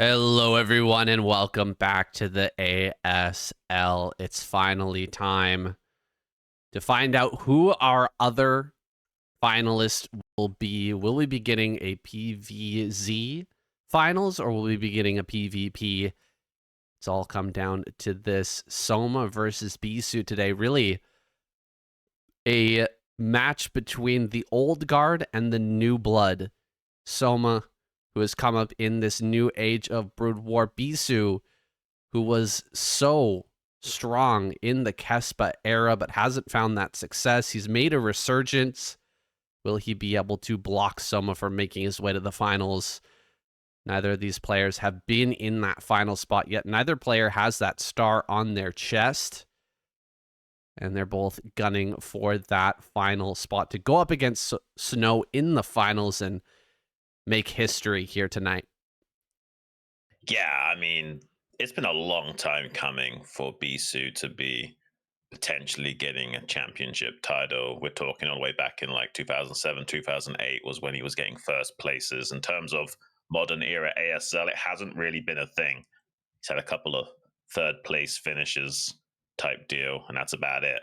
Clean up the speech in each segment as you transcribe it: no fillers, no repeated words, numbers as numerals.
Hello, everyone, and welcome back to the ASL. It's finally time to find out who our other finalists will be. Will we be getting a PVZ finals, or will we be getting a PvP? It's all come down to this. Soma versus Bisu today. Really a match between the old guard and the new blood. Soma, who has come up in this new age of Brood War. Bisu, who was so strong in the Kespa era, but hasn't found that success. He's made a resurgence. Will he be able to block Soma from making his way to the finals? Neither of these players have been in that final spot yet. Neither player has that star on their chest. And they're both gunning for that final spot to go up against Snow in the finals and make history here tonight. Yeah, I mean, it's been a long time coming for Bisu to be potentially getting a championship title. We're talking all the way back in like 2007, 2008 was when he was getting first places. In terms of modern era ASL, it hasn't really been a thing. He's had a couple of third place finishes type deal, and that's about it.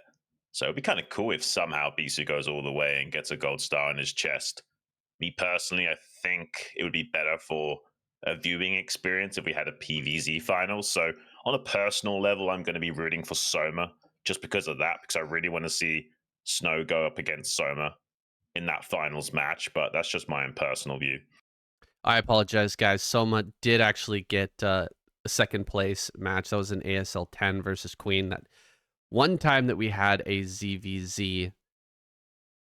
So it'd be kind of cool if somehow Bisu goes all the way and gets a gold star on his chest. Me personally, I think it would be better for a viewing experience if we had a PVZ final. So on a personal level, I'm going to be rooting for Soma just because of that, because I really want to see Snow go up against Soma in that finals match. But that's just my own personal view. I apologize, guys. Soma did actually get a second place match. That was an ASL 10 versus Queen. That one time that we had a ZVZ.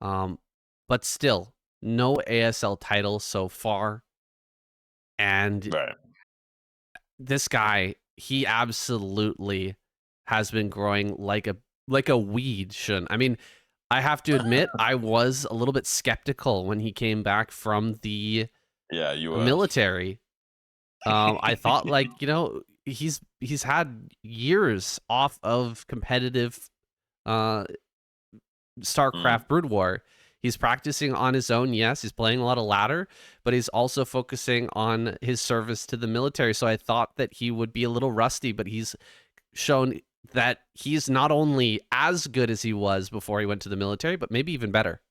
But still, no ASL title so far. And Right. this guy, he absolutely has been growing like a weed, Xun. I mean, I have to admit, I was a little bit skeptical when he came back from the military. I thought, like, you know, he's had years off of competitive StarCraft Brood War. He's practicing on his own. Yes, he's playing a lot of ladder, but he's also focusing on his service to the military. So I thought that he would be a little rusty, but he's shown that he's not only as good as he was before he went to the military, but maybe even better.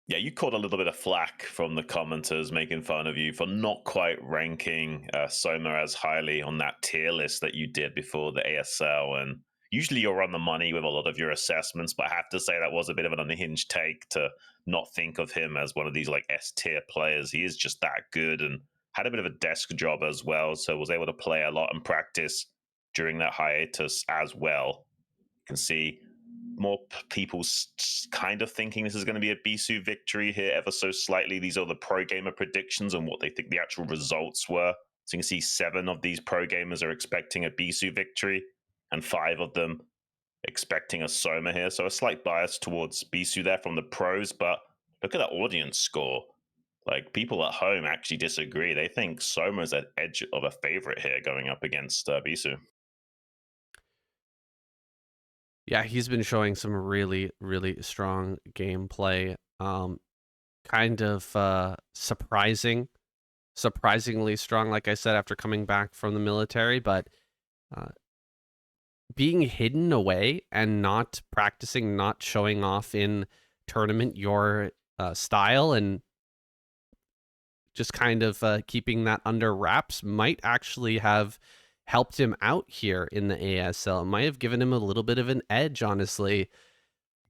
Yeah, you caught a little bit of flack from the commenters making fun of you for not quite ranking Soma as highly on that tier list that you did before the ASL. And usually you're on the money with a lot of your assessments, but I have to say that was a bit of an unhinged take to not think of him as one of these like S tier players. He is just that good and had a bit of a desk job as well, so was able to play a lot and practice during that hiatus as well. You can see more people kind of thinking this is going to be a Bisu victory here ever so slightly. These are the pro gamer predictions and what they think the actual results were. So you can see 7 of these pro gamers are expecting a Bisu victory and 5 of them expecting a Soma here. So a slight bias towards Bisu there from the pros, but look at that audience score. Like, people at home actually disagree. They think Soma's at edge of a favorite here going up against Bisu. Yeah, he's been showing some really, really strong gameplay. Kind of surprisingly strong, like I said, after coming back from the military, but being hidden away and not practicing, not showing off in tournament your style, and just kind of keeping that under wraps might actually have helped him out here in the ASL. It might have given him a little bit of an edge, honestly,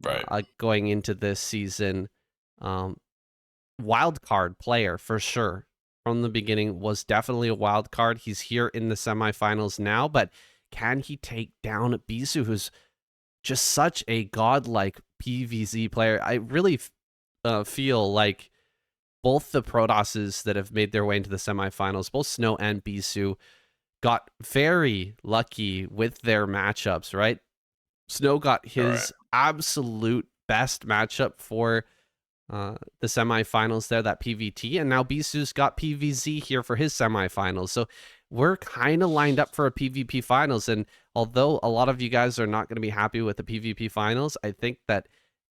right? Going into this season. Wild card player for sure. From the beginning was definitely a wild card. He's here in the semifinals now, but can he take down Bisu, who's just such a godlike PVZ player? I really feel like both the Protosses that have made their way into the semifinals, both Snow and Bisu, got very lucky with their matchups, right? Snow got his absolute best matchup for the semifinals there, that PVT, and now Bisu's got PVZ here for his semifinals. So we're kind of lined up for a PvP finals, and although a lot of you guys are not going to be happy with the PvP finals, I think that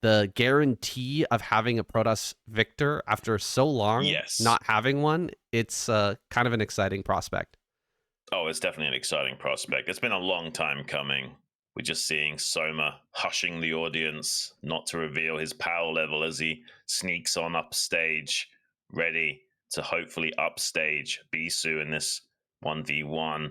the guarantee of having a Protoss Victor after so long Yes. not having one, it's kind of an exciting prospect. Oh, it's definitely an exciting prospect. It's been a long time coming. We're just seeing Soma hushing the audience not to reveal his power level as he sneaks on upstage, ready to hopefully upstage Bisu in this 1v1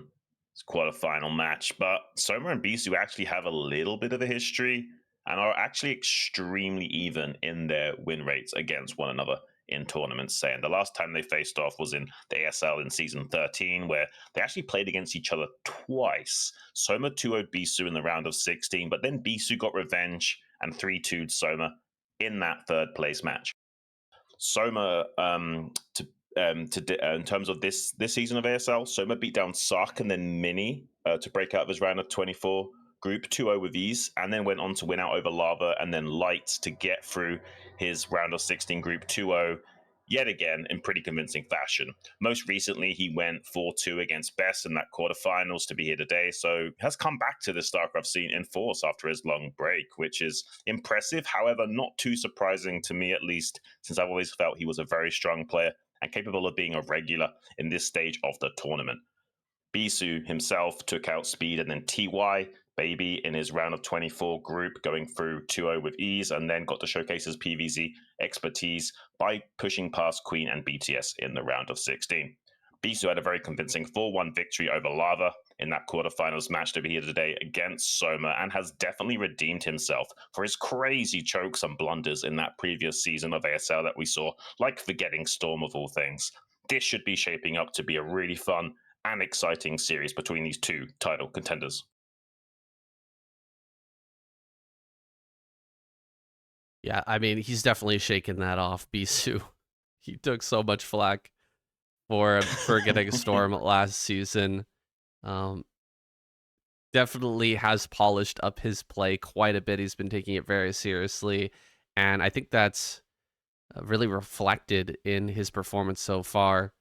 quarterfinal match. But Soma and Bisu actually have a little bit of a history and are actually extremely even in their win rates against one another in tournaments. Saying the last time they faced off was in the ASL in season 13, where they actually played against each other twice. Soma 2-0'd Bisu in the round of 16, but then Bisu got revenge and 3-2'd Soma in that third place match. Soma, in terms of this season of ASL, Soma beat down Sark and then Mini to break out of his round of 24 group 2-0 with ease, and then went on to win out over Lava and then Light to get through his round of 16 group 2-0 yet again in pretty convincing fashion. Most recently, he went 4-2 against Best in that quarterfinals to be here today, so has come back to the StarCraft scene in force after his long break, which is impressive. However, not too surprising to me, at least, since I've always felt he was a very strong player and capable of being a regular in this stage of the tournament. Bisu himself took out Speed and then TY Baby in his round of 24 group, going through 2-0 with ease, and then got to showcase his PvZ expertise by pushing past Queen and BTS in the round of 16. Bisu had a very convincing 4-1 victory over Lava in that quarterfinals match to be here today against Soma, and has definitely redeemed himself for his crazy chokes and blunders in that previous season of ASL that we saw, like forgetting Storm of all things. This should be shaping up to be a really fun and exciting series between these two title contenders. Yeah, I mean, he's definitely shaken that off, Bisu. He took so much flack for getting a Storm last season. Definitely has polished up his play quite a bit. He's been taking it very seriously, and I think that's really reflected in his performance so far.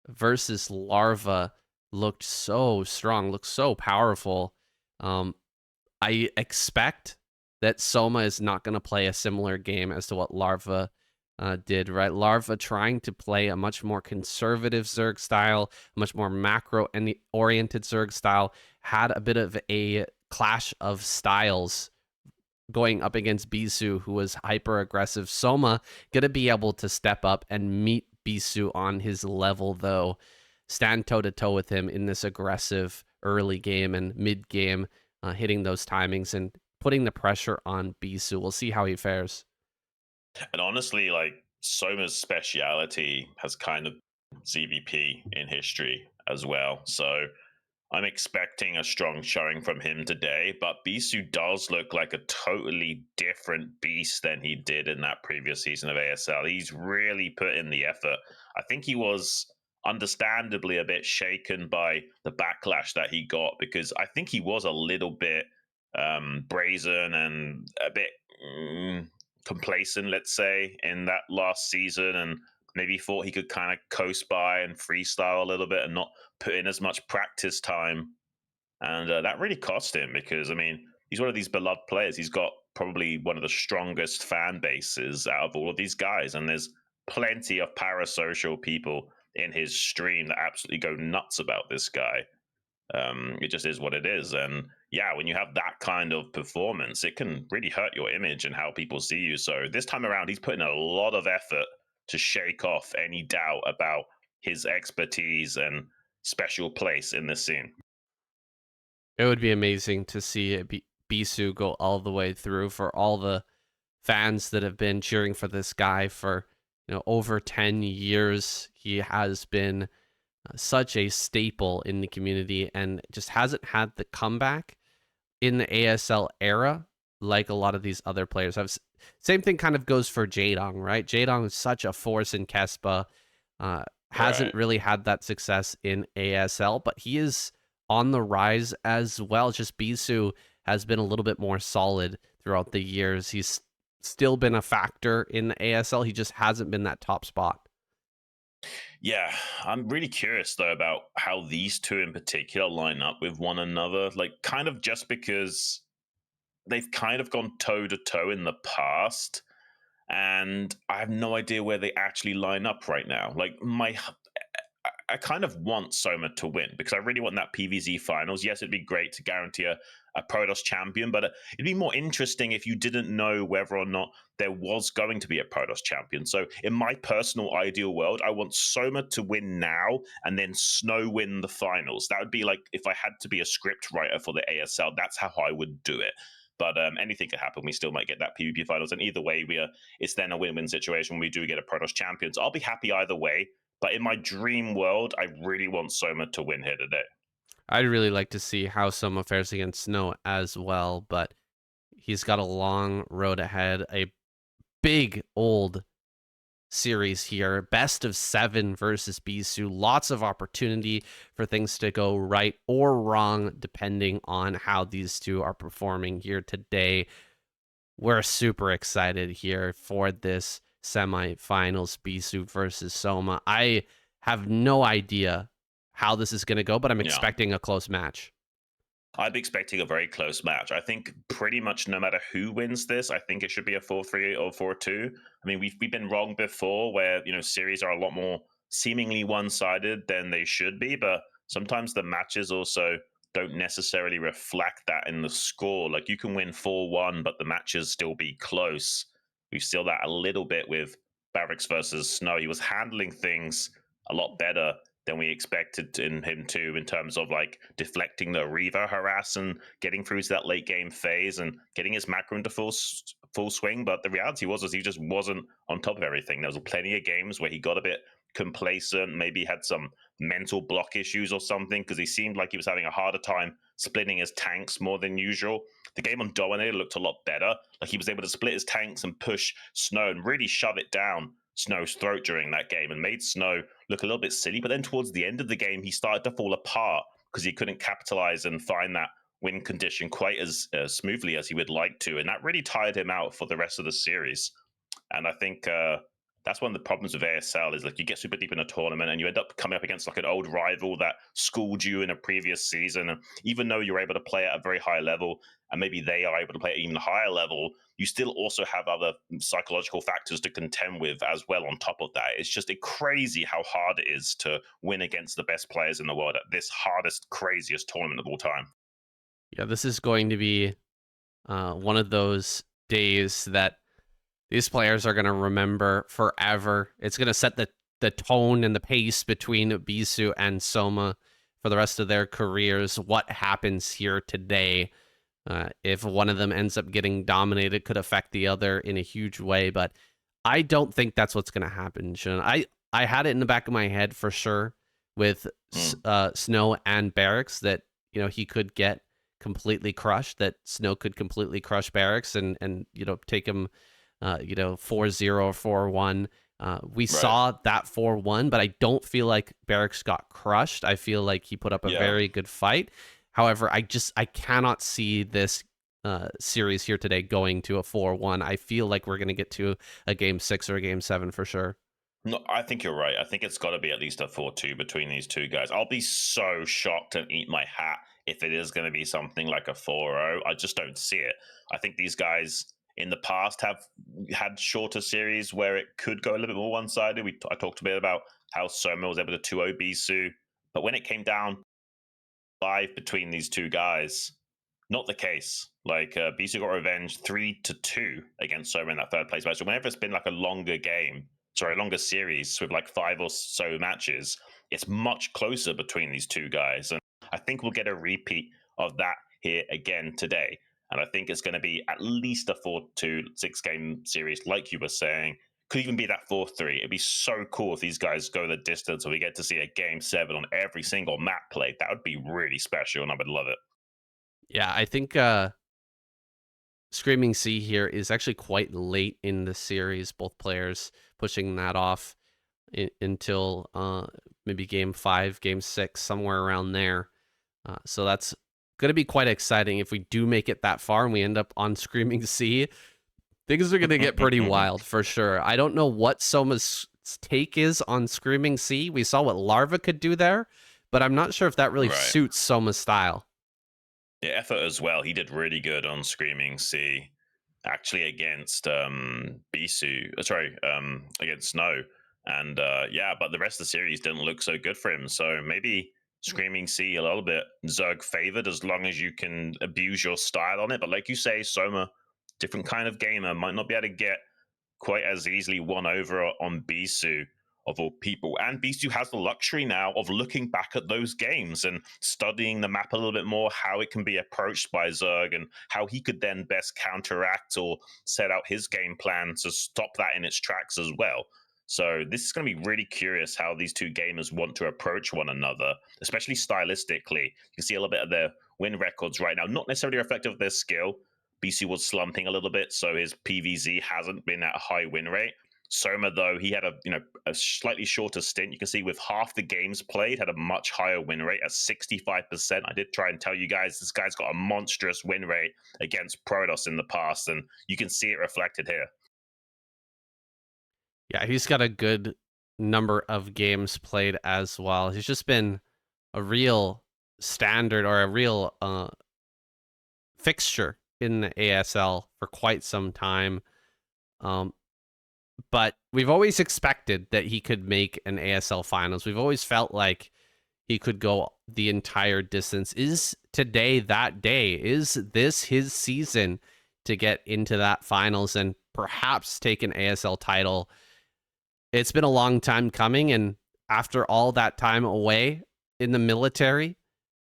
Versus Larva, looked so strong, looked so powerful. I expect that Soma is not going to play a similar game as to what Larva did, right? Larva trying to play a much more conservative Zerg style, a much more macro-oriented Zerg style, had a bit of a clash of styles going up against Bisu, who was hyper-aggressive. Soma going to be able to step up and meet Bisu on his level, though. Stand toe-to-toe with him in this aggressive early game and mid-game, hitting those timings and putting the pressure on Bisu. We'll see how he fares. And honestly, like Soma's speciality has kind of ZVP in history as well. So I'm expecting a strong showing from him today, but Bisu does look like a totally different beast than he did in that previous season of ASL. He's really put in the effort. I think he was understandably a bit shaken by the backlash that he got, because I think he was a little bit brazen and a bit complacent, let's say, in that last season, and maybe thought he could kind of coast by and freestyle a little bit and not put in as much practice time. And that really cost him, because, I mean, he's one of these beloved players. He's got probably one of the strongest fan bases out of all of these guys. And there's plenty of parasocial people in his stream that absolutely go nuts about this guy. It just is what it is. And yeah, when you have that kind of performance, it can really hurt your image and how people see you. So this time around, he's putting a lot of effort to shake off any doubt about his expertise and special place in this scene. It would be amazing to see Bisu go all the way through. For all the fans that have been cheering for this guy for over 10 years. He has been such a staple in the community and just hasn't had the comeback in the ASL era like a lot of these other players have. Same thing kind of goes for Jaedong, right? Jaedong is such a force in Kespa. Hasn't really had that success in ASL, but he is on the rise as well. Just Bisu has been a little bit more solid throughout the years. He's still been a factor in the ASL. He just hasn't been that top spot. Yeah, I'm really curious though about how these two in particular line up with one another. Like, kind of just because they've kind of gone toe to toe in the past, and I have no idea where they actually line up right now. Like I kind of want Soma to win because I really want that PVZ finals. Yes, it'd be great to guarantee a Protoss champion, but it'd be more interesting if you didn't know whether or not there was going to be a Protoss champion. So in my personal ideal world, I want Soma to win now and then Snow win the finals. That would be like if I had to be a script writer for the ASL, that's how I would do it. But anything could happen. We still might get that PvP finals. And either way, it's then a win-win situation when we do get a Protoss champion. So I'll be happy either way. But in my dream world, I really want Soma to win here today. I'd really like to see how Soma fares against Snow as well, but he's got a long road ahead. A big old series here. Best of 7 versus Bisu. Lots of opportunity for things to go right or wrong, depending on how these two are performing here today. We're super excited here for this semifinals, Bisu versus Soma. I have no idea how this is going to go, but I'm expecting a close match. I'm expecting a very close match. I think pretty much no matter who wins this, I think it should be a 4-3 or 4-2. I mean, we've been wrong before where, series are a lot more seemingly one-sided than they should be, but sometimes the matches also don't necessarily reflect that in the score. Like you can win 4-1, but the matches still be close. We've seen that a little bit with Barracks versus Snow. He was handling things a lot better than we expected in him to, in terms of like deflecting the Reaver harass and getting through to that late game phase and getting his macro into full swing. But the reality was he just wasn't on top of everything. There was plenty of games where he got a bit complacent, maybe had some mental block issues or something, because he seemed like he was having a harder time splitting his tanks more than usual. The game on Dominator looked a lot better. Like he was able to split his tanks and push Snow and really shove it down Snow's throat during that game and made Snow look a little bit silly. But then towards the end of the game, he started to fall apart because he couldn't capitalize and find that win condition quite as smoothly as he would like to. And that really tired him out for the rest of the series. And I think that's one of the problems with ASL is like you get super deep in a tournament and you end up coming up against like an old rival that schooled you in a previous season. And even though you're able to play at a very high level and maybe they are able to play at an even higher level, you still also have other psychological factors to contend with as well on top of that. It's just crazy how hard it is to win against the best players in the world at this hardest, craziest tournament of all time. Yeah, this is going to be one of those days that these players are going to remember forever. It's going to set the tone and the pace between Bisu and Soma for the rest of their careers. What happens here today, if one of them ends up getting dominated, could affect the other in a huge way. But I don't think that's what's going to happen, Xun. I had it in the back of my head for sure with Snow and Barracks that he could get completely crushed, that Snow could completely crush Barracks and take him 4-0 or 4-1. We saw that 4-1, but I don't feel like Barracks got crushed. I feel like he put up a very good fight. However, I cannot see this series here today going to a 4-1. I feel like we're going to get to a game 6 or a game 7 for sure. No, I think you're right. I think it's got to be at least a 4-2 between these two guys. I'll be so shocked and eat my hat if it is going to be something like a 4-0. I just don't see it. I think these guys in the past have had shorter series where it could go a little bit more one-sided. I talked a bit about how Soma was able to 2-0 Bisu, but when it came down live between these two guys, not the case. Like Bisu got revenge 3-2 against Soma in that third place match. So whenever it's been like a longer series with like 5 or so matches, it's much closer between these two guys. And I think we'll get a repeat of that here again today. And I think it's going to be at least a 4-2 6-game series, like you were saying. Could even be that 4-3. It'd be so cool if these guys go the distance and we get to see a game 7 on every single map play. That would be really special, and I would love it. Yeah, I think Screaming Sea here is actually quite late in the series. Both players pushing that off until maybe game 5, game 6, somewhere around there. So that's going to be quite exciting if we do make it that far and we end up on Screaming Sea. Things are going to get pretty wild for sure. I don't know what Soma's take is on Screaming Sea. We saw what Larva could do there, but I'm not sure if that really suits Soma's style. Yeah, effort as well. He did really good on Screaming Sea, actually against Bisu. Sorry, against Snow, and yeah, but the rest of the series didn't look so good for him. So maybe Screaming Sea a little bit Zerg favored as long as you can abuse your style on it. But like you say, Soma, different kind of gamer, might not be able to get quite as easily won over on Bisu of all people. And Bisu has the luxury now of looking back at those games and studying the map a little bit more, how it can be approached by Zerg and how he could then best counteract or set out his game plan to stop that in its tracks as well. So this is going to be really curious how these two gamers want to approach one another, especially stylistically. You can see a little bit of their win records right now, not necessarily reflective of their skill. BC was slumping a little bit, so his PVZ hasn't been at a high win rate. Soma, though, he had a slightly shorter stint. You can see with half the games played, had a much higher win rate at 65%. I did try and tell you guys this guy's got a monstrous win rate against Protoss in the past, and you can see it reflected here. Yeah, he's got a good number of games played as well. He's just been a real standard or a real fixture in the ASL for quite some time. But we've always expected that he could make an ASL finals. We've always felt like he could go the entire distance. Is today that day? Is this his season to get into that finals and perhaps take an ASL title? It's been a long time coming, and after all that time away in the military,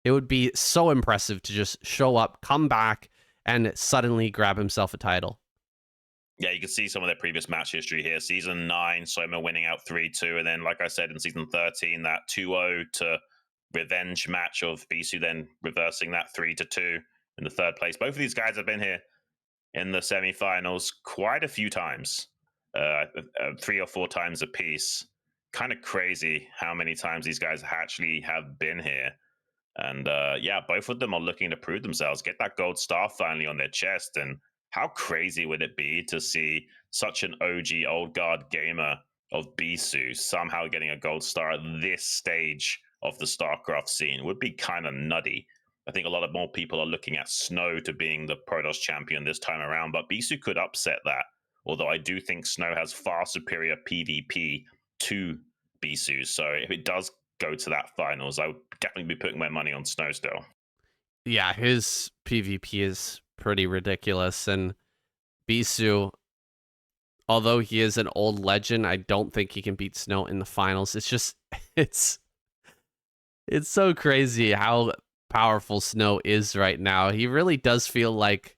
it would be so impressive to just show up, come back, and suddenly grab himself a title. Yeah, you can see some of their previous match history here. Season 9, Soma winning out 3-2. And then, like I said, in Season 13, that 2-0 to revenge match of Bisu, then reversing that 3-2 in the third place. Both of these guys have been here in the semifinals quite a few times, 3 or 4 times apiece. Kind of crazy how many times these guys actually have been here. And yeah, both of them are looking to prove themselves, get that gold star finally on their chest. And how crazy would it be to see such an OG old guard gamer of Bisu somehow getting a gold star at this stage of the StarCraft scene? Would be kind of nutty. I think a lot of more people are looking at Snow to being the Protoss champion this time around, but Bisu could upset that. Although I do think Snow has far superior PvP to Bisu. So if it does go to that finals, I would definitely be putting my money on Snow still. Yeah, his PvP is pretty ridiculous, and Bisu, although he is an old legend, I don't think he can beat Snow in the finals. It's just it's so crazy how powerful Snow is right now. He really does feel like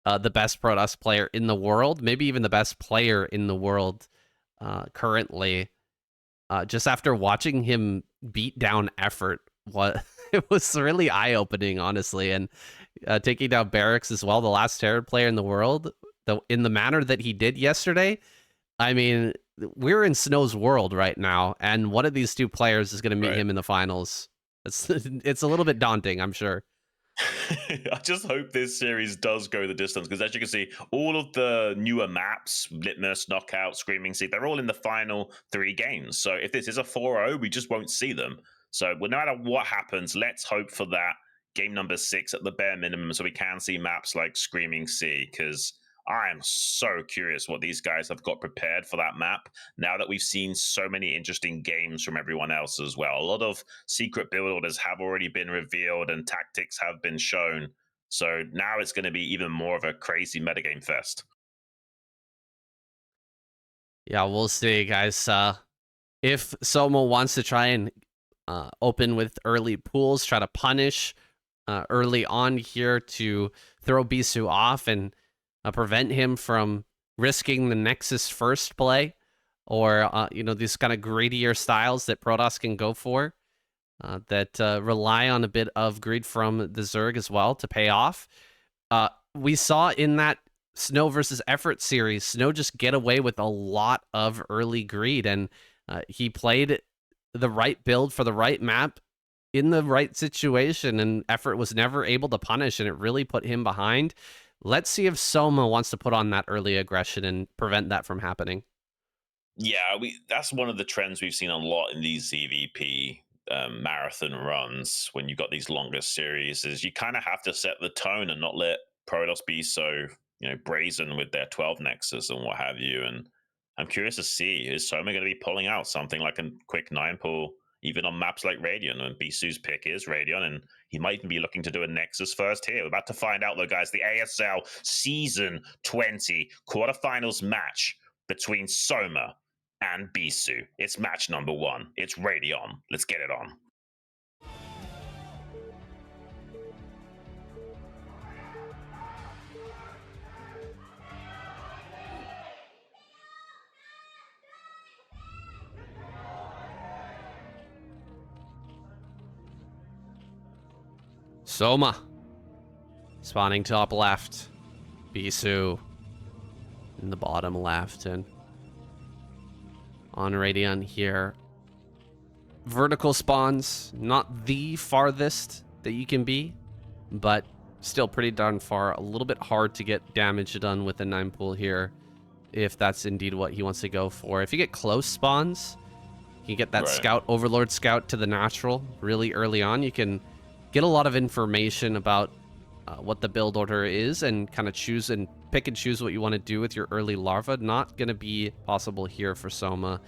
the best Protoss player in the world, maybe even the best player in the world currently. Just after watching him beat down effort, it was really eye-opening, honestly, and taking down Barracks as well, the last Terran player in the world, in the manner that he did yesterday. I mean, we're in Snow's world right now, and one of these two players is going to meet him in the finals. It's a little bit daunting, I'm sure. I just hope this series does go the distance, because as you can see, all of the newer maps, Litmus, Knockout, Screaming Sea, they're all in the final 3 games. So if this is a 4-0, we just won't see them. So well, no matter what happens, let's hope for that game number 6 at the bare minimum, so we can see maps like Screaming Sea, because I am so curious what these guys have got prepared for that map now that we've seen so many interesting games from everyone else as well. A lot of secret build orders have already been revealed and tactics have been shown. So now it's going to be even more of a crazy metagame fest. Yeah, we'll see, guys. If Soma wants to try and open with early pools, try to punish early on here to throw Bisu off and prevent him from risking the Nexus first play, or these kind of greedier styles that Protoss can go for, that rely on a bit of greed from the Zerg as well to pay off. We saw in that Snow versus Effort series, Snow just get away with a lot of early greed, and he played the right build for the right map in the right situation, and Effort was never able to punish, and it really put him behind. Let's see if Soma wants to put on that early aggression and prevent that from happening. Yeah, that's one of the trends we've seen a lot in these ZVP marathon runs when you've got these longer series is you kind of have to set the tone and not let Protoss be so brazen with their 12 Nexus and what have you. And I'm curious to see, is Soma going to be pulling out something like a quick 9-pull even on maps like Radion? And Bisu's pick is Radion, and he might even be looking to do a Nexus first here. We're about to find out though, guys, the ASL Season 20 quarterfinals match between Soma and Bisu. It's match number 1. It's Radion. Let's get it on. Soma spawning top left, Bisu in the bottom left, and on Radion here. Vertical spawns, not the farthest that you can be, but still pretty darn far. A little bit hard to get damage done with a 9-pull here, if that's indeed what he wants to go for. If you get close spawns, you can get that scout, Overlord scout to the natural really early on. You can get a lot of information about what the build order is and kind of choose and pick and choose what you want to do with your early larva. Not going to be possible here for Soma.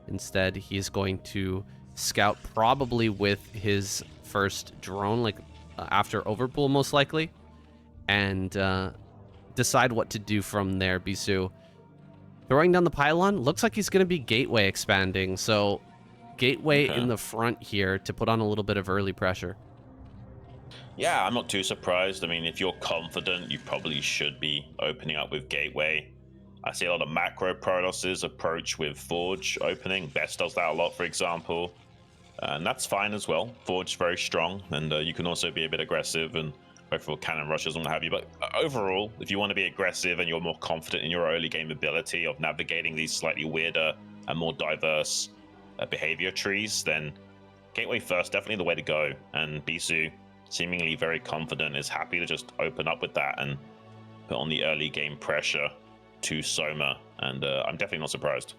Instead, he's going to scout probably with his first drone, like after overpull most likely, and decide what to do from there. Bisu throwing down the pylon. Looks like he's going to be gateway expanding, so gateway in the front here to put on a little bit of early pressure. Yeah, I'm not too surprised. I mean, if you're confident, you probably should be opening up with gateway. I see a lot of macro Protosses approach with Forge opening. Best does that a lot, for example. And that's fine as well. Forge is very strong, and you can also be a bit aggressive and go for cannon rushes and what have you. But overall, if you want to be aggressive and you're more confident in your early game ability of navigating these slightly weirder and more diverse behavior trees, then gateway first, definitely the way to go. And Bisu, seemingly very confident, is happy to just open up with that and put on the early game pressure to Soma, and I'm definitely not surprised.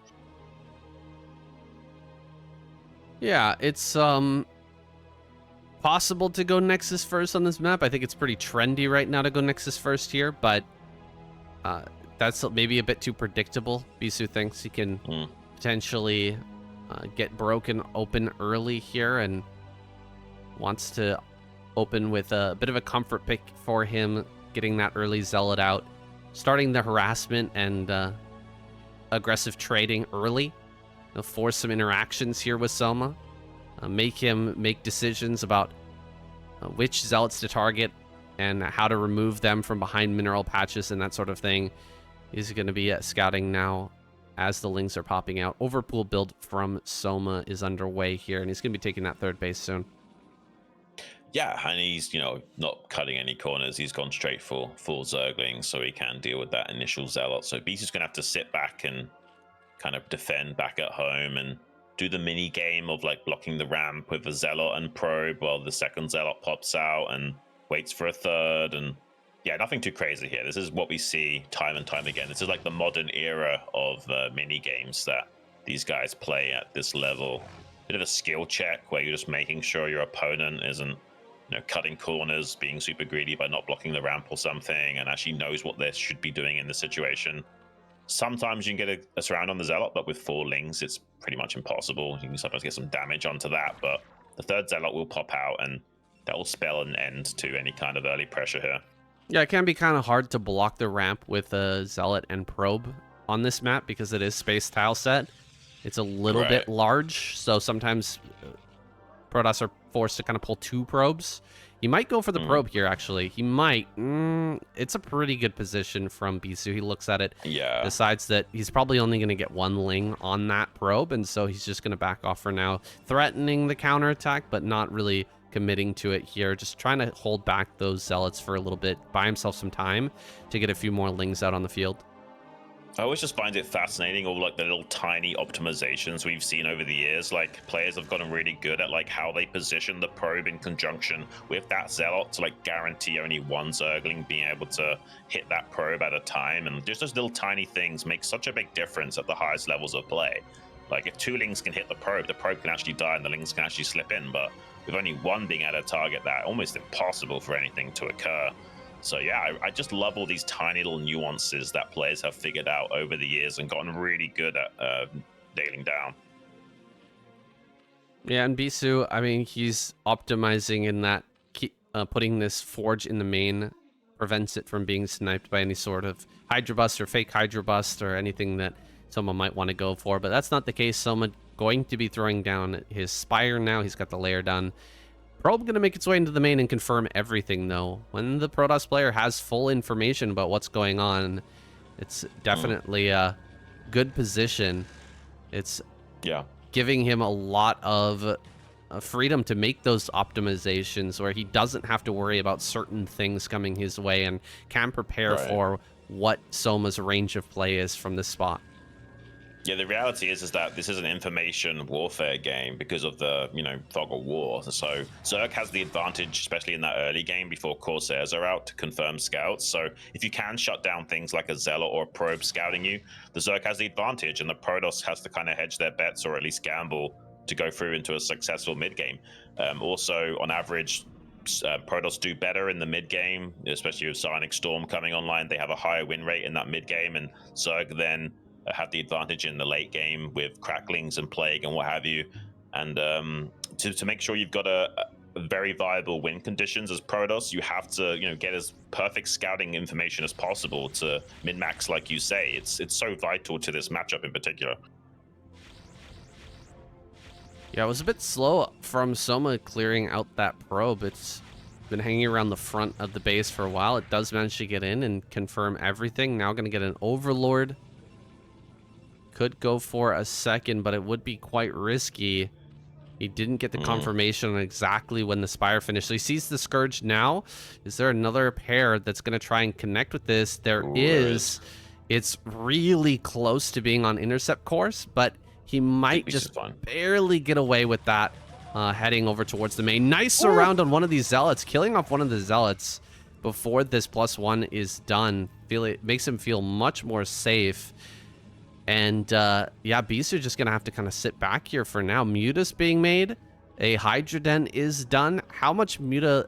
Yeah, it's possible to go Nexus first on this map. I think it's pretty trendy right now to go Nexus first here, but that's maybe a bit too predictable. Bisu thinks he can potentially get broken open early here and wants to open with a bit of a comfort pick for him, getting that early Zealot out, starting the harassment and aggressive trading early. They'll force some interactions here with Soma, make him make decisions about which Zealots to target and how to remove them from behind mineral patches and that sort of thing. He's going to be scouting now as the Lings are popping out. Overpool build from Soma is underway here, and he's going to be taking that third base soon. Yeah, and he's, not cutting any corners. He's gone straight for full Zergling, so he can deal with that initial Zealot. So Bisu's going to have to sit back and kind of defend back at home and do the mini game of like blocking the ramp with a Zealot and probe while the second Zealot pops out and waits for a third. And yeah, nothing too crazy here. This is what we see time and time again. This is like the modern era of mini games that these guys play at this level. Bit of a skill check where you're just making sure your opponent isn't cutting corners, being super greedy by not blocking the ramp or something, and actually knows what they should be doing in the situation. Sometimes you can get a surround on the Zealot, but with 4 Lings, it's pretty much impossible. You can sometimes get some damage onto that, but the third Zealot will pop out, and that will spell an end to any kind of early pressure here. Yeah, it can be kind of hard to block the ramp with a Zealot and Probe on this map because it is space tile set. It's a little bit large, so sometimes Protoss are forced to kind of pull 2 probes. He might go for the probe here, actually. He might. It's a pretty good position from Bisu. He looks at it, decides that he's probably only going to get 1 Ling on that probe, and so he's just going to back off for now, threatening the counterattack, but not really committing to it here. Just trying to hold back those Zealots for a little bit, buy himself some time to get a few more Lings out on the field. I always just find it fascinating, all like the little tiny optimizations we've seen over the years. Like players have gotten really good at like how they position the probe in conjunction with that Zealot to like guarantee only 1 Zergling being able to hit that probe at a time. And just those little tiny things make such a big difference at the highest levels of play. Like, if 2 Lings can hit the probe can actually die and the Lings can actually slip in, but with only 1 being at a target, that almost impossible for anything to occur. So yeah, I just love all these tiny little nuances that players have figured out over the years and gotten really good at nailing down. Yeah, and Bisu, I mean, he's optimizing in that putting this Forge in the main prevents it from being sniped by any sort of Hydra Bust or fake Hydra Bust or anything that someone might want to go for. But that's not the case. Soma going to be throwing down his Spire now. He's got the layer done. Probe going to make its way into the main and confirm everything, though. When the Protoss player has full information about what's going on, it's definitely a good position. It's giving him a lot of freedom to make those optimizations where he doesn't have to worry about certain things coming his way and can prepare for what Soma's range of play is from this spot. Yeah, the reality is that this is an information warfare game because of the, fog of war. So Zerg has the advantage, especially in that early game before Corsairs are out, to confirm scouts. So if you can shut down things like a Zealot or a Probe scouting you, the Zerg has the advantage, and the Protoss has to kind of hedge their bets or at least gamble to go through into a successful mid game. Also, on average, Protoss do better in the mid game, especially with Psionic Storm coming online. They have a higher win rate in that mid game, and Zerg then have the advantage in the late game with Cracklings and Plague and what have you. And to make sure you've got a very viable win conditions as Protoss, you have to get as perfect scouting information as possible to min-max, like you say. It's so vital to this matchup in particular. Yeah, it was a bit slow from Soma clearing out that probe. It's been hanging around the front of the base for a while. It does manage to get in and confirm everything. Now going to get an Overlord. Could go for a second, but it would be quite risky. He didn't get the confirmation on exactly when the Spire finished. So he sees the Scourge now. Is there another pair that's going to try and connect with this? There is. It's really close to being on intercept course, but he might just barely get away with that heading over towards the main. Nice surround on one of these Zealots, killing off one of the Zealots before this +1 is done. It makes him feel much more safe. And yeah, Bisu just gonna have to kind of sit back here for now. Muta's being made. A Hydra Den is done. How much Muta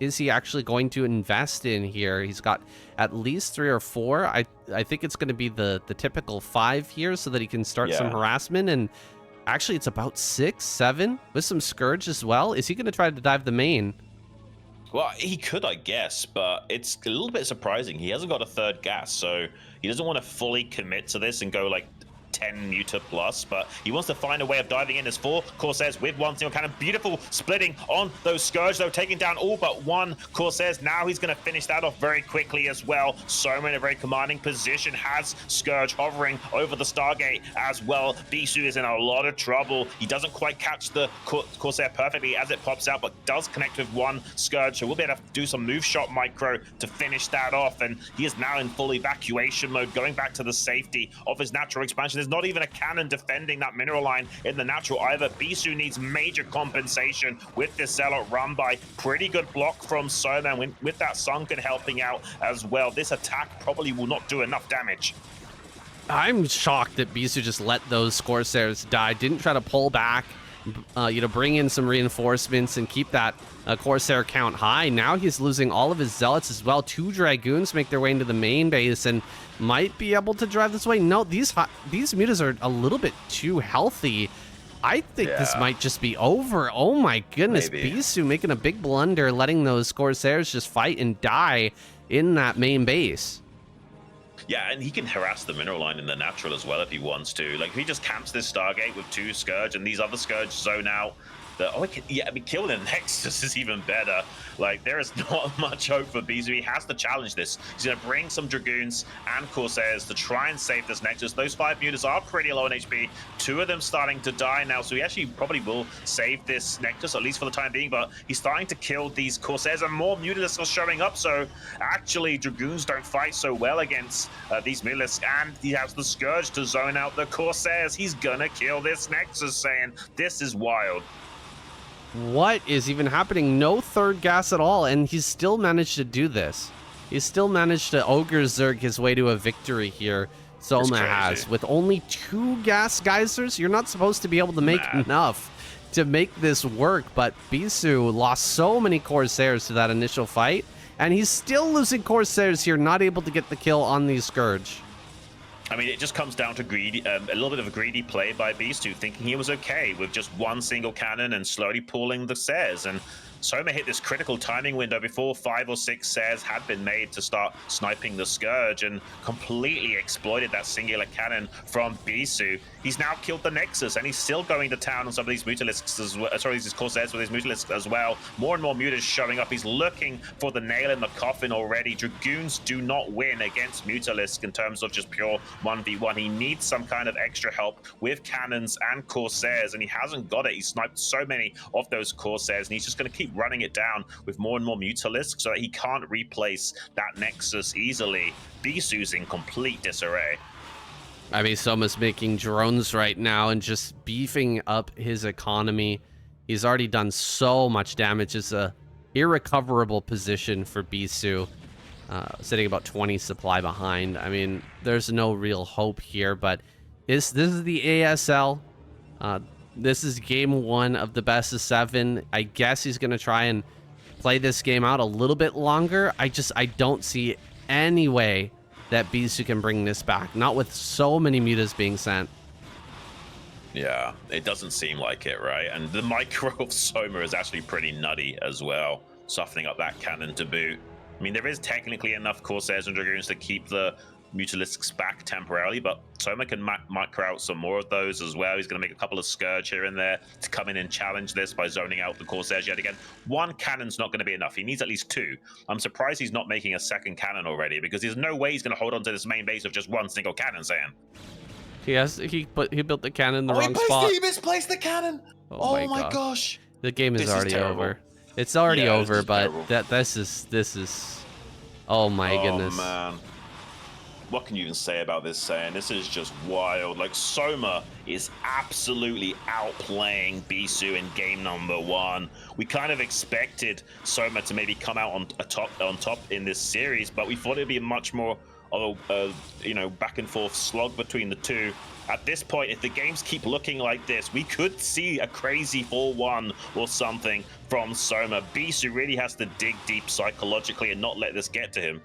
is he actually going to invest in here? He's got at least 3 or 4. I think it's going to be the typical 5 here so that he can start some harassment. And actually, it's about 6, 7 with some Scourge as well. Is he going to try to dive the main? Well, he could, I guess, but it's a little bit surprising. He hasn't got a 3rd gas, so he doesn't want to fully commit to this and go like 10 Muta plus, but he wants to find a way of diving in. As 4 Corsairs with 1 single cannon. Beautiful splitting on those Scourge, though, taking down all but 1 Corsairs. Now he's going to finish that off very quickly as well. Soma in a very commanding position, has Scourge hovering over the Stargate as well. Bisu is in a lot of trouble. He doesn't quite catch the Corsair perfectly as it pops out, but does connect with 1 Scourge, so we'll be able to do some move shot micro to finish that off, and he is now in full evacuation mode, going back to the safety of his natural expansion. There's not even a cannon defending that mineral line in the natural either. Bisu needs major compensation with this Zealot run by. Pretty good block from Soma, and with that Sunken helping out as well. This attack probably will not do enough damage. I'm shocked that Bisu just let those Corsairs die. Didn't try to pull back, bring in some reinforcements and keep that Corsair count high. Now he's losing all of his Zealots as well. 2 Dragoons make their way into the main base and might be able to drive this way. No, these Mutas are a little bit too healthy. I think this might just be over. Oh my goodness, Bisu making a big blunder, letting those Corsairs just fight and die in that main base. Yeah, and he can harass the mineral line in the natural as well if he wants to. Like, if he just camps this Stargate with 2 Scourge and these other Scourge zone out, killing the Nexus is even better. Like, there is not much hope for Bisu. He has to challenge this. He's going to bring some Dragoons and Corsairs to try and save this Nexus. Those 5 Mutas are pretty low on HP. 2 of them starting to die now, so he actually probably will save this Nexus, at least for the time being, but he's starting to kill these Corsairs, and more Mutas are showing up, so actually Dragoons don't fight so well against these Mutas, and he has the Scourge to zone out the Corsairs. He's gonna kill this Nexus, saying, this is wild. What is even happening? No 3rd gas at all, and he's still managed to do this. He's still managed to Ogre Zerg his way to a victory here. Soma has. With only 2 gas geysers, you're not supposed to be able to make enough to make this work, but Bisu lost so many Corsairs to that initial fight, and he's still losing Corsairs here, not able to get the kill on the Scourge. I mean, it just comes down to a little bit of a greedy play by Bisu, thinking he was okay with just one single cannon and slowly pulling the Sairs. And Soma hit this critical timing window before 5 or 6 Sairs had been made to start sniping the Scourge and completely exploited that singular cannon from Bisu. He's now killed the Nexus, and he's still going to town on some of these Mutalisks as well. Sorry, these Corsairs with these Mutalisks as well. More and more Mutas showing up. He's looking for the nail in the coffin already. Dragoons do not win against Mutalisk in terms of just pure 1v1. He needs some kind of extra help with cannons and Corsairs, and he hasn't got it. He sniped so many of those Corsairs, and he's just going to keep running it down with more and more Mutalisks so that he can't replace that Nexus easily. Bisu's in complete disarray. I mean, Soma's making drones right now and just beefing up his economy. He's already done so much damage. It's a irrecoverable position for Bisu, sitting about 20 supply behind. I mean, there's no real hope here, but this is the ASL. This is game 1 of the best of 7. I guess he's going to try and play this game out a little bit longer. I don't see any way that Bisu can bring this back, not with so many mutas being sent. Yeah, it doesn't seem like it, right? And the micro of Soma is actually pretty nutty as well, softening up that cannon to boot. I mean, there is technically enough Corsairs and Dragoons to keep the Mutalisks back temporarily, but Soma can micro out some more of those as well. He's going to make a couple of Scourge here and there to come in and challenge this by zoning out the Corsairs yet again. 1 cannon's not going to be enough. He needs at least 2. I'm surprised he's not making a 2nd cannon already, because there's no way he's going to hold on to this main base of just 1 single cannon, Saiyan. He built the cannon in the wrong spot. He misplaced the cannon. Oh my gosh. The game is already over. It's already over, but this is oh my goodness. Oh man. What can you even say about this, Saiyan? This is just wild. Like, Soma is absolutely outplaying Bisu in game number 1. We kind of expected Soma to maybe come out on top in this series, but we thought it'd be much more of a back and forth slog between the two. At this point, if the games keep looking like this, we could see a crazy 4-1 or something from Soma. Bisu really has to dig deep psychologically and not let this get to him.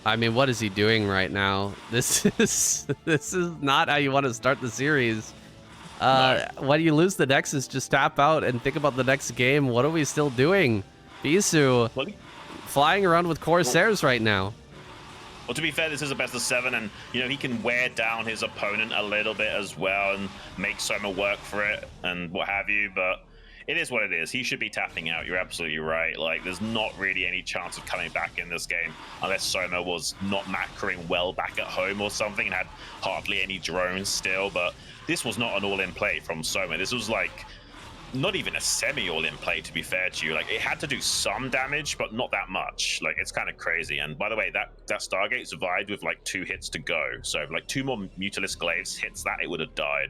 I mean, what is he doing right now? This is not how you want to start the series. No. When you lose the Nexus, just tap out and think about the next game. What are we still doing? Bisu flying around with Corsairs right now. Well, to be fair, this is a best of 7, and he can wear down his opponent a little bit as well and make Soma work for it and what have you, but it is what it is. He should be tapping out. You're absolutely right. Like, there's not really any chance of coming back in this game unless Soma was not macroing well back at home or something and had hardly any drones still. But this was not an all-in play from Soma. This was like not even a semi-all-in play, to be fair to you. Like, it had to do some damage, but not that much. Like, it's kind of crazy. And by the way, that Stargate survived with like 2 hits to go. So if like 2 more Mutalisk Glaives hits that, it would have died.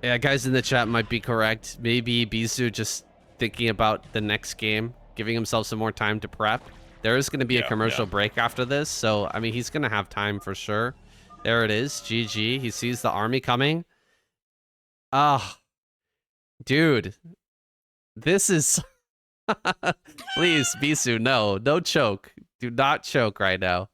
Yeah, guys in the chat might be correct. Maybe Bisu just thinking about the next game, giving himself some more time to prep. There is going to be a commercial break after this, so, I mean, he's going to have time for sure. There it is, GG. He sees the army coming. Ah, dude. This is... Please, Bisu, no. Don't choke. Do not choke right now.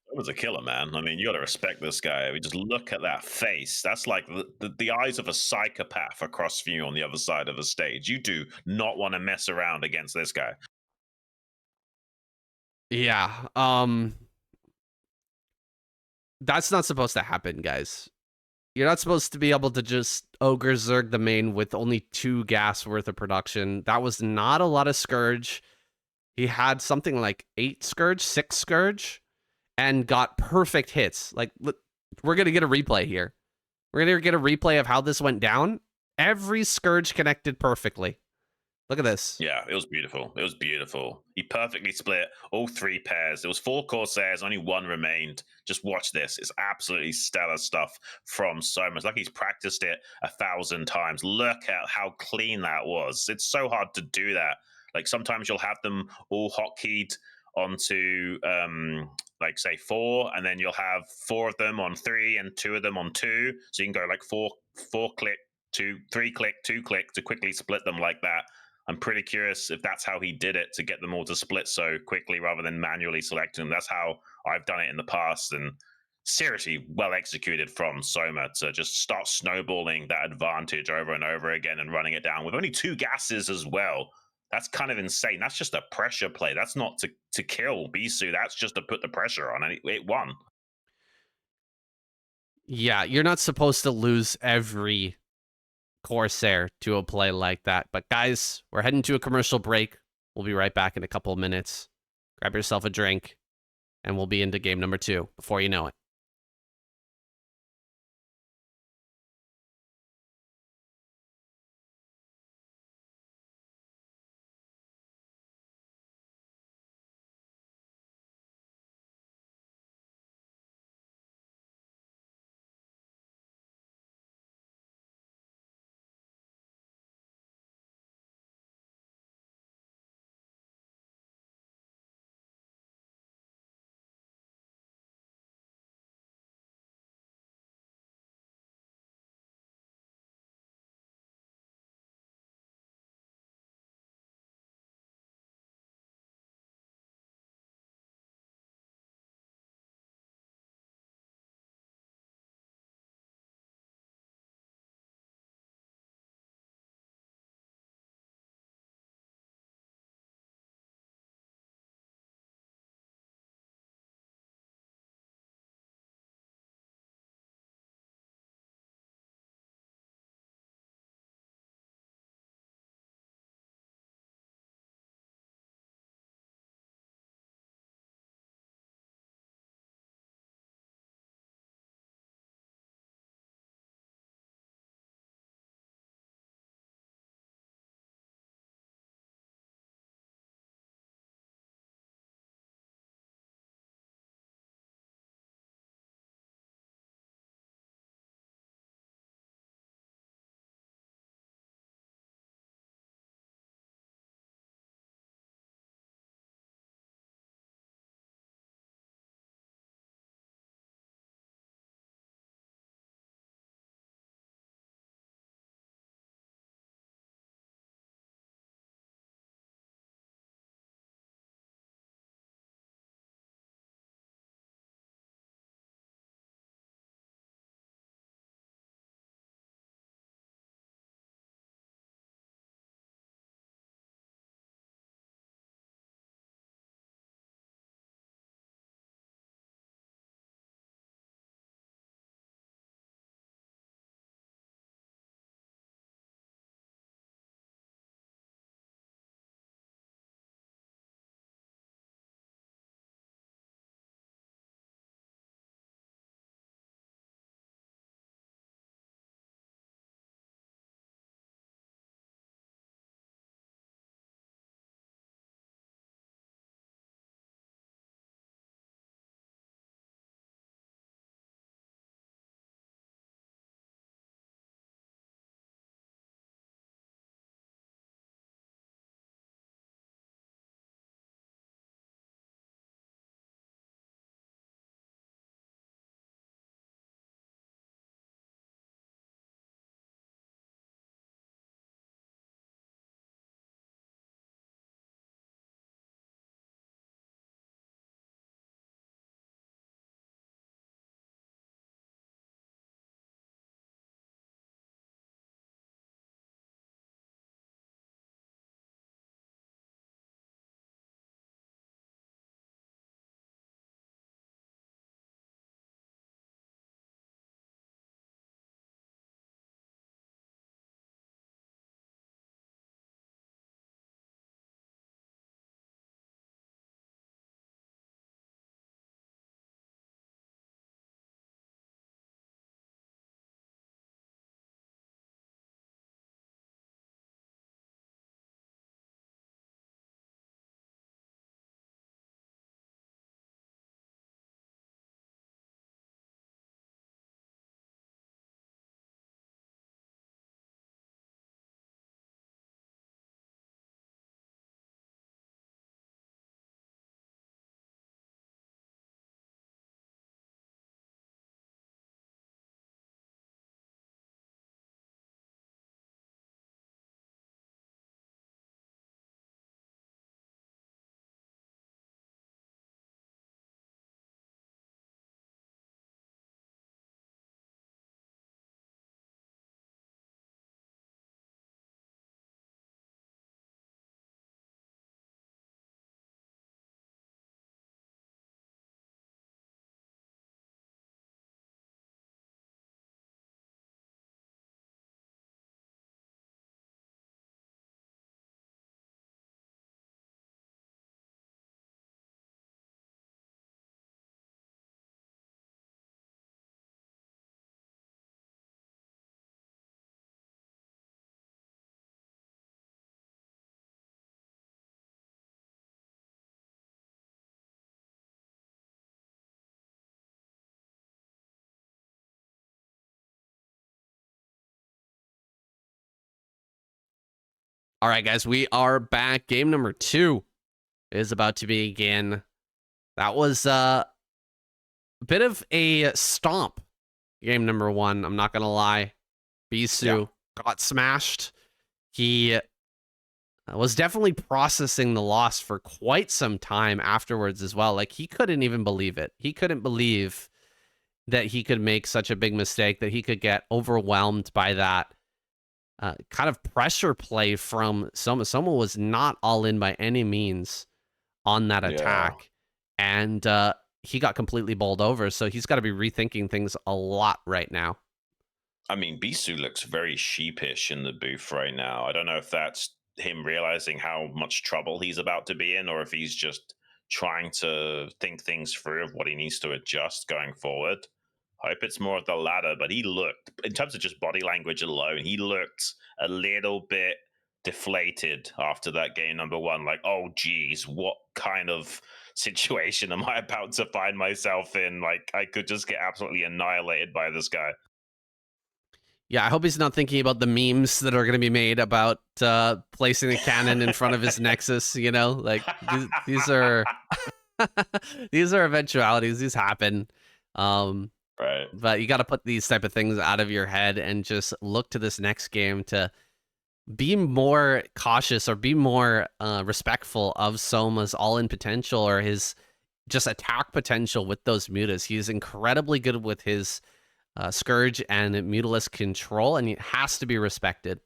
That was a killer, man. I mean, you got to respect this guy. I mean, just look at that face. That's like the eyes of a psychopath across from you on the other side of the stage. You do not want to mess around against this guy. Yeah. That's not supposed to happen, guys. You're not supposed to be able to just ogre Zerg the main with only 2 gas worth of production. That was not a lot of Scourge. He had something like 8 Scourge, 6 Scourge, and got perfect hits. Like, we're going to get a replay here. We're going to get a replay of how this went down. Every Scourge connected perfectly. Look at this. Yeah, it was beautiful. It was beautiful. He perfectly split all 3 pairs. There was 4 Corsairs, only 1 remained. Just watch this. It's absolutely stellar stuff from Soma. It's like he's practiced it 1,000 times. Look at how clean that was. It's so hard to do that. Like, sometimes you'll have them all hotkeyed onto like say 4, and then you'll have 4 of them on 3 and 2 of them on 2. So you can go like 4 click, 2, 3 click, 2 click to quickly split them like that. I'm pretty curious if that's how he did it to get them all to split so quickly rather than manually selecting them. That's how I've done it in the past, and seriously well executed from Soma to just start snowballing that advantage over and over again and running it down with only 2 gases as well. That's kind of insane. That's just a pressure play. That's not to kill Bisu. That's just to put the pressure on, and it won. Yeah, you're not supposed to lose every Corsair to a play like that. But guys, we're heading to a commercial break. We'll be right back in a couple of minutes. Grab yourself a drink, and we'll be into game number 2 before you know it. All right, guys, we are back. Game number 2 is about to begin. That was a bit of a stomp. Game number 1, I'm not going to lie. Bisu got smashed. He was definitely processing the loss for quite some time afterwards as well. Like, he couldn't even believe it. He couldn't believe that he could make such a big mistake, that he could get overwhelmed by that kind of pressure play from Soma. Soma was not all in by any means on that attack. And he got completely bowled over, so he's got to be rethinking things a lot right now. I mean, Bisu looks very sheepish in the booth right now. I don't know if that's him realizing how much trouble he's about to be in, or if he's just trying to think things through of what he needs to adjust going forward. I hope it's more of the latter, but he looked, in terms of just body language alone, he looked a little bit deflated after that game number 1. Like, oh, geez, what kind of situation am I about to find myself in? Like, I could just get absolutely annihilated by this guy. Yeah, I hope he's not thinking about the memes that are going to be made about placing a cannon in front of his Nexus, you know? Like, these are these are eventualities. These happen. Right. But you got to put these type of things out of your head and just look to this next game to be more cautious or be more respectful of Soma's all-in potential or his just attack potential with those mutas. He's incredibly good with his Scourge and Mutalist control, and it has to be respected.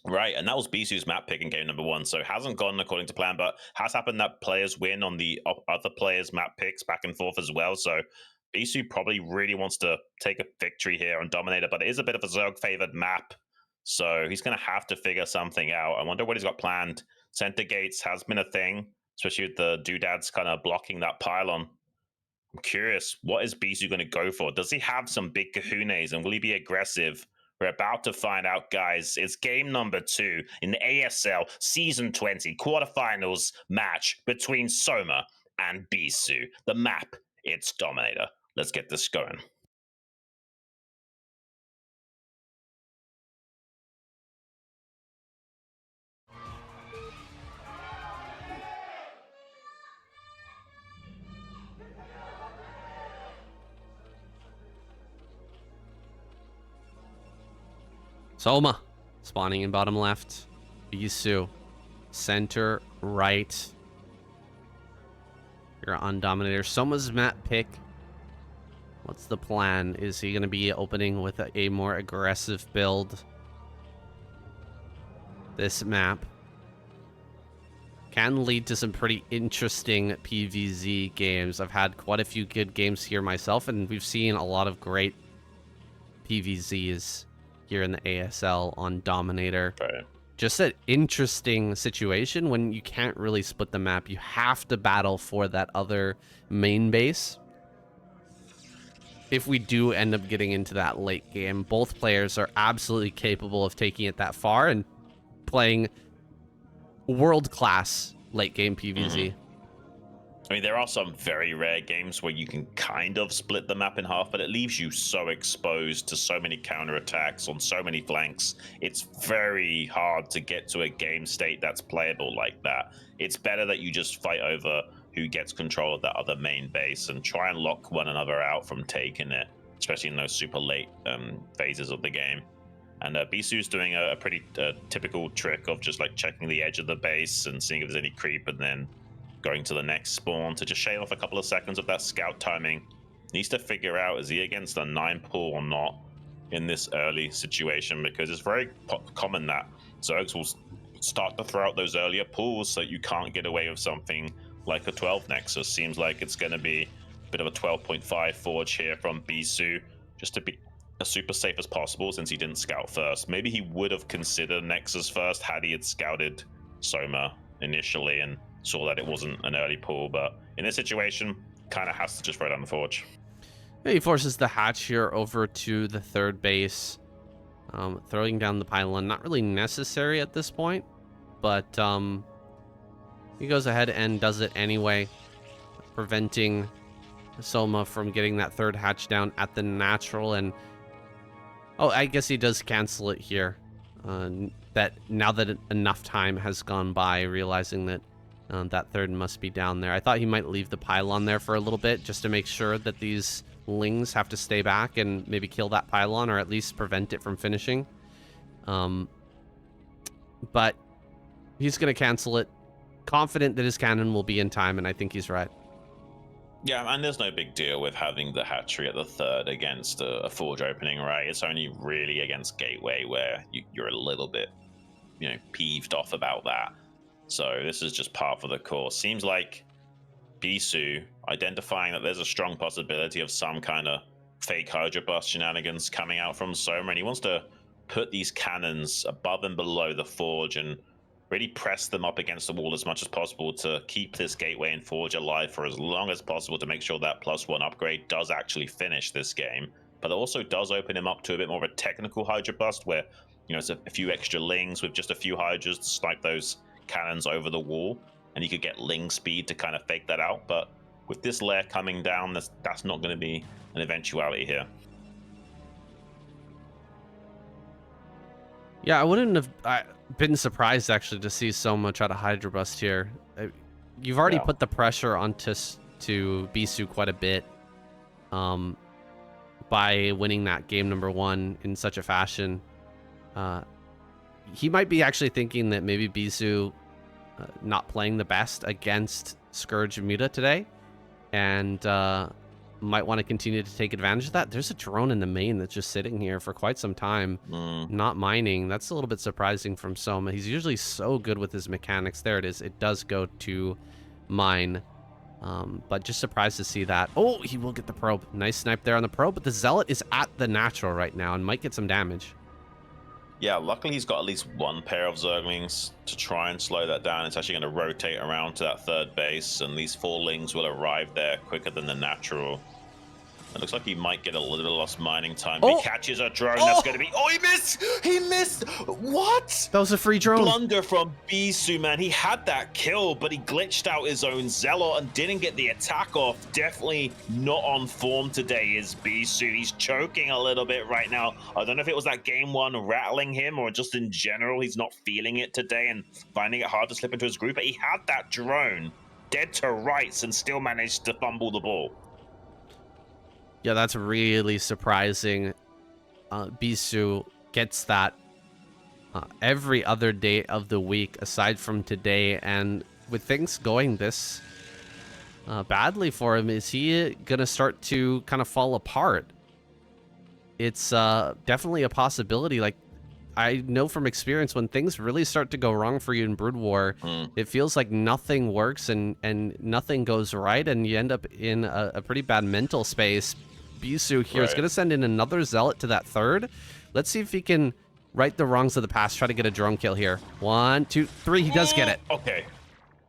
Right, and that was Bisu's map pick in game number 1, so it hasn't gone according to plan, but has happened that players win on the other players' map picks back and forth as well, so Bisu probably really wants to take a victory here on Dominator, but it is a bit of a Zerg-favored map, so he's going to have to figure something out. I wonder what he's got planned. Center gates has been a thing, especially with the doodads kind of blocking that pylon. I'm curious, what is Bisu going to go for? Does he have some big kahunas, and will he be aggressive? We're about to find out, guys. It's game number 2 in the ASL Season 20 quarterfinals match between Soma and Bisu. The map, it's Dominator. Let's get this going. Soma spawning in bottom left. Bisu center right. You're on Dominator. Soma's map pick. What's the plan? Is he going to be opening with a more aggressive build? This map can lead to some pretty interesting PvZ games. I've had quite a few good games here myself, and we've seen a lot of great PvZs here in the ASL on Dominator. Right. Just an interesting situation when you can't really split the map. You have to battle for that other main base. If we do end up getting into that late game, both players are absolutely capable of taking it that far and playing world-class late game PvZ. I mean, there are some very rare games where you can kind of split the map in half, but it leaves you so exposed to so many counterattacks on so many flanks. It's very hard to get to a game state that's playable like that. It's better that you just fight over who gets control of that other main base and try and lock one another out from taking it, especially in those super late phases of the game. And Bisu's doing a pretty typical trick of just like checking the edge of the base and seeing if there's any creep, and then going to the next spawn to just shave off a couple of seconds of that scout timing. Needs to figure out, is he against a 9 pool or not in this early situation, because it's very common that Zergs will start to throw out those earlier pools so that you can't get away with something like a 12 Nexus. Seems like it's going to be a bit of a 12.5 forge here from Bisu, just to be as super safe as possible since he didn't scout first. Maybe he would have considered Nexus first had he had scouted Soma initially and saw that it wasn't an early pull, but in this situation, kind of has to just throw down the forge. He forces the hatch here over to the third base. Throwing down the pylon, not really necessary at this point, but he goes ahead and does it anyway, preventing Soma from getting that third hatch down at the natural. And oh, I guess he does cancel it here. that now that enough time has gone by, realizing that that third must be down there. I thought he might leave the pylon there for a little bit just to make sure that these lings have to stay back and maybe kill that pylon or at least prevent it from finishing. But he's going to cancel it, confident that his cannon will be in time, and I think he's right. Yeah, and there's no big deal with having the hatchery at the third against a forge opening, right? It's only really against Gateway where you're a little bit, peeved off about that. So this is just par for the course. Seems like Bisu identifying that there's a strong possibility of some kind of fake Hydra bust shenanigans coming out from Soma, and he wants to put these cannons above and below the forge and really press them up against the wall as much as possible to keep this gateway and forge alive for as long as possible to make sure that +1 upgrade does actually finish this game. But it also does open him up to a bit more of a technical Hydra bust where, it's a few extra lings with just a few Hydras to snipe those cannons over the wall, and you could get ling speed to kind of fake that out. But with this layer coming down, that's not going to be an eventuality here. Yeah, I wouldn't have been surprised actually to see Soma try to Hydra bust here. You've already put the pressure onto Bisu quite a bit by winning that game number 1 in such a fashion. He might be actually thinking that maybe Bisu not playing the best against Scourge Muta today, and might want to continue to take advantage of that. There's a drone in the main that's just sitting here for quite some time, not mining. That's a little bit surprising from Soma. He's usually so good with his mechanics. There it is. It does go to mine, but just surprised to see that. Oh, he will get the probe. Nice snipe there on the probe, but the Zealot is at the natural right now and might get some damage. Yeah, luckily he's got at least one pair of Zerglings to try and slow that down. It's actually going to rotate around to that third base, and these 4 lings will arrive there quicker than the natural. It looks like he might get a little bit of lost mining time. He catches a drone. That's going to be... Oh, he missed! He missed! What? That was a free drone. Blunder from Bisu, man. He had that kill, but he glitched out his own Zealot and didn't get the attack off. Definitely not on form today is Bisu. He's choking a little bit right now. I don't know if it was that game 1 rattling him or just in general he's not feeling it today and finding it hard to slip into his group. But he had that drone dead to rights and still managed to fumble the ball. Yeah, that's really surprising. Bisu gets that every other day of the week aside from today, and with things going this badly for him, is he gonna start to kind of fall apart? It's definitely a possibility. Like, I know from experience, when things really start to go wrong for you in Brood War, it feels like nothing works and nothing goes right, and you end up in a pretty bad mental space. Bisu here is going to send in another Zealot to that third. Let's see if he can right the wrongs of the past, try to get a drone kill here. 1, 2, 3. He does get it. Okay.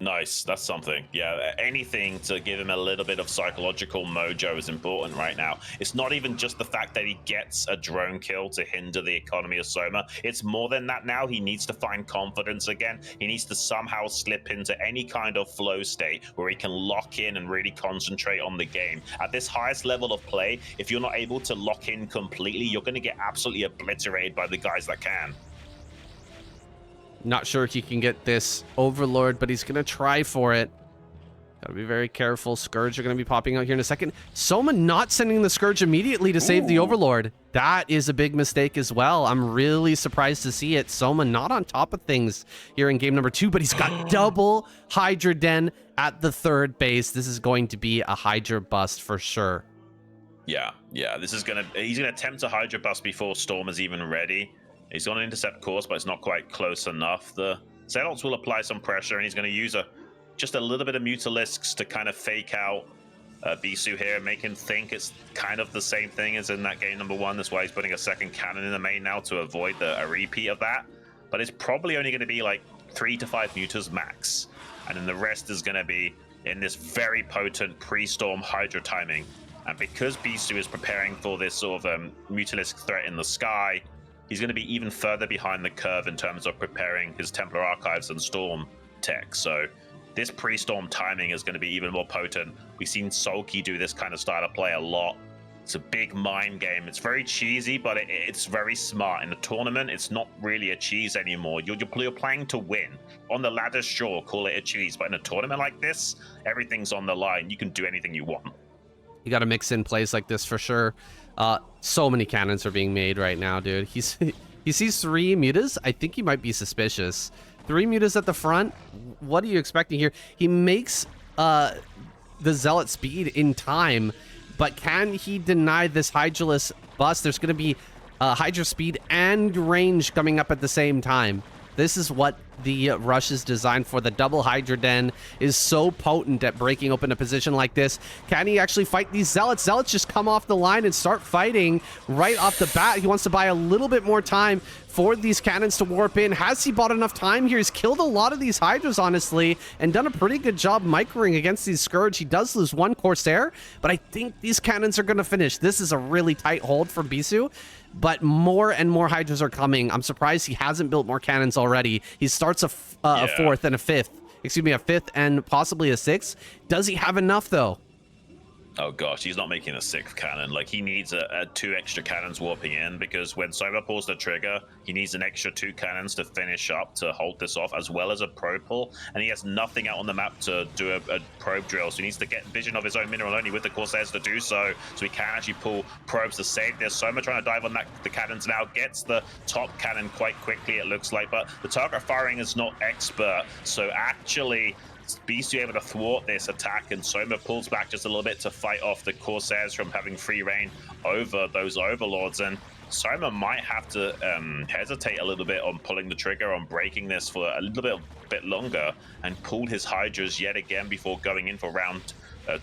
Nice. That's something. Yeah, anything to give him a little bit of psychological mojo is important right now. It's not even just the fact that he gets a drone kill to hinder the economy of Soma. It's more than that now. He needs to find confidence again. He needs to somehow slip into any kind of flow state where he can lock in and really concentrate on the game. At this highest level of play, if you're not able to lock in completely, you're going to get absolutely obliterated by the guys that can. Not sure if he can get this Overlord, but he's going to try for it. Gotta be very careful. Scourge are going to be popping out here in a second. Soma not sending the Scourge immediately to save the Overlord. That is a big mistake as well. I'm really surprised to see it. Soma not on top of things here in game number 2, but he's got double Hydra Den at the third base. This is going to be a Hydra bust for sure. Yeah, this is he's gonna attempt a Hydra bust before Storm is even ready. He's going to intercept course, but it's not quite close enough. The Zealots will apply some pressure, and he's going to use just a little bit of Mutalisks to kind of fake out Bisu here, make him think it's kind of the same thing as in that game number 1. That's why he's putting a second cannon in the main now to avoid a repeat of that. But it's probably only going to be like 3 to 5 Mutas max. And then the rest is going to be in this very potent pre-Storm Hydra timing. And because Bisu is preparing for this sort of Mutalisk threat in the sky, he's going to be even further behind the curve in terms of preparing his Templar Archives and Storm tech. So this pre-Storm timing is going to be even more potent. We've seen Sulky do this kind of style of play a lot. It's a big mind game. It's very cheesy, but it's very smart. In a tournament, it's not really a cheese anymore. You're playing to win. On the ladder, sure, call it a cheese. But in a tournament like this, everything's on the line. You can do anything you want. You got to mix in plays like this for sure. So many cannons are being made right now, dude. He sees 3 mutas. I think he might be suspicious. 3 mutas at the front. What are you expecting here? He makes the Zealot speed in time. But can he deny this Hydraless bust? There's going to be Hydra speed and range coming up at the same time. This is what the rush is designed for. The double Hydra Den is so potent at breaking open a position like this. Can he actually fight these Zealots? Zealots just come off the line and start fighting right off the bat. He wants to buy a little bit more time for these cannons to warp in. Has he bought enough time here? He's killed a lot of these Hydras, honestly, and done a pretty good job microing against these Scourge. He does lose 1 Corsair, but I think these cannons are going to finish. This is a really tight hold for Bisu, but more and more Hydras are coming. I'm surprised he hasn't built more cannons already. He starts a 4th and a 5th. Excuse me, a 5th and possibly a 6th. Does he have enough, though? Oh gosh, he's not making a 6th cannon. Like, he needs 2 extra cannons warping in, because when Soma pulls the trigger, he needs an extra 2 cannons to finish up to hold this off, as well as a probe pull, and he has nothing out on the map to do a probe drill, so he needs to get vision of his own mineral only with the Corsairs to do so he can actually pull probes to save this. Soma trying to dive on the cannons now, gets the top cannon quite quickly, it looks like, but the target firing is not expert, so actually Bisu able to thwart this attack, and Soma pulls back just a little bit to fight off the Corsairs from having free reign over those Overlords, and Soma might have to hesitate a little bit on pulling the trigger on breaking this for a little bit longer and pull his Hydras yet again before going in for round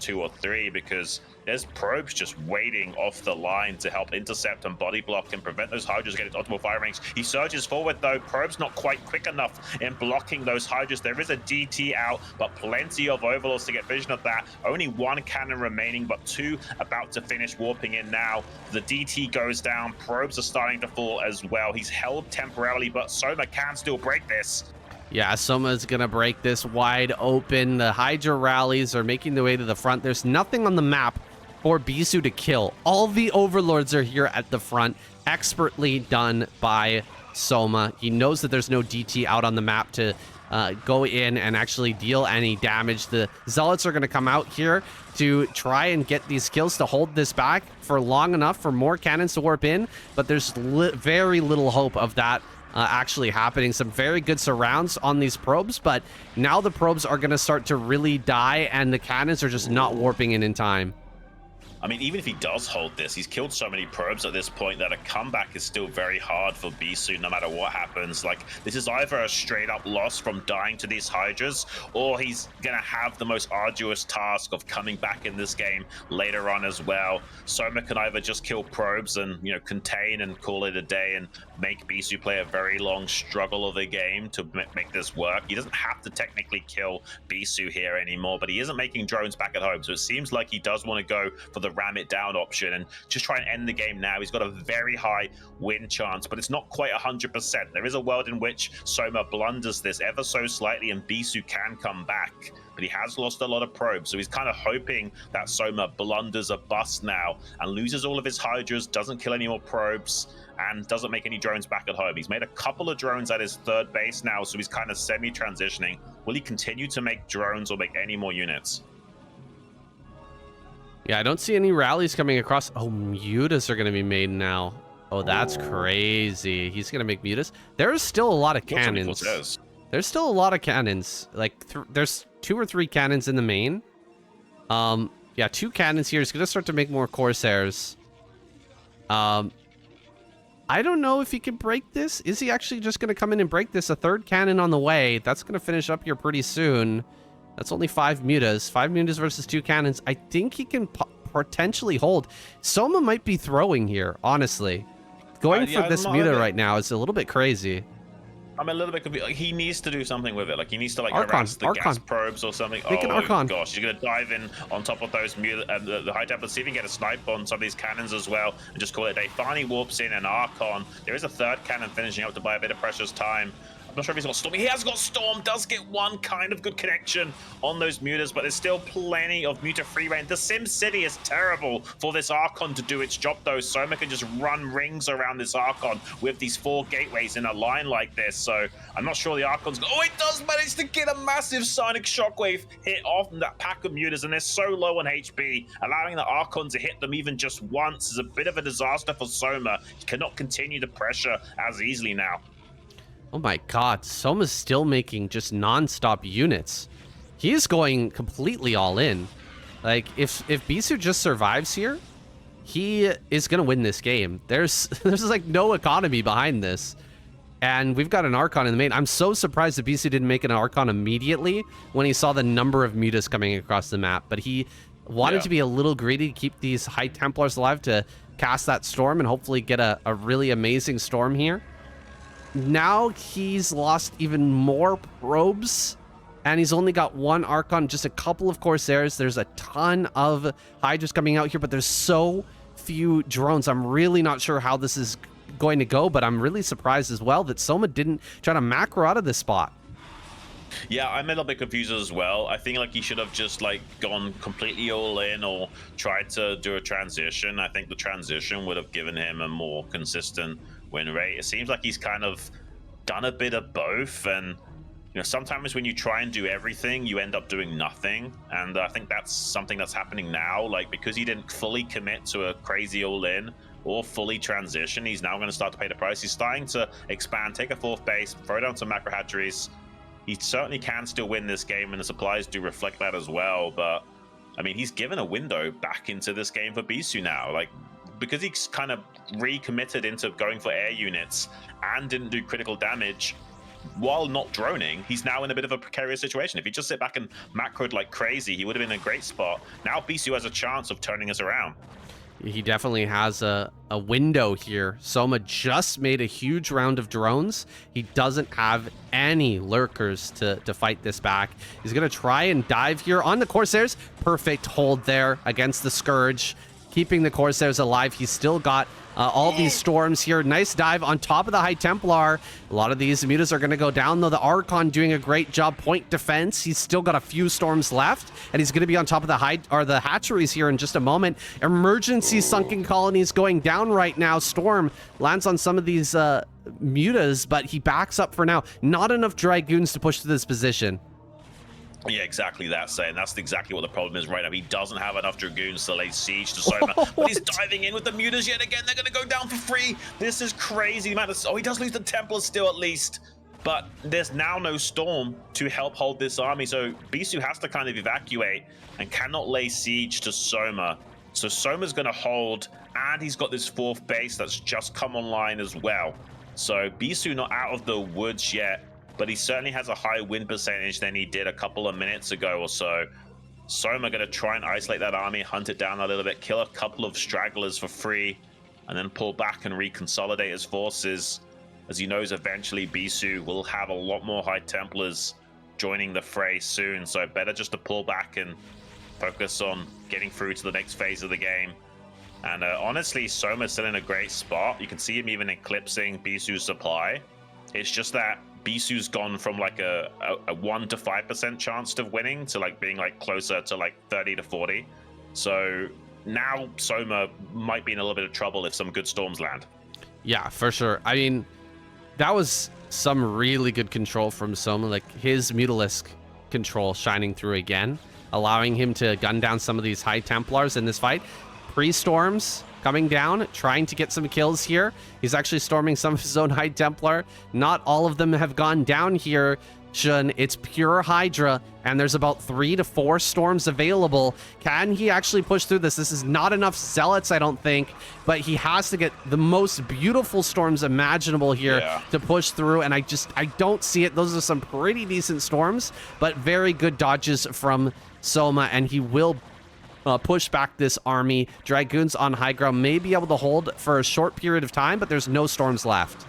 2 or 3, because there's probes just waiting off the line to help intercept and body block and prevent those Hydras getting optimal fire range. He surges forward though. Probe's not quite quick enough in blocking those Hydras. There is a DT out, but plenty of Overlords to get vision of that. Only 1 cannon remaining, but 2 about to finish warping in now. The DT goes down. Probes are starting to fall as well. He's held temporarily, but Soma can still break this. Yeah, Soma's going to break this wide open. The Hydra rallies are making their way to the front. There's nothing on the map for Bisu to kill. All the Overlords are here at the front, expertly done by Soma. He knows that there's no DT out on the map to go in and actually deal any damage. The Zealots are going to come out here to try and get these kills to hold this back for long enough for more cannons to warp in, but there's very little hope of that actually happening. Some very good surrounds on these probes, but now the probes are going to start to really die, and the cannons are just not warping in time. I mean, even if he does hold this, he's killed so many probes at this point that a comeback is still very hard for Bisu no matter what happens. Like, this is either a straight up loss from dying to these Hydras, or he's gonna have the most arduous task of coming back in this game later on as well. Soma can either just kill probes and, you know, contain and call it a day and make Bisu play a very long struggle of a game to make this work. He doesn't have to technically kill Bisu here anymore, but he isn't making drones back at home, so it seems like he does want to go for the ram it down option and just try and end the game now. He's got a very high win chance, but it's not quite 100%. There is a world in which Soma blunders this ever so slightly and Bisu can come back, but he has lost a lot of probes, so he's kind of hoping that Soma blunders a bust now and loses all of his Hydras, doesn't kill any more probes, and doesn't make any drones back at home. He's made a couple of drones at his third base now, so he's kind of semi-transitioning. Will he continue to make drones or make any more units? Yeah, I don't see any rallies coming across. Oh, mutas are going to be made now. Oh, that's crazy. He's going to make mutas. There's still a lot of cannons. There's still a lot of cannons. Like, there's 2 or 3 cannons in the main. Yeah, 2 cannons here. He's going to start to make more Corsairs. I don't know if he can break this. Is he actually just going to come in and break this? A 3rd cannon on the way. That's going to finish up here pretty soon. That's only 5 mutas. 5 mutas versus 2 cannons. I think he can potentially hold. Soma might be throwing here, honestly. Going for this muta right now is a little bit crazy. I'm a little bit confused. Like, he needs to do something with it. Like, he needs to, like, harass the gas probes or something. Make an Archon. Gosh, he's going to dive in on top of those the high tempo, see if he can get a snipe on some of these cannons as well, and just call it a day. Finally warps in an Archon. There is a 3rd cannon finishing up to buy a bit of precious time. I'm not sure if he's got Storm. He has got Storm, does get one kind of good connection on those mutas, but there's still plenty of muta free reign. The Sim City is terrible for this Archon to do its job, though. Soma can just run rings around this Archon with these 4 gateways in a line like this, so I'm not sure the Archon's... Oh, it does manage to get a massive Sonic Shockwave hit off that pack of mutas, and they're so low on HP. Allowing the Archon to hit them even just once is a bit of a disaster for Soma. He cannot continue the pressure as easily now. Oh my god, Soma's still making just non-stop units. He is going completely all in. Like, if Bisu just survives here, he is going to win this game. There's like no economy behind this. And we've got an Archon in the main. I'm so surprised that Bisu didn't make an Archon immediately when he saw the number of mutas coming across the map. But he wanted to be a little greedy to keep these High Templars alive to cast that Storm and hopefully get a really amazing Storm here. Now he's lost even more probes, and he's only got one Archon, just a couple of Corsairs. There's a ton of Hydras coming out here, but there's so few drones. I'm really not sure how this is going to go, but I'm really surprised as well that Soma didn't try to macro out of this spot. Yeah, I'm a little bit confused as well. I think like he should have just like gone completely all in or tried to do a transition. I think the transition would have given him a more consistent win rate. It seems like he's kind of done a bit of both, and you know, sometimes when you try and do everything, you end up doing nothing. And I think that's something that's happening now. Like, because he didn't fully commit to a crazy all in or fully transition, he's now going to start to pay the price. He's starting to expand, take a 4th base, throw down some macro hatcheries. He certainly can still win this game, and the supplies do reflect that as well. But I mean, he's given a window back into this game for Bisu now. Like, because he's kind of recommitted into going for air units and didn't do critical damage while not droning, he's now in a bit of a precarious situation. If he just sit back and macroed like crazy, he would have been in a great spot. Now Bisu has a chance of turning us around. He definitely has a window here. Soma just made a huge round of drones. He doesn't have any lurkers to fight this back. He's going to try and dive here on the Corsairs. Perfect hold there against the Scourge, keeping the Corsairs alive. He's still got all these storms here. Nice dive on top of the High Templar. A lot of these mutas are going to go down, though. The Archon doing a great job point defense. He's still got a few storms left, and he's going to be on top of the hatcheries here in just a moment. Emergency sunken colonies going down right now. Storm lands on some of these mutas, but he backs up for now. Not enough Dragoons to push to this position. Yeah, exactly that, saying that's exactly what the problem is right now. He doesn't have enough Dragoons to lay siege to Soma, but he's diving in with the mutas yet again. They're going to go down for free. This is crazy. Oh, he does lose the Templars still at least, but there's now no Storm to help hold this army, so Bisu has to kind of evacuate and cannot lay siege to Soma. So Soma's going to hold, and he's got this 4th base that's just come online as well. So Bisu not out of the woods yet, but he certainly has a higher win percentage than he did a couple of minutes ago or so. Soma going to try and isolate that army, hunt it down a little bit, kill a couple of stragglers for free, and then pull back and reconsolidate his forces, as he knows eventually Bisu will have a lot more High Templars joining the fray soon. So better just to pull back and focus on getting through to the next phase of the game. And honestly, Soma's still in a great spot. You can see him even eclipsing Bisu's supply. It's just that Bisu's gone from like a 1 to 5% chance of winning to like being like closer to like 30 to 40. So now Soma might be in a little bit of trouble if some good storms land. Yeah, for sure. I mean, that was some really good control from Soma, like his Mutalisk control shining through again, allowing him to gun down some of these High Templars in this fight. Pre-storms coming down, trying to get some kills here. He's actually storming some of his own High Templar. Not all of them have gone down here, Xun. It's pure Hydra, and there's about 3 to 4 storms available. Can he actually push through this? This is not enough Zealots, I don't think, but he has to get the most beautiful storms imaginable here to push through, and I don't see it. Those are some pretty decent storms, but very good dodges from Soma, and he will push back this army. Dragoons on high ground may be able to hold for a short period of time, but there's no storms left.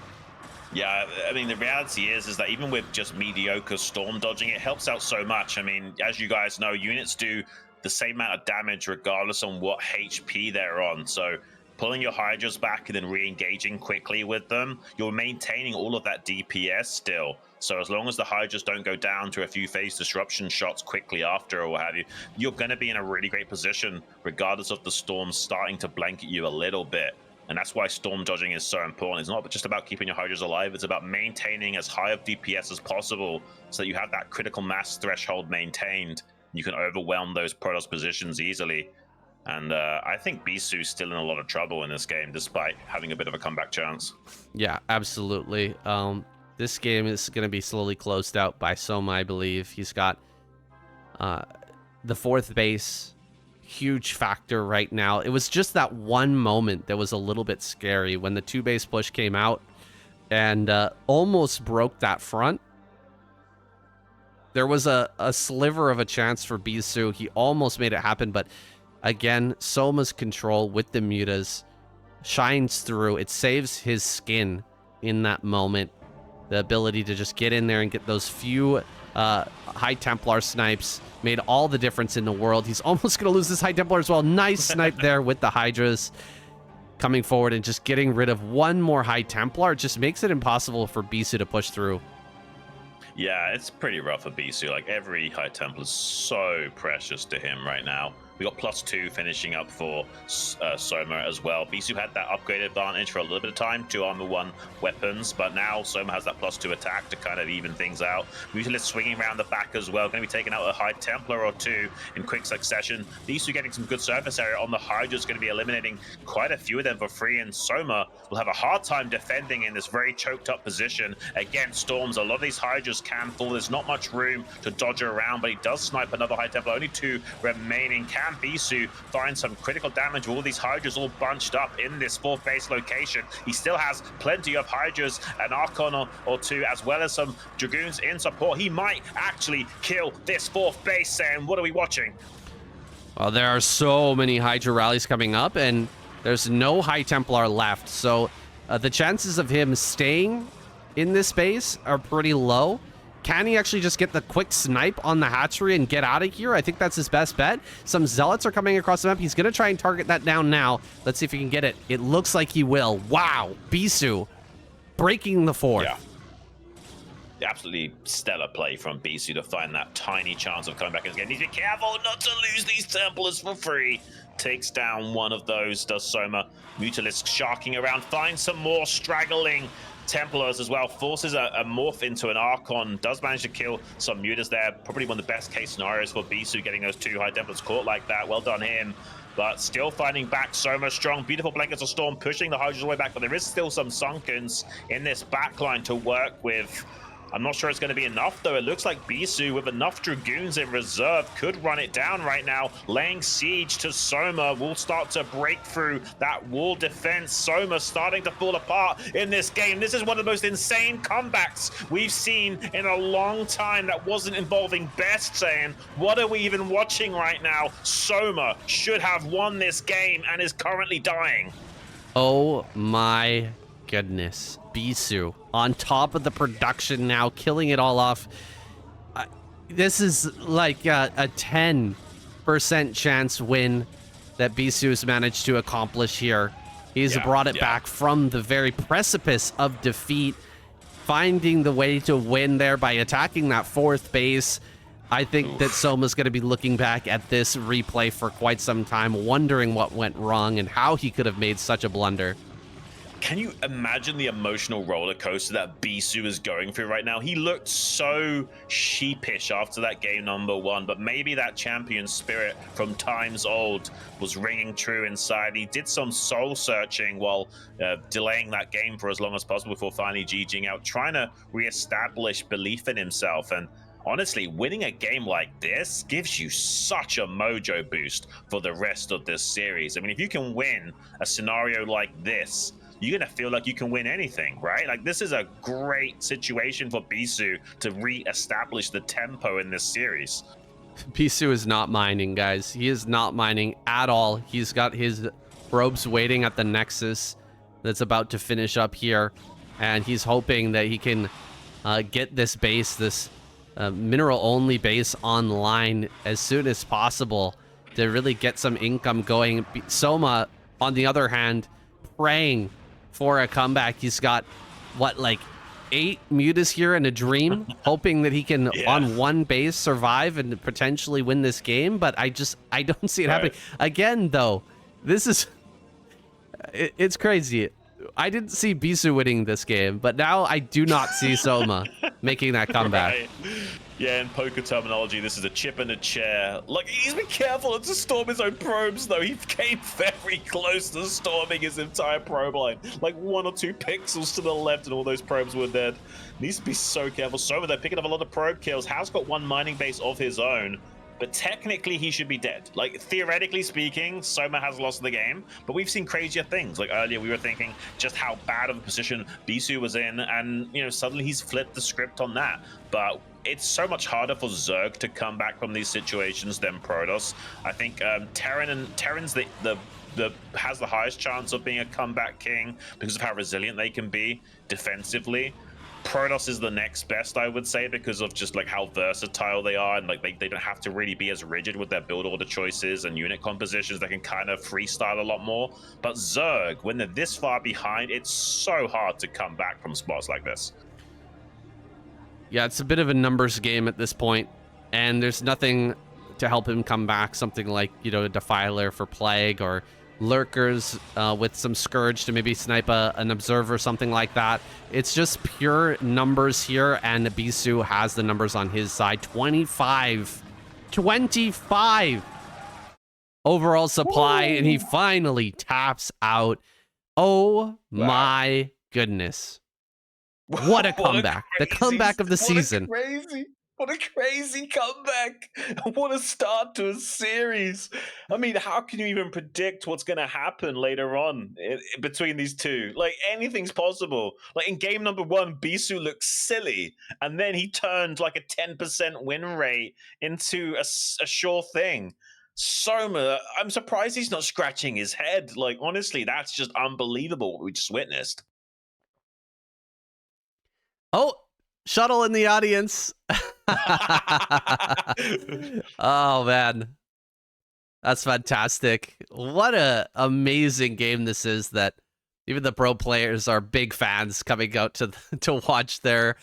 Yeah, I mean, the reality is that even with just mediocre storm dodging, it helps out so much. I mean, as you guys know, units do the same amount of damage regardless on what HP they're on. So pulling your Hydras back and then re-engaging quickly with them, you're maintaining all of that DPS still. So as long as the Hydras don't go down to a few phase disruption shots quickly after or what have you, you're going to be in a really great position regardless of the storm starting to blanket you a little bit. And that's why storm dodging is so important. It's not just about keeping your Hydras alive, it's about maintaining as high of DPS as possible so that you have that critical mass threshold maintained. You can overwhelm those Protoss positions easily. And I think Bisu's still in a lot of trouble in this game, despite having a bit of a comeback chance. Yeah, absolutely. This game is going to be slowly closed out by Soma, I believe. He's got the 4th base, huge factor right now. It was just that one moment that was a little bit scary when the 2-base push came out and almost broke that front. There was a sliver of a chance for Bisu. He almost made it happen, but again, Soma's control with the mutas shines through. It saves his skin in that moment. The ability to just get in there and get those few High Templar snipes made all the difference in the world. He's almost going to lose this High Templar as well. Nice snipe there with the Hydras coming forward and just getting rid of one more High Templar. It just makes it impossible for Bisu to push through. Yeah, it's pretty rough for Bisu. Like, every High Templar is so precious to him right now. We got +2 finishing up for Soma as well. Bisu had that upgrade advantage for a little bit of time, 2 armor 1 weapons, but now Soma has that +2 attack to kind of even things out. Willis swinging around the back as well, going to be taking out a High Templar or 2 in quick succession. Bisu getting some good surface area on the Hydras, going to be eliminating quite a few of them for free, and Soma will have a hard time defending in this very choked up position against storms. A lot of these Hydras can fall. There's not much room to dodge around, but he does snipe another High Templar. Only 2 remaining. Can Bisu find some critical damage with all these Hydras all bunched up in this 4th base location? He still has plenty of Hydras, an Archon or 2, as well as some Dragoons in support. He might actually kill this 4th base, saying, what are we watching? Well, there are so many Hydra rallies coming up, and there's no High Templar left. So the chances of him staying in this base are pretty low. Can he actually just get the quick snipe on the hatchery and get out of here? I think that's his best bet. Some Zealots are coming across the map. He's going to try and target that down now. Let's see if he can get it. It looks like he will. Wow. Bisu breaking the 4th. Yeah. Absolutely stellar play from Bisu to find that tiny chance of coming back again. Need to be careful not to lose these Templars for free. Takes down one of those, does Soma. Mutalisk sharking around, finds some more straggling Templars as well, forces a morph into an Archon, does manage to kill some mutas there. Probably one of the best case scenarios for Bisu, getting those 2 High Templars caught like that. Well done him, but still fighting back. Soma strong, beautiful blankets of storm, pushing the Hydras way back, but there is still some Sunkens in this backline to work with. I'm not sure it's going to be enough, though. It looks like Bisu, with enough Dragoons in reserve, could run it down right now. Laying siege to Soma will start to break through that wall defense. Soma starting to fall apart in this game. This is one of the most insane comebacks we've seen in a long time that wasn't involving best, saying, what are we even watching right now? Soma should have won this game and is currently dying. Oh my goodness. Bisu on top of the production now, killing it all off. This is like a 10% chance win that Bisu's managed to accomplish here. He's brought it back from the very precipice of defeat, finding the way to win there by attacking that 4th base. I think that Soma's going to be looking back at this replay for quite some time, wondering what went wrong and how he could have made such a blunder. Can you imagine the emotional roller coaster that Bisu is going through right now? He looked so sheepish after that game number 1, but maybe that champion spirit from times old was ringing true inside. He did some soul searching while delaying that game for as long as possible before finally GGing out, trying to reestablish belief in himself. And honestly, winning a game like this gives you such a mojo boost for the rest of this series. I mean, if you can win a scenario like this, you're going to feel like you can win anything, right? Like, this is a great situation for Bisu to re-establish the tempo in this series. Bisu is not mining, guys. He is not mining at all. He's got his probes waiting at the Nexus that's about to finish up here, and he's hoping that he can get this base, this mineral-only base online as soon as possible to really get some income going. Soma on the other hand, praying for a comeback. He's got, what, like 8 mutas here in a dream, hoping that he can, on one base, survive and potentially win this game. But I don't see it happening. Again, though, this is... It's crazy. I didn't see Bisu winning this game, but now I do not see Soma making that comeback. Right. Yeah, in poker terminology, this is a chip in a chair. Like, he's been careful not to storm his own probes, though. He came very close to storming his entire probe line. Like 1 or 2 pixels to the left, and all those probes were dead. Needs to be so careful. Soma, they're picking up a lot of probe kills. Has got 1 mining base of his own. But technically, he should be dead. Like, theoretically speaking, Soma has lost the game, but we've seen crazier things. Like, earlier we were thinking just how bad of a position Bisu was in, and, you know, suddenly he's flipped the script on that. But it's so much harder for Zerg to come back from these situations than Protoss. I think Terran's has the highest chance of being a comeback king because of how resilient they can be defensively. Protoss is the next best, I would say, because of just like how versatile they are, and like they don't have to really be as rigid with their build order choices and unit compositions. They can kind of freestyle a lot more. But Zerg, when they're this far behind, it's so hard to come back from spots like this. Yeah, it's a bit of a numbers game at this point, and there's nothing to help him come back. Something like, you know, a Defiler for Plague, or Lurkers with some Scourge to maybe snipe an Observer, something like that. It's just pure numbers here, and Bisu has the numbers on his side. 25 overall supply. Woo! And he finally taps out. Oh my goodness. What a comeback. The comeback of the season. What a crazy comeback. What a start to a series. I mean, how can you even predict what's going to happen later on between these two? Like, anything's possible. Like, in game number 1, Bisu looked silly, and then he turned like a 10% win rate into a sure thing. Soma, I'm surprised he's not scratching his head. Like, honestly, that's just unbelievable what we just witnessed. Oh, Shuttle in the audience. Oh, man. That's fantastic. What a amazing game this is, that even the pro players are big fans coming out to watch their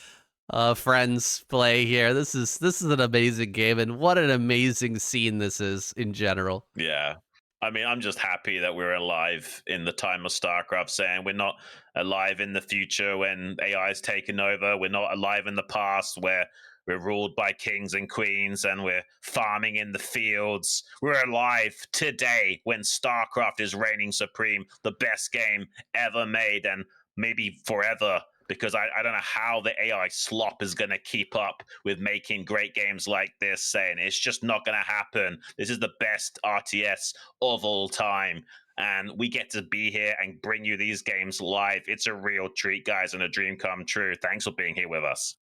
friends play here. This is an amazing game, and what an amazing scene this is in general. Yeah. I mean, I'm just happy that we're alive in the time of StarCraft, saying we're not alive in the future when AI is taken over. We're not alive in the past where we're ruled by kings and queens and we're farming in the fields. We're alive today when StarCraft is reigning supreme, the best game ever made, and maybe forever. Because I don't know how the AI slop is going to keep up with making great games like this, saying it's just not going to happen. This is the best RTS of all time, and we get to be here and bring you these games live. It's a real treat, guys, and a dream come true. Thanks for being here with us.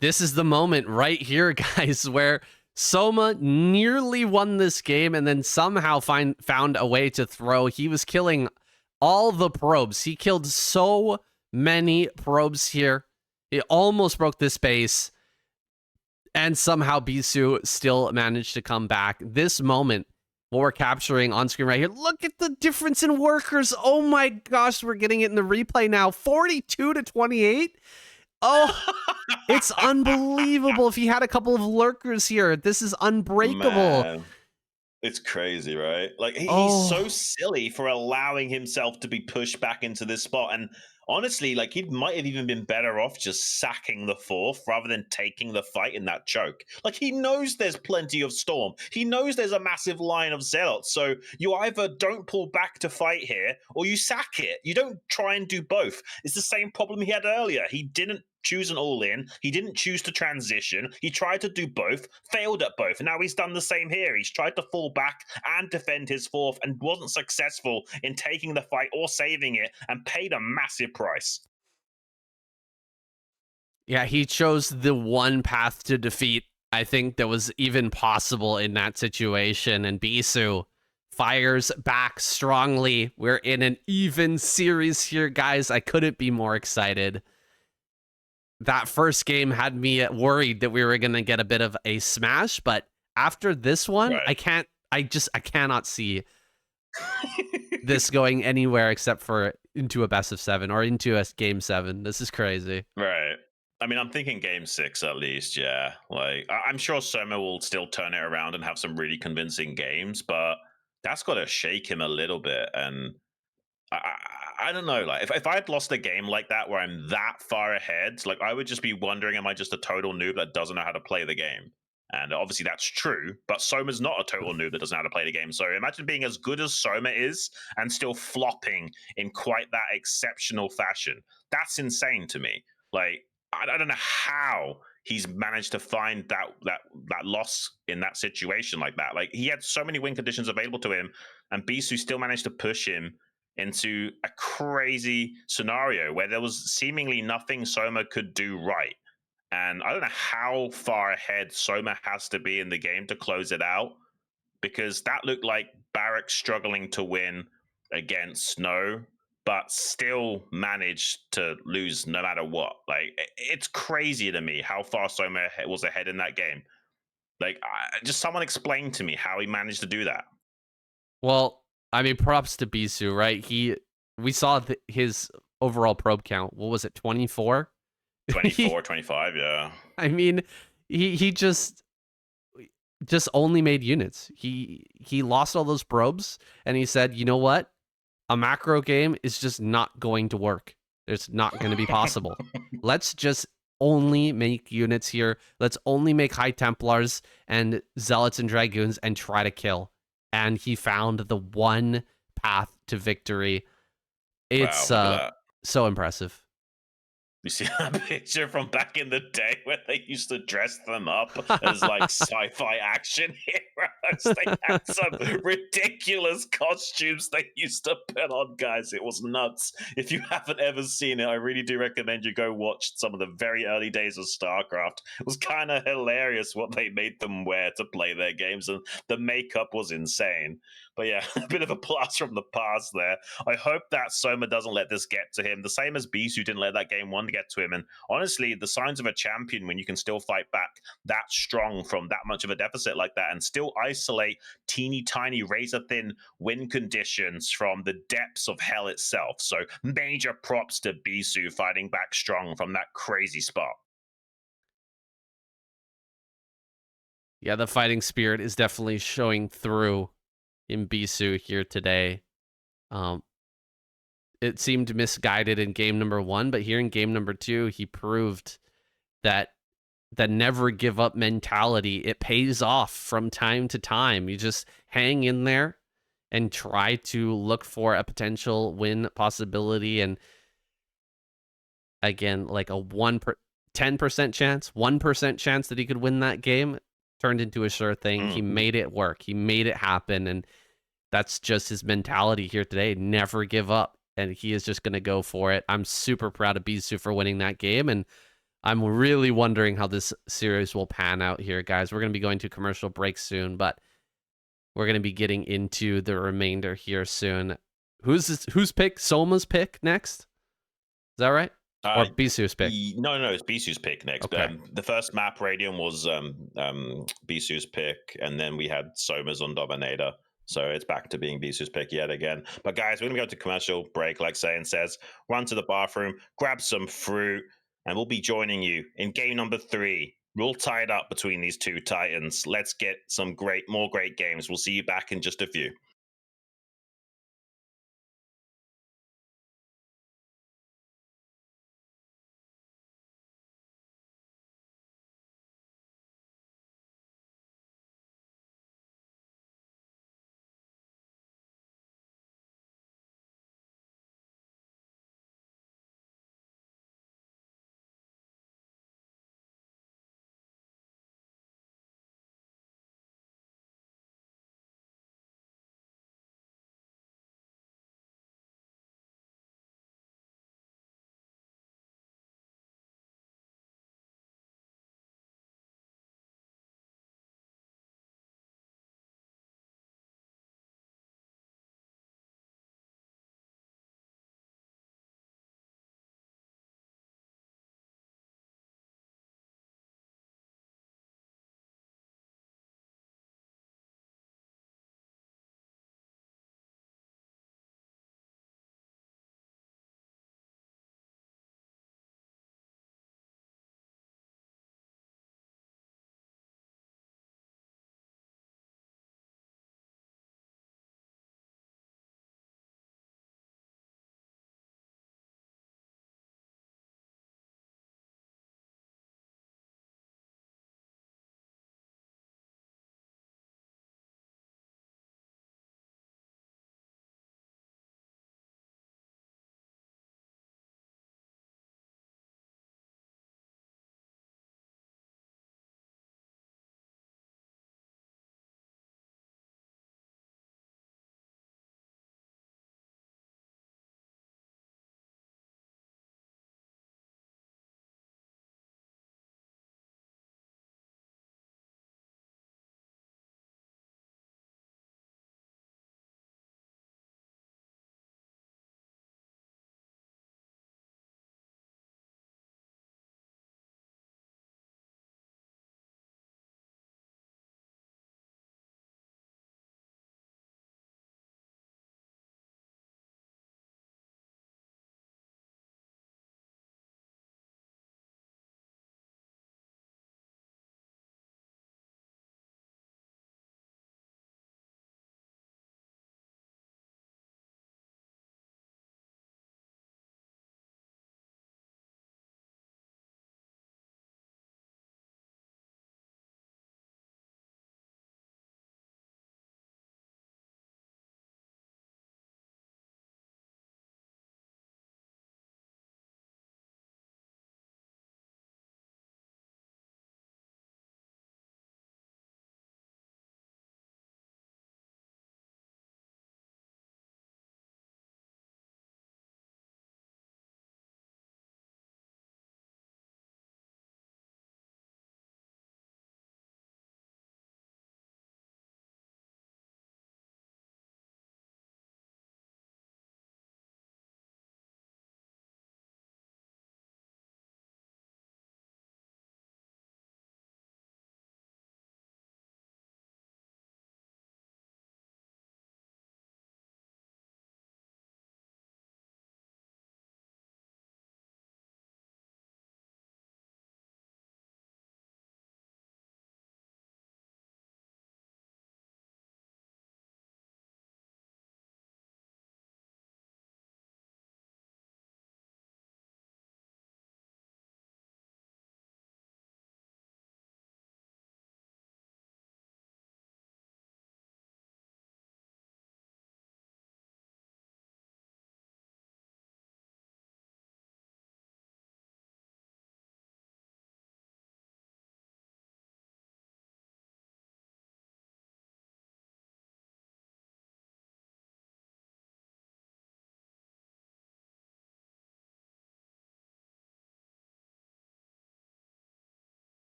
This is the moment right here, guys, where Soma nearly won this game and then somehow found a way to throw. He was killing all the probes. He killed so many probes here. He almost broke this base, and somehow Bisu still managed to come back. This moment, what we're capturing on screen right here, look at the difference in workers. Oh my gosh, we're getting it in the replay now. 42-28. Oh, it's unbelievable. If he had a couple of lurkers here, this is unbreakable. Man. It's crazy, right? Like, he's so silly for allowing himself to be pushed back into this spot. And honestly, like, he might have even been better off just sacking the 4th rather than taking the fight in that choke. Like, he knows there's plenty of Storm. He knows there's a massive line of Zealots. So you either don't pull back to fight here or you sack it. You don't try and do both. It's the same problem he had earlier. He didn't choose an all-in. He didn't choose to transition. He tried to do both, failed at both, and now he's done the same here. He's tried to fall back and defend his 4th and wasn't successful in taking the fight or saving it, and paid a massive price. Yeah, he chose the one path to defeat, I think, that was even possible in that situation, and Bisu fires back strongly. We're in an even series here, guys. I couldn't be more excited. That first game had me worried that we were going to get a bit of a smash, but after this one, right. I cannot see this going anywhere except for into a best of 7 or into a game 7. This is crazy. Right. I mean, I'm thinking game 6 at least, yeah. Like, I'm sure Soma will still turn it around and have some really convincing games, but that's got to shake him a little bit. And I don't know. Like, if I had lost a game like that where I'm that far ahead, like, I would just be wondering, am I just a total noob that doesn't know how to play the game? And obviously that's true, but Soma's not a total noob that doesn't know how to play the game. So imagine being as good as Soma is and still flopping in quite that exceptional fashion. That's insane to me. Like, I don't know how he's managed to find that loss in that situation like that. Like, he had so many win conditions available to him, and Bisu still managed to push him into a crazy scenario where there was seemingly nothing Soma could do right. And I don't know how far ahead Soma has to be in the game to close it out, because that looked like Barrack struggling to win against Snow, but still managed to lose no matter what. Like, it's crazy to me how far Soma was ahead in that game. Like, just someone explain to me how he managed to do that. Well, I mean, props to Bisu, right? We saw his overall probe count. What was it, 24? 24, 25, yeah. I mean, he just only made units. He lost all those probes, and he said, you know what? A macro game is just not going to work. It's not going to be possible. Let's just only make units here. Let's only make High Templars and Zealots and Dragoons and try to kill. And he found the one path to victory. It's Wow, look at that. so impressive. You see that picture from back in the day where they used to dress them up as like sci-fi action heroes? They had some ridiculous costumes they used to put on, guys. It was nuts. If you haven't ever seen it, I really do recommend you go watch some of the very early days of StarCraft. It was kind of hilarious what they made them wear to play their games, and the makeup was insane. But yeah, a bit of a blast from the past there. I hope that Soma doesn't let this get to him. The same as Bisu didn't let that game 1 get to him. And honestly, the signs of a champion when you can still fight back that strong from that much of a deficit like that and still isolate teeny tiny razor thin win conditions from the depths of hell itself. So major props to Bisu fighting back strong from that crazy spot. Yeah, the fighting spirit is definitely showing through in Bisu here today. It seemed misguided in game number 1, but here in game number 2, he proved that the never give up mentality, it pays off from time to time. You just hang in there and try to look for a potential win possibility. And again, like a 10% chance, 1% chance that he could win that game turned into a sure thing. He made it work. He made it happen. And that's just his mentality here today. Never give up. And he is just going to go for it. I'm super proud of Bisu for winning that game. And I'm really wondering how this series will pan out here, guys. We're going to be going to commercial break soon, but we're going to be getting into the remainder here soon. Whose pick? Soma's pick next? Is that right? Or Bisu's pick? No, it's Bisu's pick next. Okay. The first map Radium was Bisu's pick, and then we had Soma's on Dominator. So it's back to being Bisu's pick yet again. But guys, we're going to go to commercial break, like Saiyan says. Run to the bathroom, grab some fruit, and we'll be joining you in game number 3. We're all tied up between these two titans. Let's get some more great games. We'll see you back in just a few.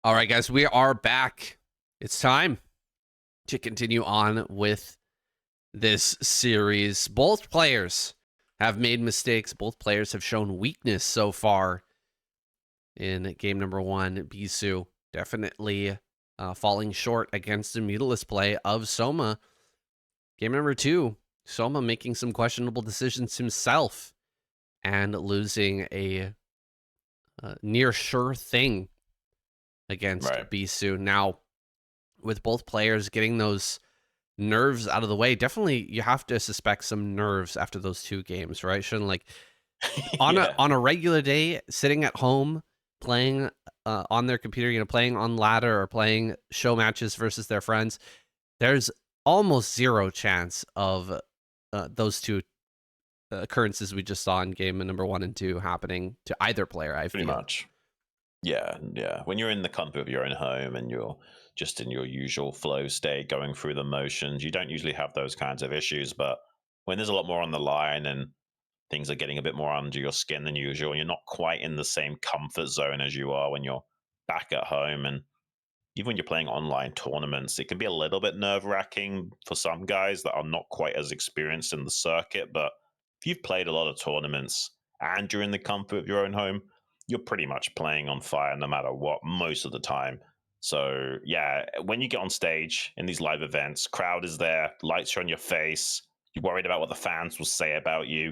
All right, guys, we are back. It's time to continue on with this series. Both players have made mistakes. Both players have shown weakness so far in game number one. Bisu definitely falling short against the mutilus play of Soma. Game number two, Soma making some questionable decisions himself and losing a near sure thing against Bisu. Now, with both players getting those nerves out of the way, definitely you have to suspect some nerves after those two games, right? Shouldn't like on a regular day, sitting at home playing on their computer, playing on ladder or playing show matches versus their friends, there's almost zero chance of those two occurrences we just saw in game number 1 and 2 happening to either player. I feel pretty much. Yeah. When you're in the comfort of your own home and you're just in your usual flow state, going through the motions, you don't usually have those kinds of issues. But when there's a lot more on the line and things are getting a bit more under your skin than usual, and you're not quite in the same comfort zone as you are when you're back at home, and even when you're playing online tournaments, it can be a little bit nerve-wracking for some guys that are not quite as experienced in the circuit. But if you've played a lot of tournaments and you're in the comfort of your own home, you're pretty much playing on fire no matter what most of the time. So yeah, when you get on stage in these live events, crowd is there, lights are on your face, you're worried about what the fans will say about you.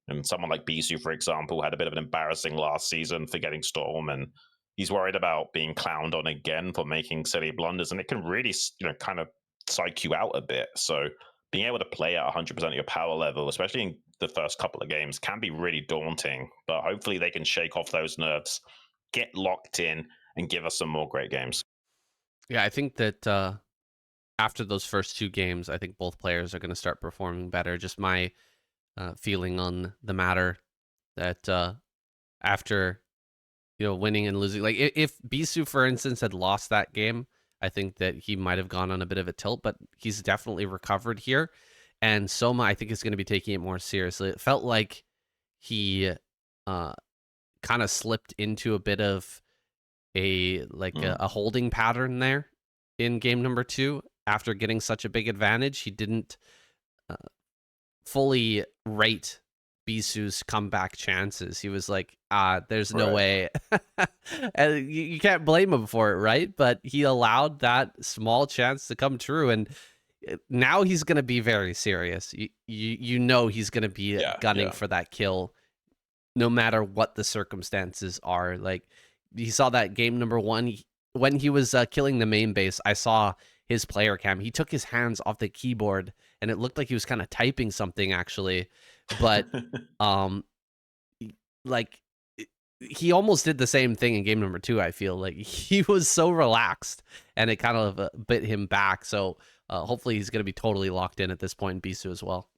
And someone like Bisu, for example, had a bit of an embarrassing last season for getting Storm, and he's worried about being clowned on again for making silly blunders, and it can really, kind of psych you out a bit. So being able to play at 100% of your power level, especially in the first couple of games, can be really daunting. But hopefully they can shake off those nerves, get locked in, and give us some more great games. Yeah, I think that after those first two games, I think both players are going to start performing better. Just my feeling on the matter that after winning and losing, like if Bisu, for instance, had lost that game, I think that he might have gone on a bit of a tilt, but he's definitely recovered here. And Soma, I think, is going to be taking it more seriously. It felt like he kind of slipped into a bit of a holding pattern there in game number 2 after getting such a big advantage. He didn't fully rate Bisu's comeback chances. He was like, there's no way. And you can't blame him for it, right? But he allowed that small chance to come true, and now he's going to be very serious. You know he's going to be gunning for that kill no matter what the circumstances are. Like, you saw that game number 1 when he was killing the main base. I saw his player cam. He took his hands off the keyboard and it looked like he was kind of typing something, actually. But like, he almost did the same thing in game number 2. I feel like he was so relaxed and it kind of bit him back. So hopefully he's going to be totally locked in at this point in Bisu as well.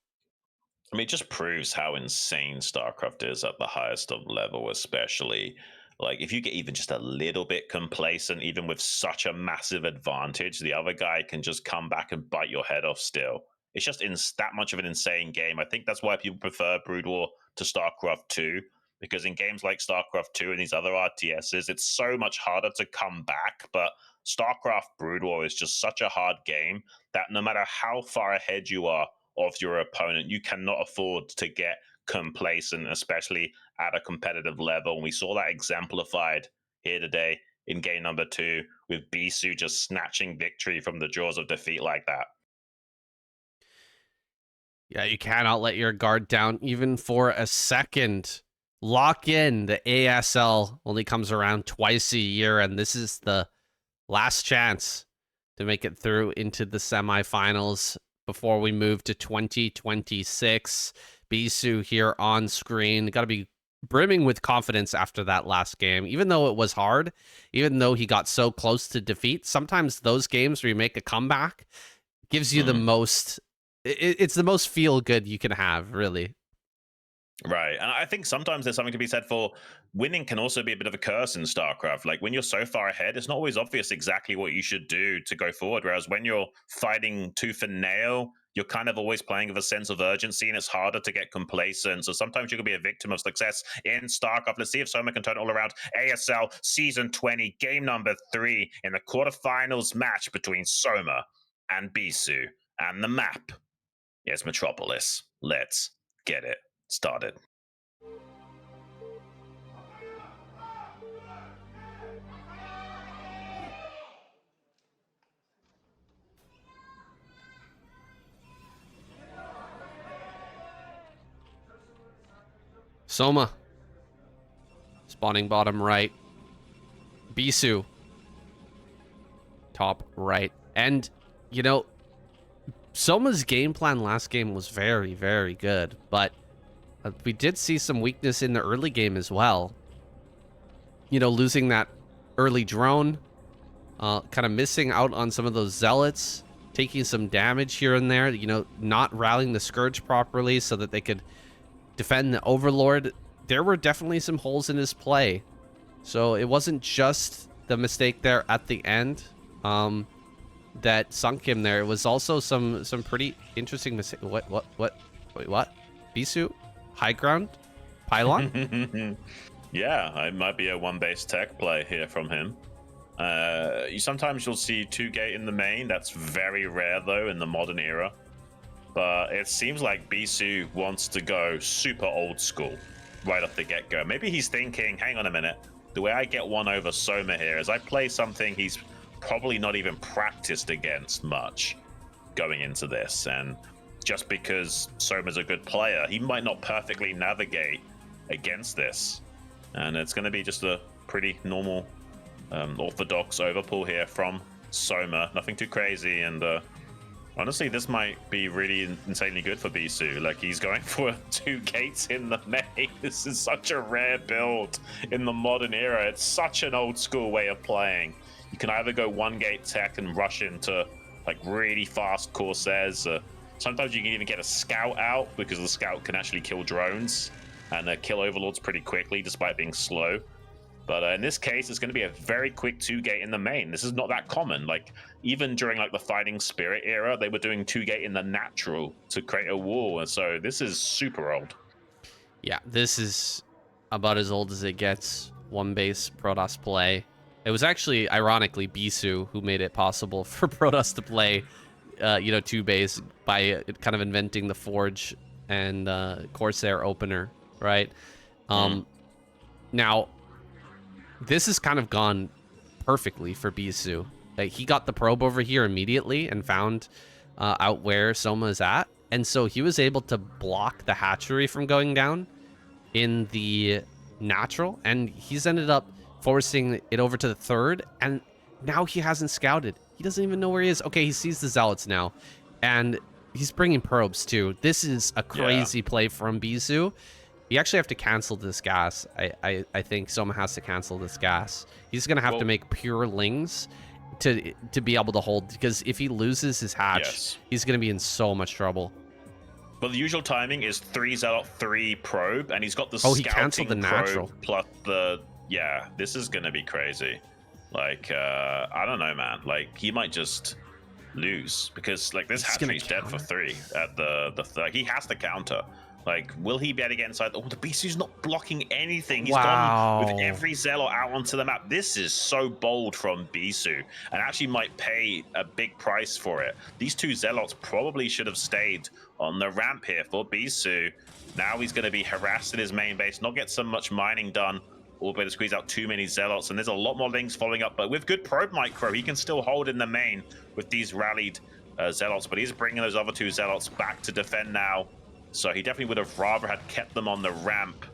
I mean, it just proves how insane StarCraft is at the highest of level, especially. Like, if you get even just a little bit complacent, even with such a massive advantage, the other guy can just come back and bite your head off still. It's just that much of an insane game. I think that's why people prefer Brood War to StarCraft 2, because in games like StarCraft 2 and these other RTSs, it's so much harder to come back. But StarCraft Brood War is just such a hard game that no matter how far ahead you are of your opponent, you cannot afford to get complacent, especially at a competitive level. And we saw that exemplified here today in game number 2 with Bisu just snatching victory from the jaws of defeat like that. Yeah, you cannot let your guard down even for a second. Lock in. The ASL only comes around twice a year, and this is the last chance to make it through into the semifinals before we move to 2026. Bisu here on screen. Got to be brimming with confidence after that last game, even though it was hard, even though he got so close to defeat. Sometimes those games where you make a comeback gives you the most, it's the most feel good you can have, really. Right. And I think sometimes there's something to be said for winning can also be a bit of a curse in StarCraft. Like, when you're so far ahead, it's not always obvious exactly what you should do to go forward. Whereas when you're fighting tooth and nail, you're kind of always playing with a sense of urgency, and it's harder to get complacent. So sometimes you can be a victim of success in StarCraft. Let's see if Soma can turn it all around. ASL Season 20, game number 3 in the quarterfinals match between Soma and Bisu. And the map is Metropolis. Let's get it started. Soma. Spawning bottom right. Bisu. Top right. And, you know, Soma's game plan last game was very, very good. But we did see some weakness in the early game as well. You know, losing that early drone. Kind of missing out on some of those zealots. Taking some damage here and there. You know, not rallying the Scourge properly so that they could defend the Overlord. There were definitely some holes in his play. So it wasn't just the mistake there at the end that sunk him there. It was also some pretty interesting mistake. Wait, what? Bisu? High ground? Pylon? Yeah, it might be a one-base tech play here from him. Sometimes you'll see 2-gate in the main. That's very rare, though, in the modern era. But it seems like Bisu wants to go super old school right off the get-go. Maybe he's thinking, hang on a minute, the way I get one over Soma here is I play something he's probably not even practiced against much going into this. And just because Soma's a good player, he might not perfectly navigate against this. And it's going to be just a pretty normal, orthodox overpull here from Soma. Nothing too crazy, and honestly, this might be really insanely good for Bisu. Like, he's going for 2 gates in the main. This is such a rare build in the modern era. It's such an old school way of playing. You can either go 1-gate tech and rush into like really fast Corsairs. Sometimes you can even get a scout out because the scout can actually kill drones and kill overlords pretty quickly despite being slow. But in this case, it's going to be a very quick 2-gate in the main. This is not that common. Like, even during like the Fighting Spirit era, they were doing 2-gate in the natural to create a wall. And so this is super old. Yeah, this is about as old as it gets. One-base Protoss play. It was actually, ironically, Bisu who made it possible for Protoss to play, 2-base by kind of inventing the Forge and Corsair opener, right? Now, this has kind of gone perfectly for Bisu. Like, he got the probe over here immediately and found out where Soma is at. And so he was able to block the hatchery from going down in the natural. And he's ended up forcing it over to the third. And now he hasn't scouted. He doesn't even know where he is. Okay, he sees the zealots now. And he's bringing probes too. This is a crazy play from Bisu. You actually have to cancel this gas. I think Soma has to cancel this gas. He's going to have to make pure lings to be able to hold, because if he loses his hatch, he's going to be in so much trouble. But the usual timing is 3 zealot, 3 probe, and he's got the he canceled the natural plus the this is going to be crazy. Like, I don't know, man. Like, he might just lose because like this hatchery's dead for 3 at the he has to counter. Like, will he be able to get inside? Oh, the Bisu's not blocking anything. He's gone with every zealot out onto the map. This is so bold from Bisu, and actually might pay a big price for it. These 2 zealots probably should have stayed on the ramp here for Bisu. Now he's going to be harassed in his main base, not get so much mining done, or be able to squeeze out too many zealots. And there's a lot more links following up, but with good probe micro, he can still hold in the main with these rallied zealots. But he's bringing those other 2 zealots back to defend now. So he definitely would have rather had kept them on the ramp.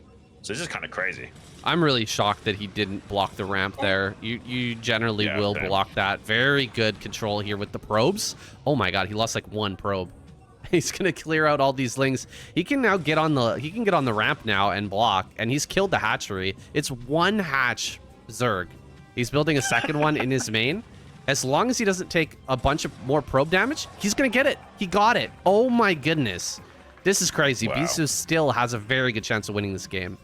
So this is kind of crazy. I'm really shocked that he didn't block the ramp there. You generally will block that. Very good control here with the probes. Oh my god, he lost like 1 probe. He's gonna clear out all these lings. He can now get on the ramp now and block, and he's killed the hatchery. It's 1 hatch Zerg. He's building a second one in his main. As long as he doesn't take a bunch of more probe damage, he's gonna get it. He got it. Oh my goodness. This is crazy. Wow. Bisu still has a very good chance of winning this game.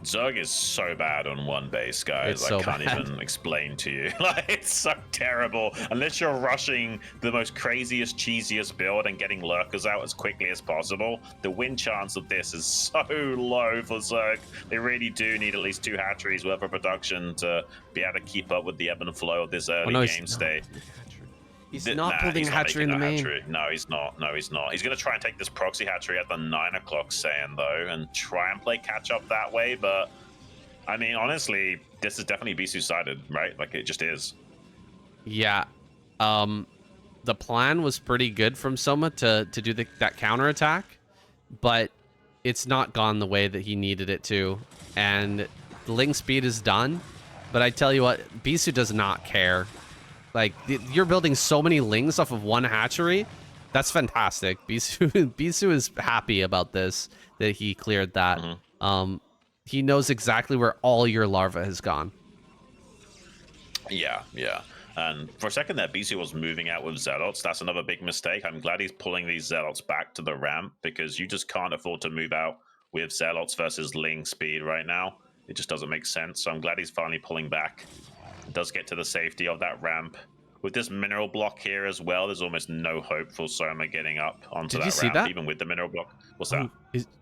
Zerg is so bad on one base, guys. It's I so can't bad. even explain to you. Like, it's so terrible. Unless you're rushing the most craziest, cheesiest build and getting lurkers out as quickly as possible, the win chance of this is so low for Zerg. They really do need at least 2 hatcheries worth of production to be able to keep up with the ebb and flow of this early game state. He's not building a hatchery in the main. Hatchery. No, he's not. No, he's not. He's going to try and take this proxy hatchery at the 9 o'clock Saiyan, though, and try and play catch-up that way. But, I mean, honestly, this is definitely Bisu-sided, right? Like, it just is. Yeah. The plan was pretty good from Soma to do that counterattack, but it's not gone the way that he needed it to. And the link speed is done, but I tell you what, Bisu does not care. Like, you're building so many lings off of one hatchery. That's fantastic. Bisu is happy about this, that he cleared that. Mm-hmm. He knows exactly where all your larva has gone. Yeah, yeah. And for a second there, Bisu was moving out with Zealots. That's another big mistake. I'm glad he's pulling these Zealots back to the ramp, because you just can't afford to move out with Zealots versus Ling speed right now. It just doesn't make sense. So I'm glad he's finally pulling back. Does get to the safety of that ramp. With this mineral block here as well, there's almost no hope for Soma getting up onto that ramp, even with the mineral block. What's that?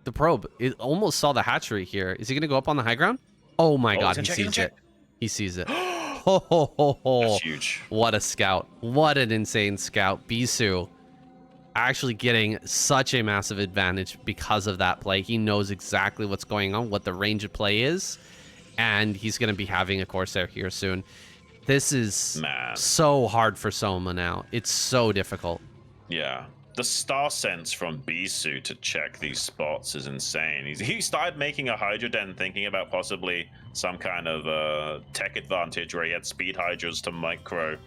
The probe, it almost saw the hatchery here. Is he going to go up on the high ground? Oh my god, he sees it. He sees it. Ho, ho, ho, ho. That's huge. What a scout. What an insane scout. Bisu actually getting such a massive advantage because of that play. He knows exactly what's going on, what the range of play is, and he's going to be having a Corsair here soon. This is so hard for Soma now. It's so difficult. Yeah. The star sense from Bisu to check these spots is insane. He started making a Hydra Den thinking about possibly some kind of tech advantage where he had speed Hydras to micro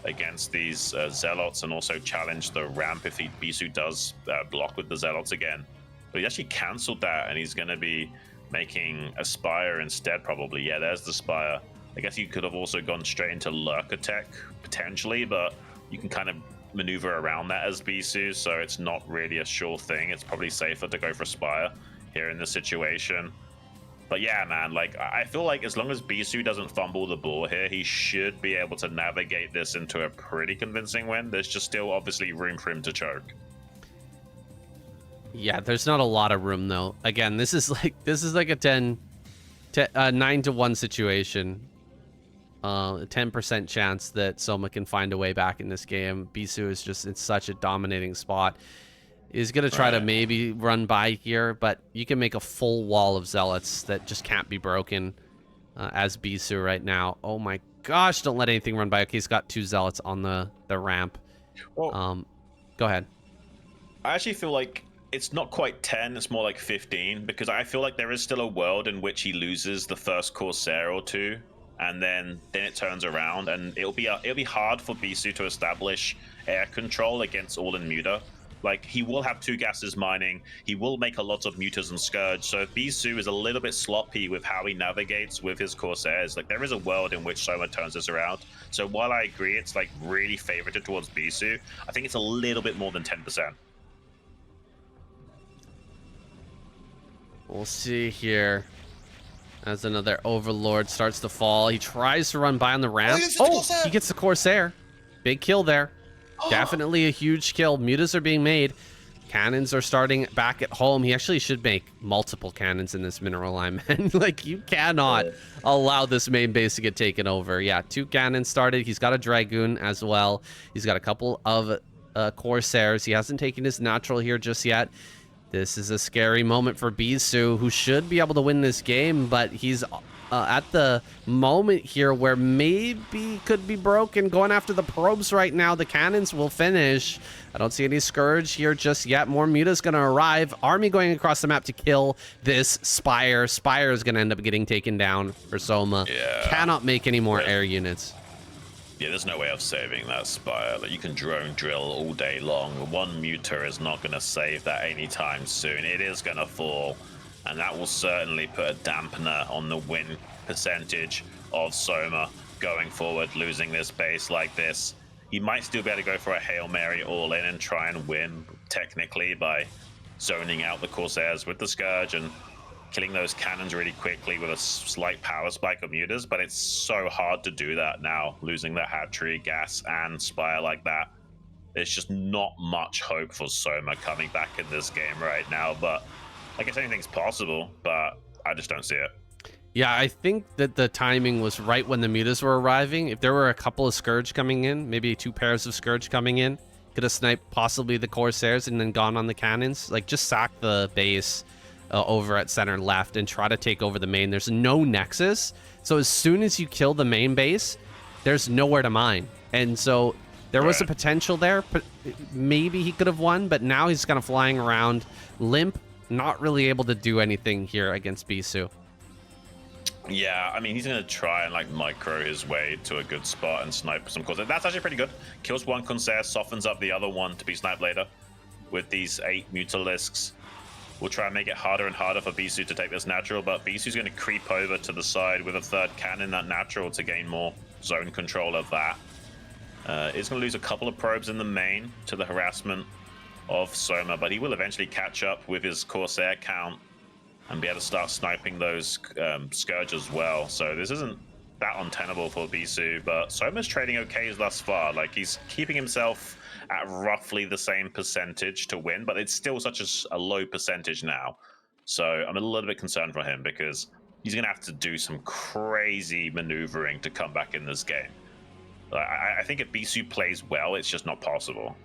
against these Zealots and also challenge the ramp if Bisu does block with the Zealots again. But he actually cancelled that, and he's going to be making a Spire instead probably. Yeah, there's the Spire. I guess you could have also gone straight into Lurker Tech potentially, but you can kind of maneuver around that as Bisu, so it's not really a sure thing. It's probably safer to go for Spire here in this situation. But yeah, man, like, I feel like as long as Bisu doesn't fumble the ball here, he should be able to navigate this into a pretty convincing win. There's just still obviously room for him to choke. Yeah, there's not a lot of room though. Again, this is like a 9-to-1 situation. 10% chance that Soma can find a way back in this game. Bisu is just in such a dominating spot. Is going to try to maybe run by here, but you can make a full wall of Zealots that just can't be broken as Bisu right now. Oh my gosh, don't let anything run by. Okay, he's got 2 Zealots on the ramp. Well, go ahead. I actually feel like it's not quite 10, it's more like 15, because I feel like there is still a world in which he loses the first Corsair or 2. And then it turns around, and it'll be hard for Bisu to establish air control against all-in muta. Like, he will have 2 gases mining, he will make a lot of mutas and Scourge, so if Bisu is a little bit sloppy with how he navigates with his Corsairs, like, there is a world in which Soma turns this around. So while I agree it's, like, really favorited towards Bisu, I think it's a little bit more than 10%. We'll see here. As another Overlord starts to fall. He tries to run by on the ramp. He gets the Corsair. Big kill there. Definitely a huge kill. Mutas are being made. Cannons are starting back at home. He actually should make multiple cannons in this mineral line, man. Like, you cannot allow this main base to get taken over. Yeah, 2 cannons started. He's got a Dragoon as well. He's got a couple of Corsairs. He hasn't taken his natural here just yet. This is a scary moment for Bisu, who should be able to win this game, but he's at the moment here where maybe could be broken. Going after the probes right now. The cannons will finish. I don't see any Scourge here just yet. More Muta's going to arrive. Army going across the map to kill this Spire. Spire is going to end up getting taken down for Soma. Yeah. Cannot make any more air units. Yeah, there's no way of saving that Spire. Like, you can drone drill all day long. 1 muta is not going to save that anytime soon. It is going to fall, and that will certainly put a dampener on the win percentage of Soma going forward, losing this base like this. He might still be able to go for a Hail Mary all in and try and win, technically, by zoning out the Corsairs with the Scourge and killing those cannons really quickly with a slight power spike of mutas, but it's so hard to do that now, losing the hatchery, gas, and spire like that. There's just not much hope for Soma coming back in this game right now, but I guess anything's possible, but I just don't see it. Yeah, I think that the timing was right when the mutas were arriving. If there were a couple of Scourge coming in, maybe 2 pairs of Scourge coming in, could have sniped possibly the Corsairs and then gone on the cannons. Like, just sack the base over at center left and try to take over the main. There's no nexus, so as soon as you kill the main base, there's nowhere to mine. And so there was a potential there, but maybe he could have won, but now he's kind of flying around limp, not really able to do anything here against Bisu. Yeah, I mean, he's going to try and like micro his way to a good spot and snipe some Corsairs. That's actually pretty good. Kills one Corsair, softens up the other one to be sniped later with these 8 Mutalisks. We'll try and make it harder and harder for Bisu to take this natural, but Bisu's going to creep over to the side with a 3rd cannon, that natural, to gain more zone control of that. He's going to lose a couple of probes in the main to the harassment of Soma, but he will eventually catch up with his Corsair count and be able to start sniping those Scourge as well. So this isn't that untenable for Bisu, but Soma's trading okay thus far. Like, he's keeping himself at roughly the same percentage to win, but it's still such a low percentage now. So I'm a little bit concerned for him because he's going to have to do some crazy maneuvering to come back in this game. I think if Bisu plays well, it's just not possible.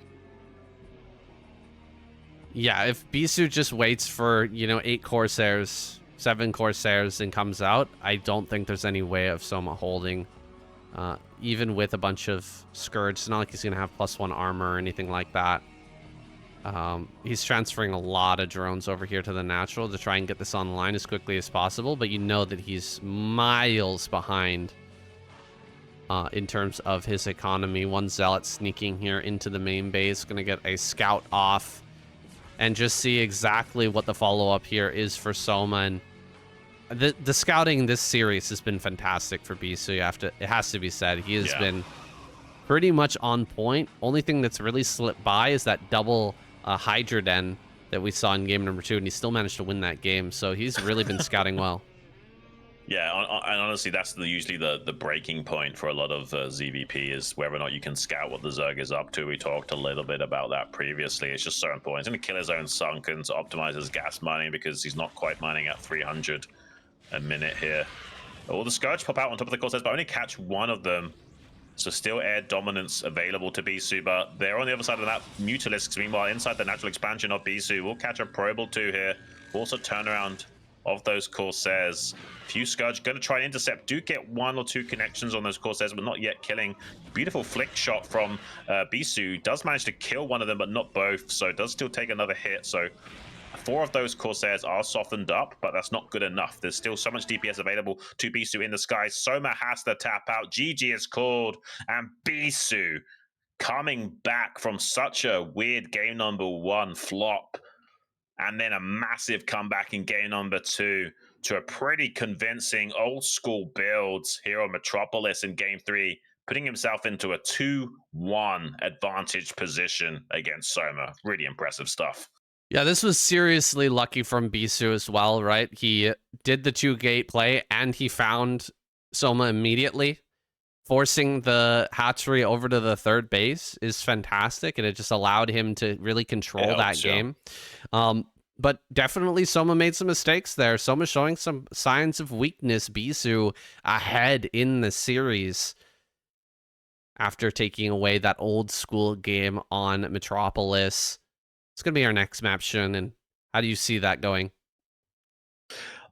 Yeah, if Bisu just waits for, 8 Corsairs, 7 Corsairs, and comes out, I don't think there's any way of Soma holding. Even with a bunch of Scourge, it's not like he's going to have +1 armor or anything like that. He's transferring a lot of drones over here to the natural to try and get this online as quickly as possible, but you know that he's miles behind in terms of his economy. One Zealot sneaking here into the main base, going to get a scout off and just see exactly what the follow-up here is for Soma. And the scouting in this series has been fantastic for Bisu. It has to be said. He has been pretty much on point. Only thing that's really slipped by is that double Hydra Den that we saw in game number 2, and he still managed to win that game. So he's really been scouting well. Yeah, and honestly, that's usually the breaking point for a lot of ZVP is whether or not you can scout what the Zerg is up to. We talked a little bit about that previously. It's just so important. He's going to kill his own Sunken to optimize his gas mining because he's not quite mining at 300 a minute here. All the Scourge pop out on top of the Corsairs, but only catch one of them. So still air dominance available to Bisu, but they're on the other side of that. Mutalisks, meanwhile, inside the natural expansion of Bisu. We'll catch a probe or 2 here. Also turnaround of those Corsairs. Few Scourge going to try and intercept. Do get 1 or 2 connections on those Corsairs, but not yet killing. Beautiful flick shot from Bisu. Does manage to kill one of them, but not both. So does still take another hit. So 4 of those Corsairs are softened up, but that's not good enough. There's still so much DPS available to Bisu in the sky. Soma has to tap out. GG is called. And Bisu coming back from such a weird game number 1 flop, and then a massive comeback in game number 2 to a pretty convincing old school build here on Metropolis in game 3, putting himself into a 2-1 advantage position against Soma. Really impressive stuff. Yeah, this was seriously lucky from Bisu as well, right? He did the 2-gate play, and he found Soma immediately. Forcing the hatchery over to the 3rd base is fantastic, and it just allowed him to really control that game. But definitely Soma made some mistakes there. Soma showing some signs of weakness. Bisu ahead in the series after taking away that old school game on Metropolis. It's going to be our next map, Xun, and how do you see that going?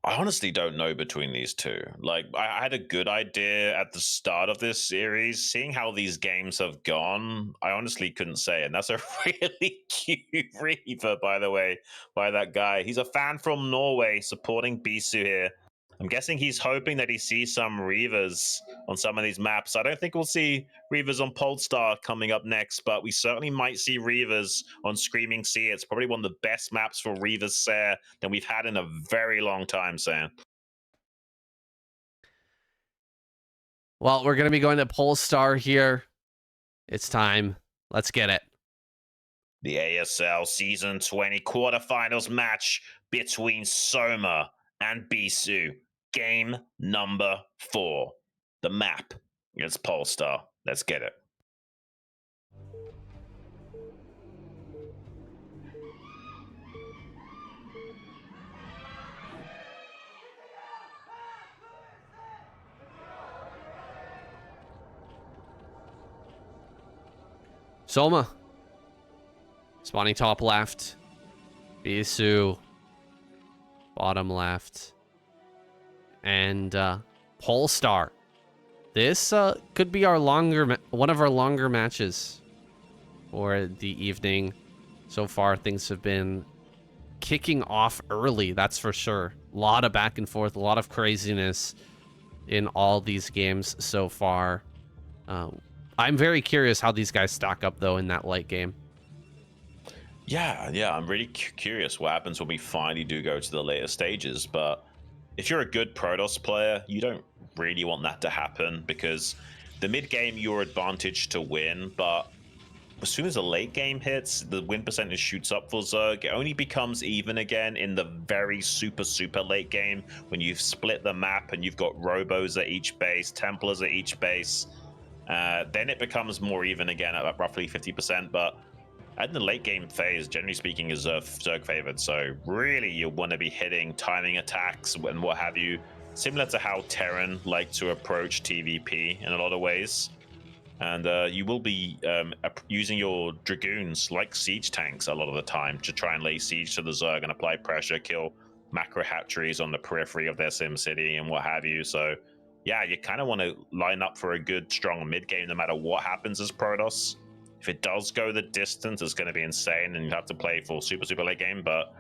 I honestly don't know between these two. Like, I had a good idea at the start of this series. Seeing how these games have gone, I honestly couldn't say. And that's a really cute Reaver, by the way, by that guy. He's a fan from Norway supporting Bisu here. I'm guessing he's hoping that he sees some Reavers on some of these maps. I don't think we'll see Reavers on Polestar coming up next, but we certainly might see Reavers on Screaming Sea. It's probably one of the best maps for Reavers Sayre that we've had in a very long time, Sam. Well, we're going to be going to Polestar here. It's time. Let's get it. The ASL Season 20 quarterfinals match between Soma and Bisu. Game number 4. The map is Polestar. Let's get it. Soma. Spawning top left. Bisu. Bottom left. And Polestar. This could be our one of our longer matches for the evening. So far, things have been kicking off early, that's for sure. A lot of back and forth, a lot of craziness in all these games so far. I'm very curious how these guys stack up, though, in that late game. Yeah, I'm really curious what happens when we finally do go to the later stages. But if you're a good Protoss player, you don't really want that to happen, because the mid game you're advantaged to win, but as soon as the late game hits, the win percentage shoots up for Zerg. It only becomes even again in the very super late game when you've split the map and you've got Robos at each base, Templars at each base. Then it becomes more even again at roughly 50%, but in the late game phase, generally speaking, is Zerg favored. So really, you want to be hitting timing attacks and what have you, similar to how Terran like to approach TVP in a lot of ways. And you will be using your Dragoons like siege tanks a lot of the time to try and lay siege to the Zerg and apply pressure, kill macro hatcheries on the periphery of their sim city and what have you. So yeah, you kind of want to line up for a good, strong mid game no matter what happens as Protoss. If it does go the distance, it's going to be insane, and you have to play for super late game. But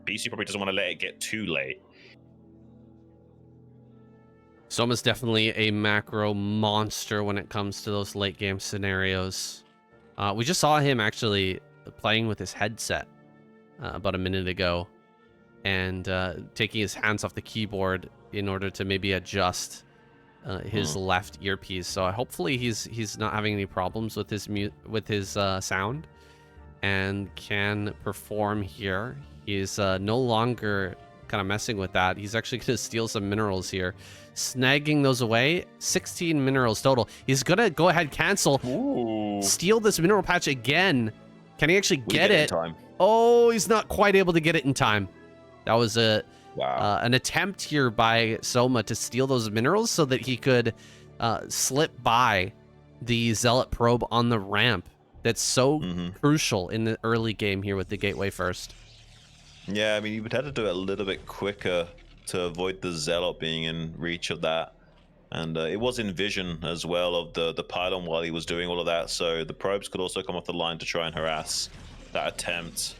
Bisu probably doesn't want to let it get too late. Soma's definitely a macro monster when it comes to those late game scenarios. We just saw him actually playing with his headset about a minute ago, and taking his hands off the keyboard in order to maybe adjust his left earpiece. So hopefully he's not having any problems with his sound and can perform here. He's no longer kind of messing with that. He's actually going to steal some minerals here, snagging those away. 16 minerals total. He's going to go ahead, cancel, steal this mineral patch again. Can he actually get it? In time? Oh, he's not quite able to get it in time. That was an attempt here by Soma to steal those minerals so that he could slip by the Zealot probe on the ramp. That's so crucial in the early game here with the gateway first. Yeah, I mean, you would have to do it a little bit quicker to avoid the Zealot being in reach of that. And it was in vision as well of the pylon while he was doing all of that, so the probes could also come off the line to try and harass that attempt.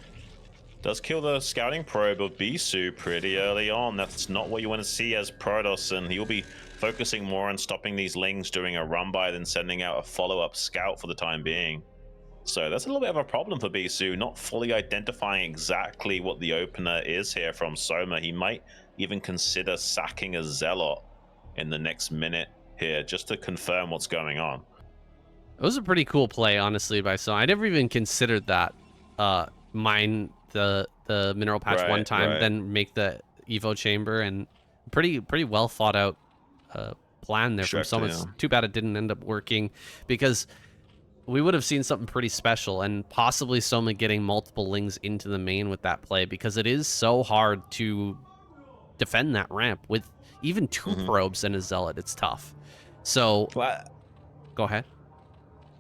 Does kill the scouting probe of Bisu pretty early on. That's not what you want to see as Protoss, and he'll be focusing more on stopping these lings during a run by than sending out a follow-up scout for the time being. So that's a little bit of a problem for Bisu, not fully identifying exactly what the opener is here from Soma. He might even consider sacking a Zealot in the next minute here just to confirm what's going on. It was a pretty cool play, honestly, by Soma. I never even considered that. Mine the mineral patch one time, then make the Evo chamber, and pretty well thought out plan there from Soma. Yeah. Too bad it didn't end up working, because we would have seen something pretty special, and possibly Soma getting multiple lings into the main with that play, because it is so hard to defend that ramp with even two probes and a Zealot. It's tough. So go ahead.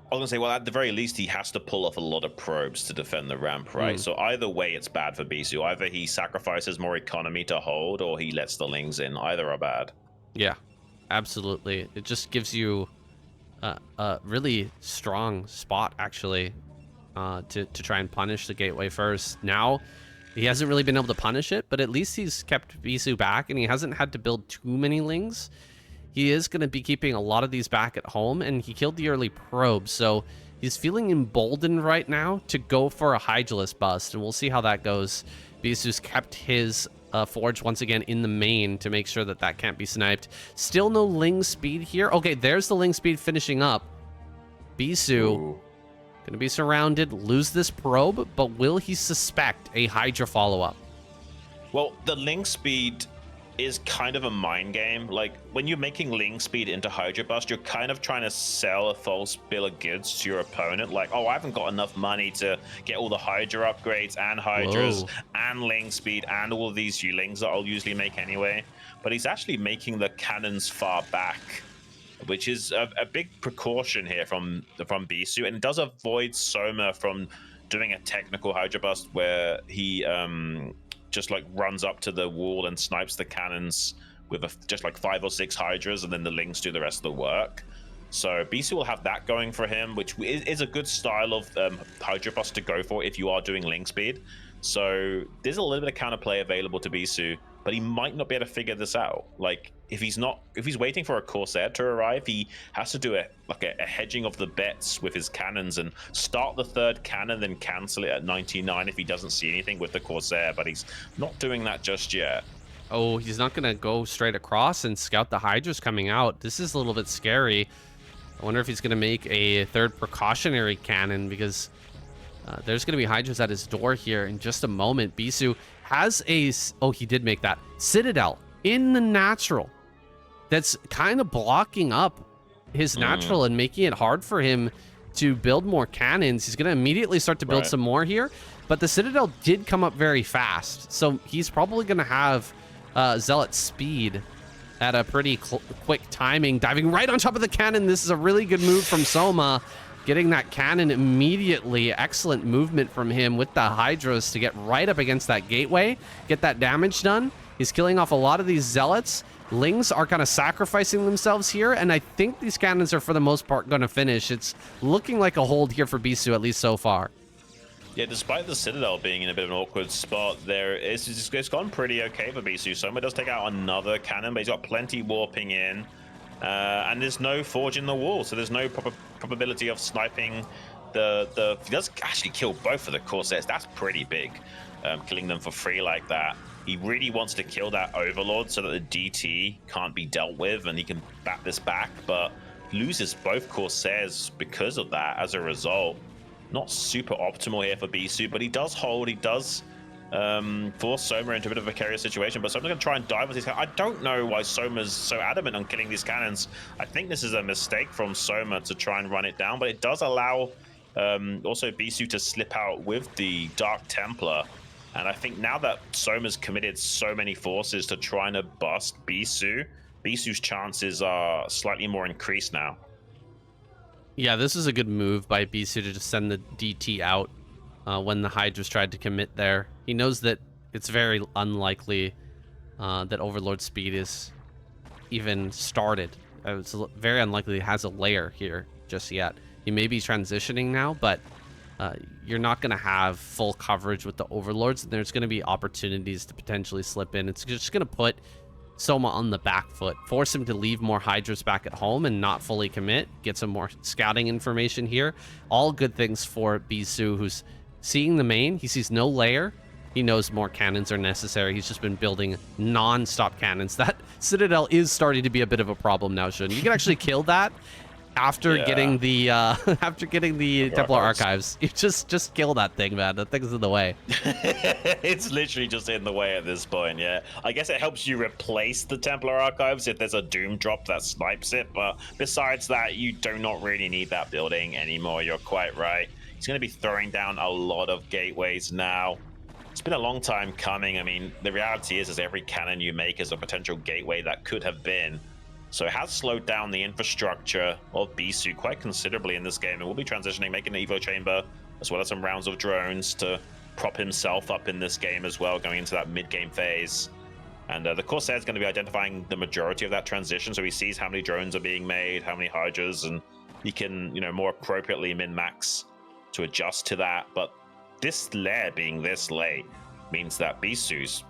I was gonna say, well, at the very least, he has to pull off a lot of probes to defend the ramp, right? So either way, it's bad for Bisu. Either he sacrifices more economy to hold, or he lets the lings in. Either are bad. Yeah, absolutely. It just gives you a really strong spot, actually, to try and punish the gateway first. Now, he hasn't really been able to punish it, but at least he's kept Bisu back, and he hasn't had to build too many lings. He is going to be keeping a lot of these back at home, and he killed the early probe, so he's feeling emboldened right now to go for a Hydralisk bust, and we'll see how that goes. Bisu's kept his forge once again in the main to make sure that that can't be sniped. Still no ling speed here. Okay, there's the ling speed finishing up. Bisu going to be surrounded, lose this probe, but will he suspect a Hydra follow-up? Well, the ling speed is kind of a mind game. Like, when you're making Ling speed into Hydra Bust, you're kind of trying to sell a false bill of goods to your opponent. Like, oh, I haven't got enough money to get all the Hydra upgrades and Hydras and Ling speed and all of these Yulings that I'll usually make anyway. But he's actually making the cannons far back, which is a big precaution here from Bisu, and it does avoid Soma from doing a technical Hydra Bust where he just like runs up to the wall and snipes the cannons with just like 5 or 6 Hydras, and then the Lings do the rest of the work. So Bisu will have that going for him, which is a good style of Hydra Bust to go for if you are doing Ling speed. So there's a little bit of counterplay available to Bisu, but he might not be able to figure this out. Like, if he's waiting for a Corsair to arrive, he has to do a hedging of the bets with his cannons and start the 3rd cannon, then cancel it at 99 if he doesn't see anything with the Corsair, but he's not doing that just yet. Oh, he's not gonna go straight across and scout the Hydras coming out. This is a little bit scary. I wonder if he's gonna make a 3rd precautionary cannon, because there's going to be Hydras at his door here in just a moment. Bisu has a... Oh, he did make that. Citadel in the natural. That's kind of blocking up his natural and making it hard for him to build more cannons. He's going to immediately start to build some more here. But the Citadel did come up very fast. So he's probably going to have Zealot speed at a pretty quick timing. Diving right on top of the cannon. This is a really good move from Soma. Getting that cannon immediately. Excellent movement from him with the Hydras to get right up against that gateway. Get that damage done. He's killing off a lot of these Zealots. Lings are kind of sacrificing themselves here, and I think these cannons are for the most part going to finish. It's looking like a hold here for Bisu, at least so far. Yeah, despite the Citadel being in a bit of an awkward spot, it's gone pretty okay for Bisu. Soma does take out another cannon, but he's got plenty warping in. And there's no forge in the wall, so there's no probability of sniping the... He does actually kill both of the Corsairs. That's pretty big, killing them for free like that. He really wants to kill that Overlord so that the DT can't be dealt with and he can bat this back, but loses both Corsairs because of that as a result. Not super optimal here for Bisu, but he does hold. He does force Soma into a bit of a precarious situation, but Soma's going to try and dive with his cannon. I don't know why Soma's so adamant on killing these cannons. I think this is a mistake from Soma to try and run it down, but it does allow also Bisu to slip out with the Dark Templar. And I think now that Soma's committed so many forces to trying to bust Bisu's chances are slightly more increased now. Yeah, this is a good move by Bisu to just send the DT out when the Hydras tried to commit there. He knows that it's very unlikely that Overlord speed is even started. It's very unlikely he has a layer here just yet. He may be transitioning now, but you're not going to have full coverage with the Overlords. And there's going to be opportunities to potentially slip in. It's just going to put Soma on the back foot, force him to leave more Hydras back at home and not fully commit, get some more scouting information here. All good things for Bisu, who's seeing the main. He sees no layer. He knows more cannons are necessary. He's just been building non-stop cannons. That Citadel is starting to be a bit of a problem now, Xun. You can actually kill that after getting the Templar Archives. You just kill that thing, man. That thing's in the way. It's literally just in the way at this point, yeah. I guess it helps you replace the Templar Archives if there's a Doom drop that snipes it, but besides that, you do not really need that building anymore. You're quite right. He's going to be throwing down a lot of gateways now. It's been a long time coming. I mean, the reality is every cannon you make is a potential gateway that could have been. So it has slowed down the infrastructure of Bisu quite considerably in this game, and we'll be transitioning, making an Evo chamber, as well as some rounds of drones to prop himself up in this game as well, going into that mid-game phase. And the Corsair is going to be identifying the majority of that transition, so he sees how many drones are being made, how many Hydras, and he can, more appropriately min-max to adjust to that. But this lair being this late means that Bisu's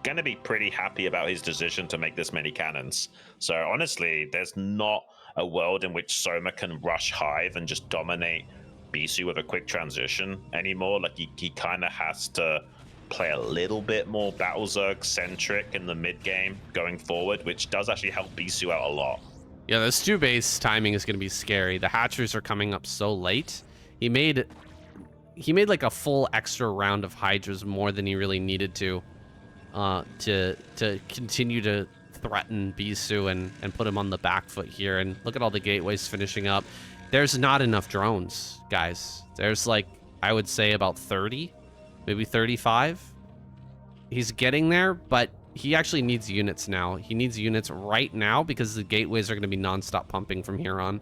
gonna be pretty happy about his decision to make this many cannons. So honestly, there's not a world in which Soma can rush Hive and just dominate Bisu with a quick transition anymore. Like he kind of has to play a little bit more Battlezerg centric in the mid game going forward, which does actually help Bisu out a lot. Yeah, the Stu base timing is going to be scary. The hatcheries are coming up so late. He made like a full extra round of Hydras more than he really needed to. to continue to threaten Bisu and put him on the back foot here. And look at all the gateways finishing up. There's not enough drones, guys. There's like, I would say about 30, maybe 35. He's getting there, but he actually needs units now. He needs units right now because the gateways are going to be nonstop pumping from here on.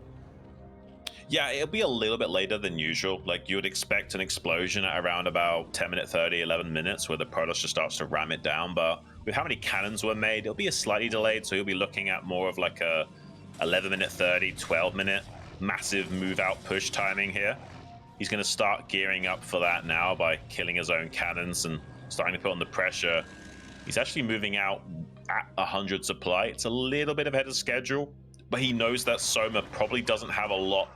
Yeah, it'll be a little bit later than usual. Like, you would expect an explosion at around about 10 minute 30, 11 minutes where the Protoss just starts to ram it down. But with how many cannons were made, it'll be a slightly delayed. So you'll be looking at more of like a 11 minute 30, 12 minute massive move out push timing here. He's going to start gearing up for that now by killing his own cannons and starting to put on the pressure. He's actually moving out at 100 supply. It's a little bit ahead of schedule, but he knows that Soma probably doesn't have a lot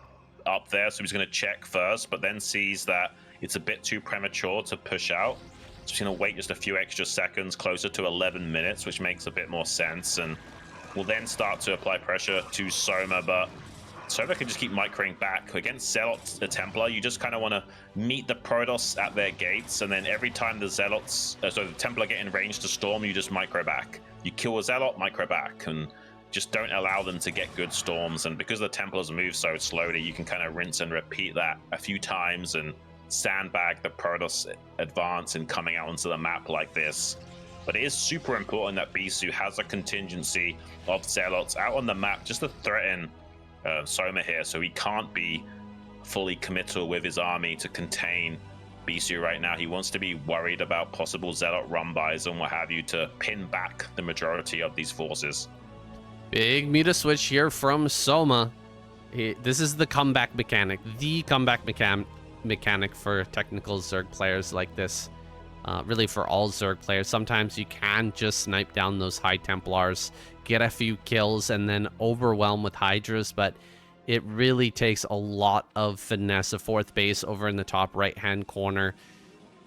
up there, so he's going to check first, but then sees that it's a bit too premature to push out. So he's going to wait just a few extra seconds, closer to 11 minutes, which makes a bit more sense, and will then start to apply pressure to Soma, but Soma can just keep microing back. Against Zealots, the Templar, you just kind of want to meet the Protoss at their gates, and then every time the Zealots, so the Templar get in range to storm, you just micro back. You kill a Zealot, micro back, and just don't allow them to get good storms. And because the Templars move so slowly, you can kind of rinse and repeat that a few times and sandbag the Protoss advance and coming out onto the map like this. But it is super important that Bisu has a contingency of Zealots out on the map just to threaten Soma here, so he can't be fully committal with his army to contain Bisu right now. He wants to be worried about possible Zealot run-bys and what have you to pin back the majority of these forces. Big meta switch here from Soma. This is the comeback mechanic. The comeback mechanic for technical Zerg players like this. Really for all Zerg players. Sometimes you can just snipe down those high Templars, get a few kills, and then overwhelm with Hydras, but it really takes a lot of finesse. A fourth base over in the top right-hand corner.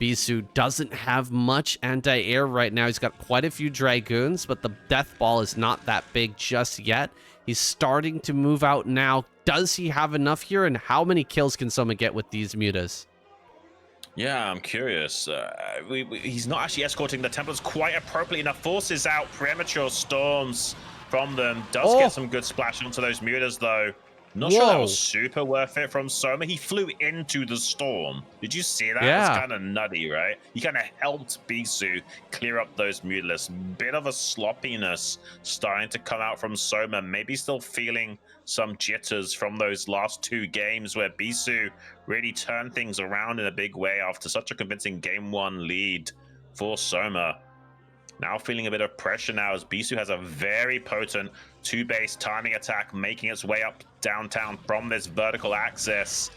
Bisu doesn't have much anti-air right now. He's got quite a few Dragoons, but the death ball is not that big just yet. He's starting to move out now. Does he have enough here, and how many kills can someone get with these mutas? Yeah, I'm curious. He's not actually escorting the Templars quite appropriately enough. Forces out premature storms from them. Does get some good splash onto those mutas, though. Not sure that was super worth it from Soma. He flew into the storm. Did you see that? Yeah. It's kind of nutty, right? He kind of helped Bisu clear up those mutalists. Bit of a sloppiness starting to come out from Soma. Maybe still feeling some jitters from those last two games where Bisu really turned things around in a big way after such a convincing game one lead for Soma. Now feeling a bit of pressure now as Bisu has a very potent two-base timing attack making its way up downtown from this vertical axis,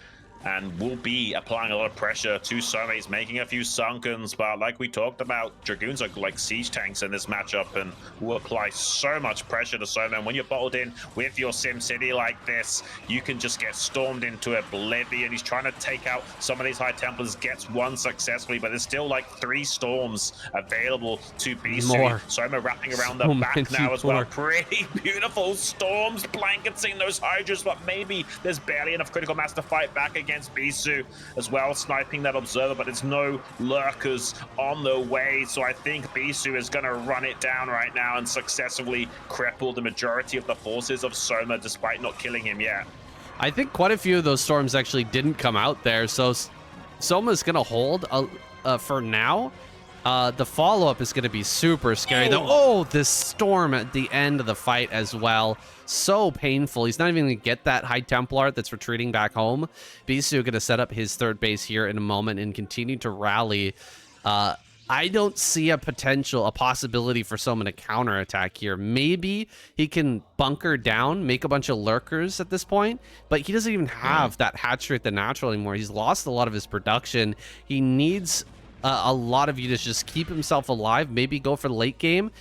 and will be applying a lot of pressure to Soma. He's making a few sunkens, but like we talked about, Dragoons are like siege tanks in this matchup and will apply so much pressure to Soma. And when you're bottled in with your Sim City like this, you can just get stormed into oblivion. He's trying to take out some of these High Templars, gets one successfully, but there's still like 3 storms available to Bisu. Soma wrapping around the back now as well. Pretty beautiful storms blanketing those Hydras, but maybe there's barely enough critical mass to fight back against Bisu as well, sniping that observer, but there's no lurkers on the way, so I think Bisu is going to run it down right now and successfully cripple the majority of the forces of Soma despite not killing him yet. I think quite a few of those storms actually didn't come out there, so Soma's going to hold for now. The follow-up is going to be super scary, though. Oh, this storm at the end of the fight as well. So painful. He's not even going to get that High Templar that's retreating back home. Bisu going to set up his third base here in a moment and continue to rally. I don't see a possibility for someone to counterattack here. Maybe he can bunker down, make a bunch of lurkers at this point, but he doesn't even have that hatchery at the natural anymore. He's lost a lot of his production. He needs a lot of you to just keep himself alive, maybe go for the late game.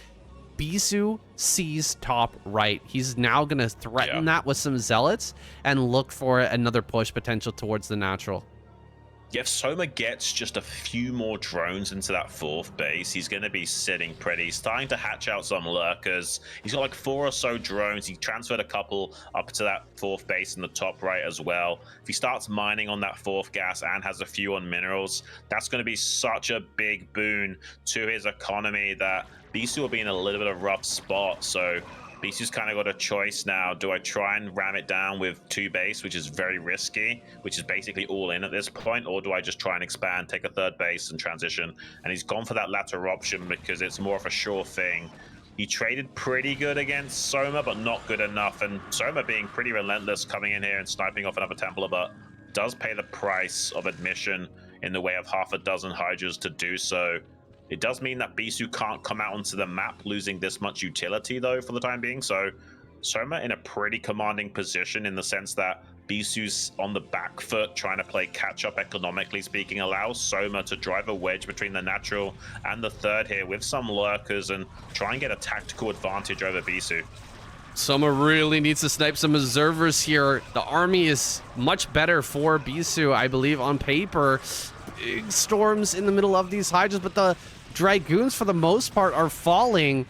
Bisu sees top right. He's now going to threaten that with some zealots and look for another push potential towards the natural. Yeah, if Soma gets just a few more drones into that 4th base, he's going to be sitting pretty. He's starting to hatch out some lurkers. He's got like 4 or so drones. He transferred a couple up to that 4th base in the top right as well. If he starts mining on that 4th gas and has a few on minerals, that's going to be such a big boon to his economy that Bisu will be in a little bit of a rough spot. So Bisu's kind of got a choice now. Do I try and ram it down with 2 base, which is very risky, which is basically all in at this point, or do I just try and expand, take a 3rd base and transition? And he's gone for that latter option because it's more of a sure thing. He traded pretty good against Soma, but not good enough. And Soma being pretty relentless, coming in here and sniping off another Templar, but does pay the price of admission in the way of half a dozen Hydras to do so. It does mean that Bisu can't come out onto the map losing this much utility, though, for the time being. So Soma in a pretty commanding position in the sense that Bisu's on the back foot trying to play catch-up economically speaking, allows Soma to drive a wedge between the natural and the 3rd here with some lurkers and try and get a tactical advantage over Bisu. Soma really needs to snipe some observers here. The army is much better for Bisu, I believe, on paper. Big storms in the middle of these Hydras, but the Dragoons, for the most part, are falling.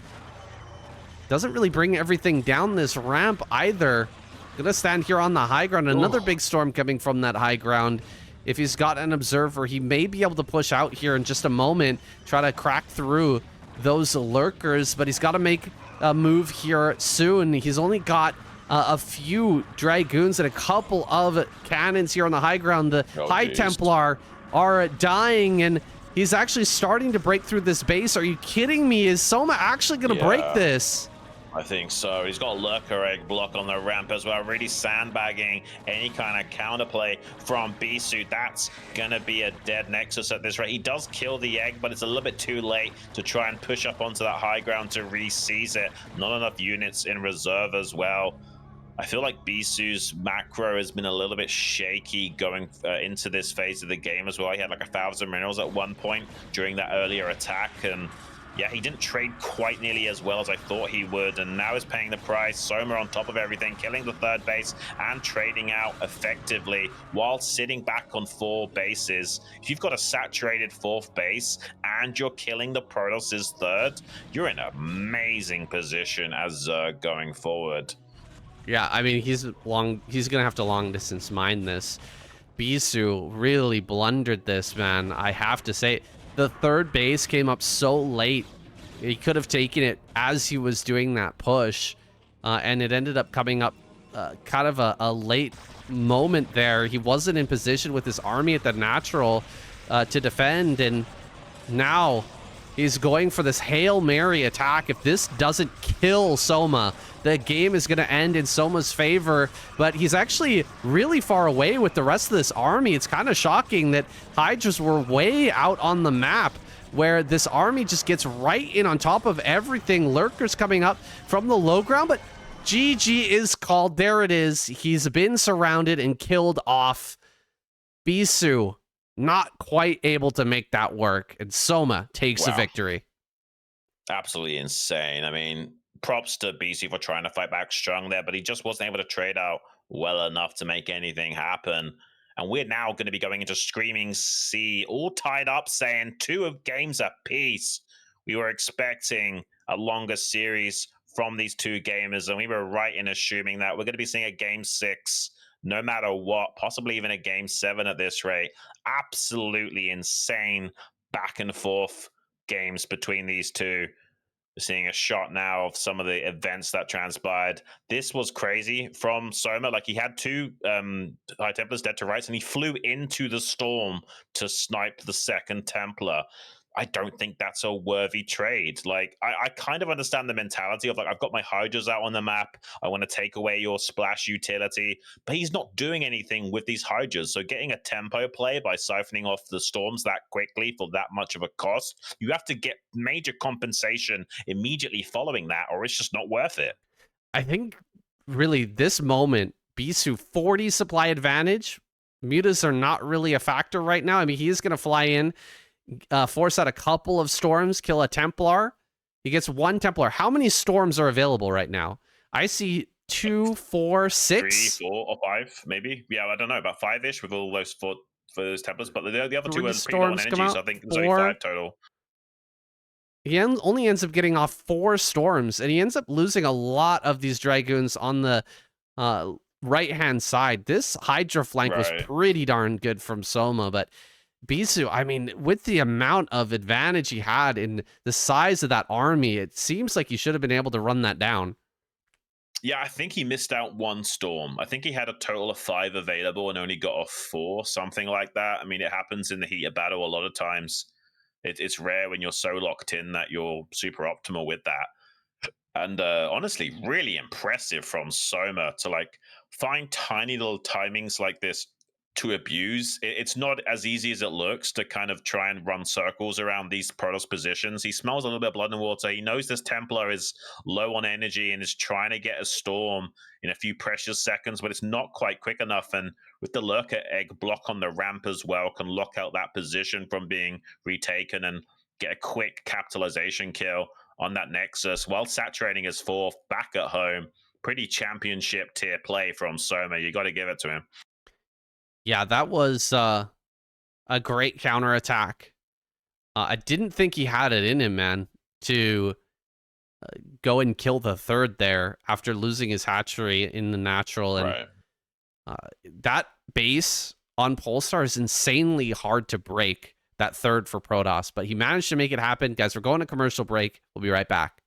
Doesn't really bring everything down this ramp either. Gonna stand here on the high ground. Another big storm coming from that high ground. If he's got an observer, he may be able to push out here in just a moment, try to crack through those lurkers, but he's got to make a move here soon. He's only got a few Dragoons and a couple of cannons here on the high ground. The High Templar are dying, and he's actually starting to break through this base. Are you kidding me? Is Soma actually going to break this? I think so. He's got a lurker egg block on the ramp as well, really sandbagging any kind of counterplay from Bisu. That's going to be a dead Nexus at this rate. He does kill the egg, but it's a little bit too late to try and push up onto that high ground to re-seize it. Not enough units in reserve as well. I feel like Bisu's macro has been a little bit shaky going into this phase of the game as well. He had like 1,000 minerals at one point during that earlier attack, and yeah, he didn't trade quite nearly as well as I thought he would, and now he's paying the price. Soma on top of everything, killing the 3rd base and trading out effectively while sitting back on 4 bases. If you've got a saturated 4th base and you're killing the Protoss' 3rd, you're in an amazing position as going forward. Yeah, I mean, he's gonna have to long distance mine this. Bisu really blundered this, man. I have to say, the 3rd base came up so late. He could have taken it as he was doing that push, and it ended up coming up kind of a late moment there. He wasn't in position with his army at the natural to defend, and now he's going for this Hail Mary attack. If this doesn't kill Soma, the game is going to end in Soma's favor, but he's actually really far away with the rest of this army. It's kind of shocking that Hydras were way out on the map, where this army just gets right in on top of everything. Lurkers coming up from the low ground, but GG is called. There it is. He's been surrounded and killed off. Bisu not quite able to make that work, and Soma takes a victory. Absolutely insane. I mean, props to Bisu for trying to fight back strong there, but he just wasn't able to trade out well enough to make anything happen. And we're now going to be going into Screaming Sea, all tied up, saying 2 games apiece. We were expecting a longer series from these 2 gamers, and we were right in assuming that we're going to be seeing a game 6 no matter what, possibly even a game 7 at this rate. Absolutely insane back and forth games between these 2. We're seeing a shot now of some of the events that transpired. This was crazy from Soma. Like, he had 2 High Templars dead to rights, and he flew into the storm to snipe the 2nd Templar. I don't think that's a worthy trade. Like, I kind of understand the mentality of, like, I've got my Hydras out on the map, I want to take away your splash utility, but he's not doing anything with these Hydras. So getting a tempo play by siphoning off the storms that quickly for that much of a cost, you have to get major compensation immediately following that, or it's just not worth it. I think, really, this moment, Bisu 40 supply advantage. Mutas are not really a factor right now. I mean, he is going to fly in, force out a couple of storms, kill a Templar. He gets 1 Templar. How many storms are available right now? I see 2, 4, 6. 3, 4, or 5, maybe. Yeah, I don't know, about 5-ish with all those for those Templars, but the other two 3 are pretty low on storms come energy, so out. I think there's only 4. 5 total. He only ends up getting off 4 storms, and he ends up losing a lot of these Dragoons on the right-hand side. This Hydra flank was pretty darn good from Soma, but Bisu, I mean, with the amount of advantage he had in the size of that army, it seems like he should have been able to run that down. Yeah, I think he missed out 1 storm. I think he had a total of 5 available and only got off 4, something like that. I mean, it happens in the heat of battle a lot of times. It's rare when you're so locked in that you're super optimal with that. And honestly, really impressive from Soma to like find tiny little timings like this to abuse. It's not as easy as it looks to kind of try and run circles around these Protoss positions. He smells a little bit of blood and water. He knows this Templar is low on energy and is trying to get a storm in a few precious seconds, but it's not quite quick enough. And with the Lurker Egg block on the ramp as well, can lock out that position from being retaken and get a quick capitalization kill on that Nexus while saturating his 4th back at home. Pretty championship tier play from Soma. You got to give it to him. Yeah, that was a great counterattack. I didn't think he had it in him, man, to go and kill the 3rd there after losing his hatchery in the natural. And that base on Polestar is insanely hard to break, that 3rd for Protoss, but he managed to make it happen. Guys, we're going to commercial break. We'll be right back.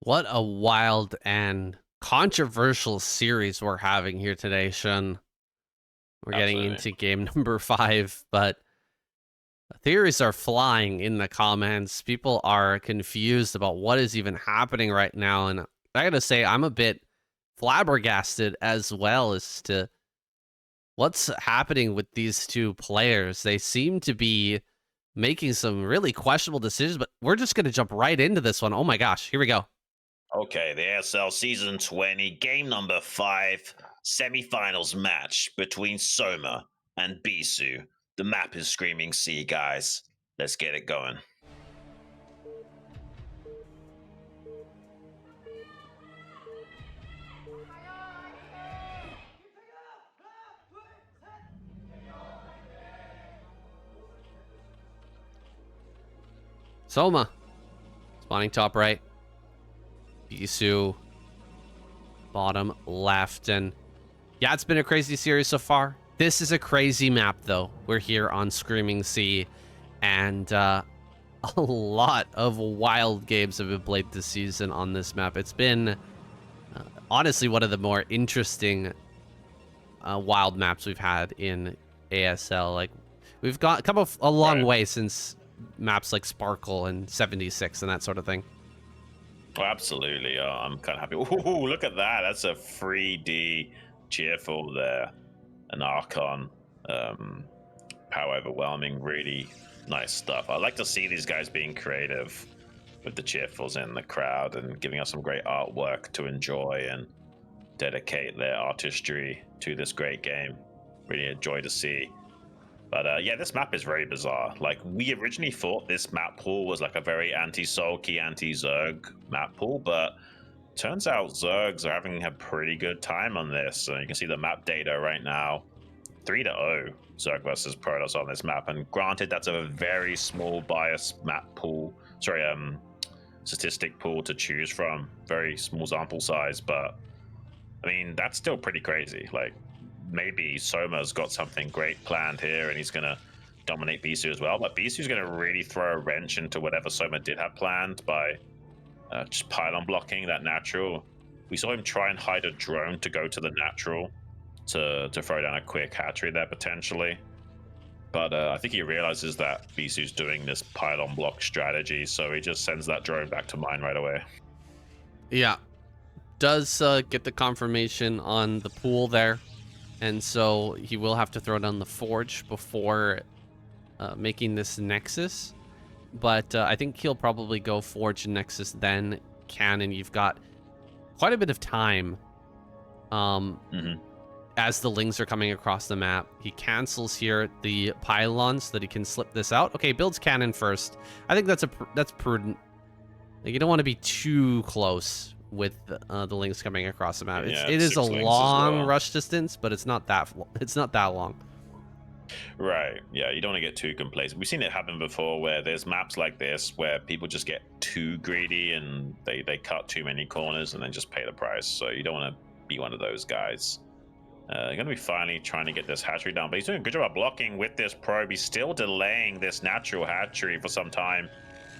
What a wild and controversial series we're having here today, Xun. We're getting Absolutely. into game number 5, but theories are flying in the comments. People are confused about what is even happening right now, and I gotta say, I'm a bit flabbergasted as well as to what's happening with these two players. They seem to be making some really questionable decisions, but we're just gonna jump right into this one. Oh my gosh, here we go. Okay, the ASL Season 20, game number 5, semi-finals match between Soma and Bisu. The map is Screaming Sea, guys. Let's get it going. Soma, spawning top right. Bisu, bottom left. And yeah, it's been a crazy series so far. This is a crazy map, though. We're here on Screaming Sea, and a lot of wild games have been played this season on this map. It's been honestly one of the more interesting wild maps we've had in ASL. Like, we've come a long way since maps like Sparkle and 76 and that sort of thing. Oh, absolutely. I'm kind of happy. Ooh, look at that. That's a 3D cheerful there. An Archon. Power overwhelming. Really nice stuff. I like to see these guys being creative with the cheerfuls in the crowd and giving us some great artwork to enjoy and dedicate their artistry to this great game. Really a joy to see. But yeah, this map is very bizarre. Like, we originally thought this map pool was like a very anti-Sulky, anti-Zerg map pool, but turns out Zergs are having a pretty good time on this. So you can see the map data right now. 3-0 Zerg versus Protoss on this map. And granted, that's a very small bias map pool. Sorry, statistic pool to choose from. Very small sample size, but I mean, that's still pretty crazy. Like, maybe Soma's got something great planned here and he's going to dominate Bisu as well. But Bisu's going to really throw a wrench into whatever Soma did have planned by just pylon blocking that natural. We saw him try and hide a drone to go to the natural to throw down a quick hatchery there potentially. But I think he realizes that Bisu's doing this pylon block strategy, so he just sends that drone back to mine right away. Yeah. Does get the confirmation on the pool there. And so he will have to throw down the forge before making this Nexus. But I think he'll probably go forge Nexus, then cannon. You've got quite a bit of time as the lings are coming across the map. He cancels here the pylons so that he can slip this out. Okay, builds cannon first. I think that's prudent. Like, you don't want to be too close with the links coming across the map. Yeah, it is a long well. rush distance, but it's not that long. Right. Yeah, you don't want to get too complacent. We've seen it happen before where there's maps like this where people just get too greedy and they cut too many corners and then just pay the price. So you don't want to be one of those guys. You're going to be finally trying to get this hatchery down, but he's doing a good job of blocking with this probe. He's still delaying this natural hatchery for some time.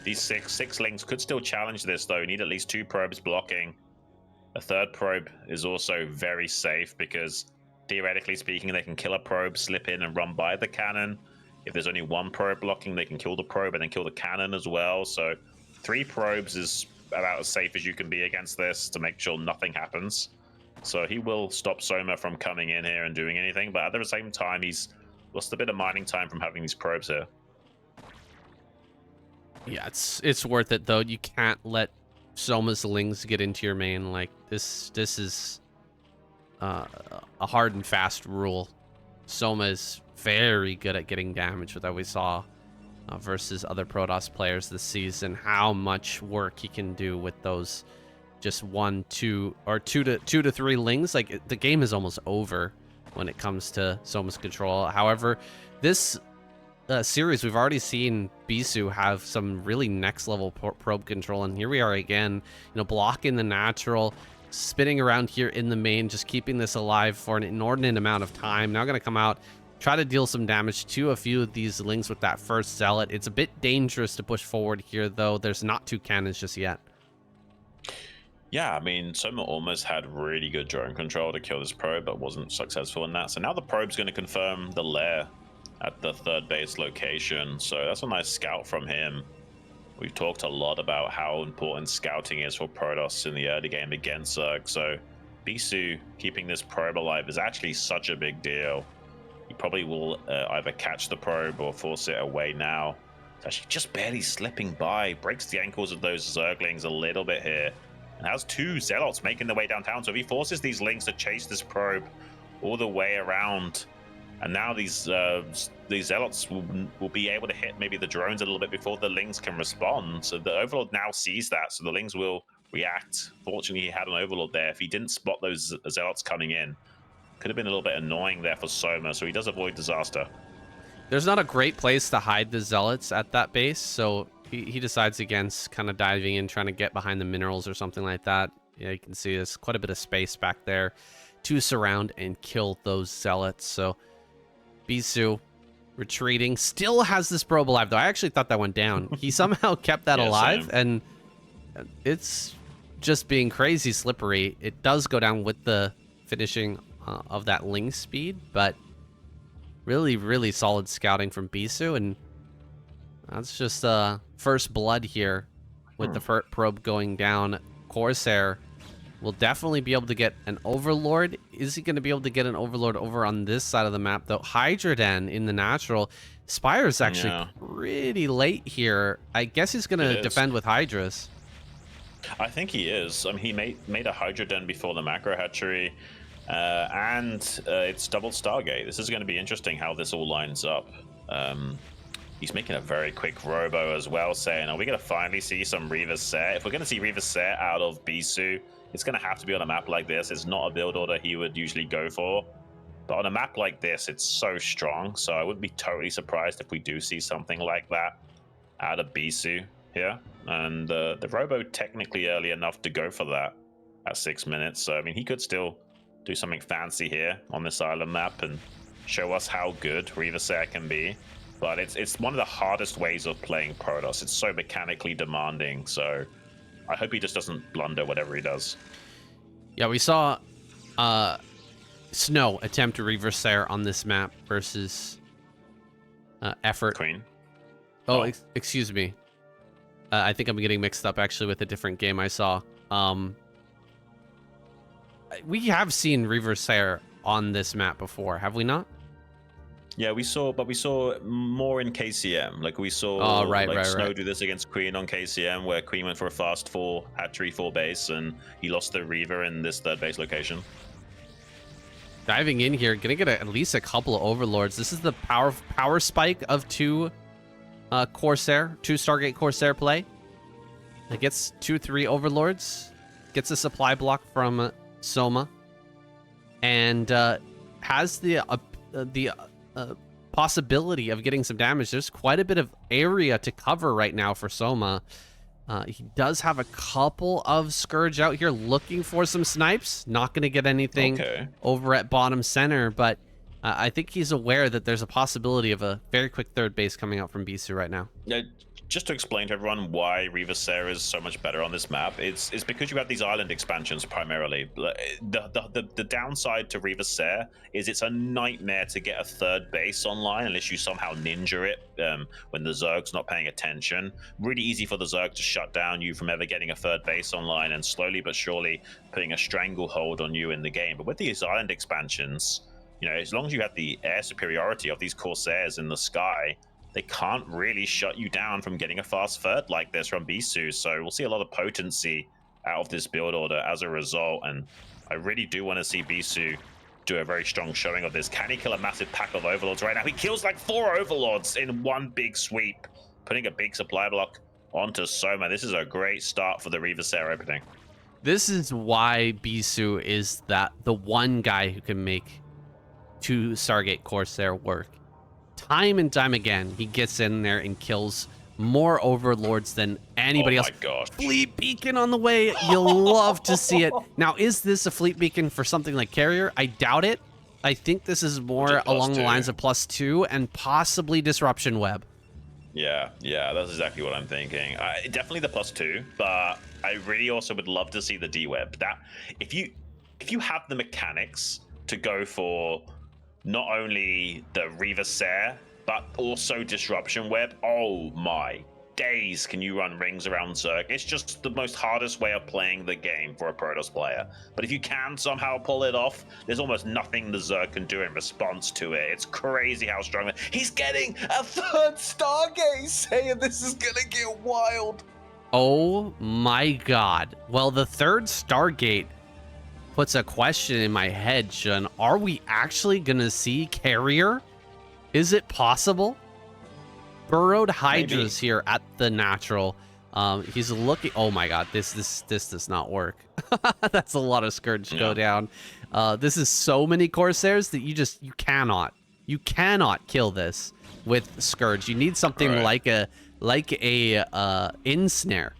These six links could still challenge this, though. You need at least 2 probes blocking. A third probe is also very safe because, theoretically speaking, they can kill a probe, slip in, and run by the cannon. If there's only 1 probe blocking, they can kill the probe and then kill the cannon as well. So 3 probes is about as safe as you can be against this to make sure nothing happens. So he will stop Soma from coming in here and doing anything, but at the same time, he's lost a bit of mining time from having these probes here. Yeah, it's worth it though. You can't let Soma's lings get into your main. Like, this is a hard and fast rule. Soma is very good at getting damage, that we saw versus other Protoss players this season. How much work he can do with those just 1, 2, or 2 to 3 lings. Like, the game is almost over when it comes to Soma's control. However, this series, we've already seen Bisu have some really next level probe control, and here we are again, blocking the natural, spinning around here in the main, just keeping this alive for an inordinate amount of time. Now going to come out, try to deal some damage to a few of these lings with that first zealot. It's a bit dangerous to push forward here, though. There's not 2 cannons just yet. Yeah, I mean, Soma almost had really good drone control to kill this probe, but wasn't successful in that. So now the probe's going to confirm the lair at the third base location. So that's a nice scout from him. We've talked a lot about how important scouting is for Protoss in the early game against Zerg. So Bisu keeping this probe alive is actually such a big deal. He probably will either catch the probe or force it away now. It's actually just barely slipping by. Breaks the ankles of those Zerglings a little bit here. And has two Zealots making their way downtown. So if he forces these Lings to chase this probe all the way around, and now these Zealots will be able to hit maybe the drones a little bit before the Lings can respond. So the Overlord now sees that, so the Lings will react. Fortunately, he had an Overlord there. If he didn't spot those Zealots coming in, could have been a little bit annoying there for Soma, so he does avoid disaster. There's not a great place to hide the Zealots at that base, so he decides against kind of diving in, trying to get behind the minerals or something like that. Yeah, you can see there's quite a bit of space back there to surround and kill those Zealots. So Bisu retreating, still has this probe alive, though. I actually thought that went down. He somehow kept that alive, same. and it's just being crazy slippery. It does go down with the finishing of that Ling speed, but really, really solid scouting from Bisu, and that's just first blood here with the probe going down. Corsair will definitely be able to get an Overlord. Is he going to be able to get an Overlord over on this side of the map, though? Hydroden in the natural. Spire is actually pretty late here. I guess he's going to defend with Hydras. I think he is. I mean, he made a Hydroden before the macro hatchery, and it's double Stargate. This is going to be interesting how this all lines up. He's making a very quick robo as well, saying, are we going to finally see some Reaver Set? If we're going to see Reaver Set out of Bisu, it's going to have to be on a map like this. It's not a build order he would usually go for. But on a map like this, it's so strong. So I wouldn't be totally surprised if we do see something like that out of Bisu here. And the robo technically early enough to go for that at 6 minutes. So, I mean, he could still do something fancy here on this island map and show us how good Reaver Set can be. But it's one of the hardest ways of playing Protoss. It's so mechanically demanding. So I hope he just doesn't blunder whatever he does. Yeah, we saw Snow attempt to Reaver Set on this map versus Effort. Queen. Oh, excuse me. I think I'm getting mixed up actually with a different game I saw. We have seen Reaver Set on this map before, have we not? Yeah, we saw more in KCM. Like we saw Snow do this against Queen on KCM, where Queen went for a fast 4 hatchery 4 base, and he lost the Reaver in this third base location. Diving in here, gonna get at least a couple of Overlords. This is the power spike of two Stargate Corsair play. It gets 2-3 Overlords, gets a supply block from Soma, and has the possibility of getting some damage. There's quite a bit of area to cover right now for Soma. He does have a couple of Scourge out here looking for some snipes. Not going to get anything over at bottom center, but I think he's aware that there's a possibility of a very quick third base coming out from Bisu right now. Yeah, just to explain to everyone why Reaver Set is so much better on this map, it's because you have these island expansions primarily. The downside to Reaver Set is it's a nightmare to get a third base online unless you somehow ninja it when the Zerg's not paying attention. Really easy for the Zerg to shut down you from ever getting a third base online and slowly but surely putting a stranglehold on you in the game. But with these island expansions, you know, as long as you have the air superiority of these Corsairs in the sky, they can't really shut you down from getting a fast third like this from Bisu. So we'll see a lot of potency out of this build order as a result. And I really do want to see Bisu do a very strong showing of this. Can he kill a massive pack of Overlords right now? He kills like 4 Overlords in one big sweep, putting a big supply block onto Soma. This is a great start for the Reaver Set opening. This is why Bisu is the one guy who can make 2 Stargate Corsair work. Time and time again, he gets in there and kills more Overlords than anybody else. Oh my gosh. Fleet Beacon on the way. You'll love to see it. Now, is this a Fleet Beacon for something like Carrier? I doubt it. I think this is more along the lines of +2 and possibly Disruption Web. Yeah, that's exactly what I'm thinking. Definitely the +2, but I really also would love to see the D-Web. That if you have the mechanics to go for not only the Reversair, but also Disruption Web, oh my days, can you run rings around Zerg? It's just the most hardest way of playing the game for a Protoss player. But if you can somehow pull it off, there's almost nothing the Zerg can do in response to it. It's crazy how strong he's getting a 3rd Stargate, saying this is gonna get wild. Oh my god. Well, the 3rd Stargate puts a question in my head, Xun. Are we actually gonna see Carrier? Is it possible? Burrowed Hydra's here at the natural. He's looking. Oh my god, this does not work. That's a lot of Scourge go down. This is so many Corsairs that you cannot kill this with Scourge. You need something like a Ensnare.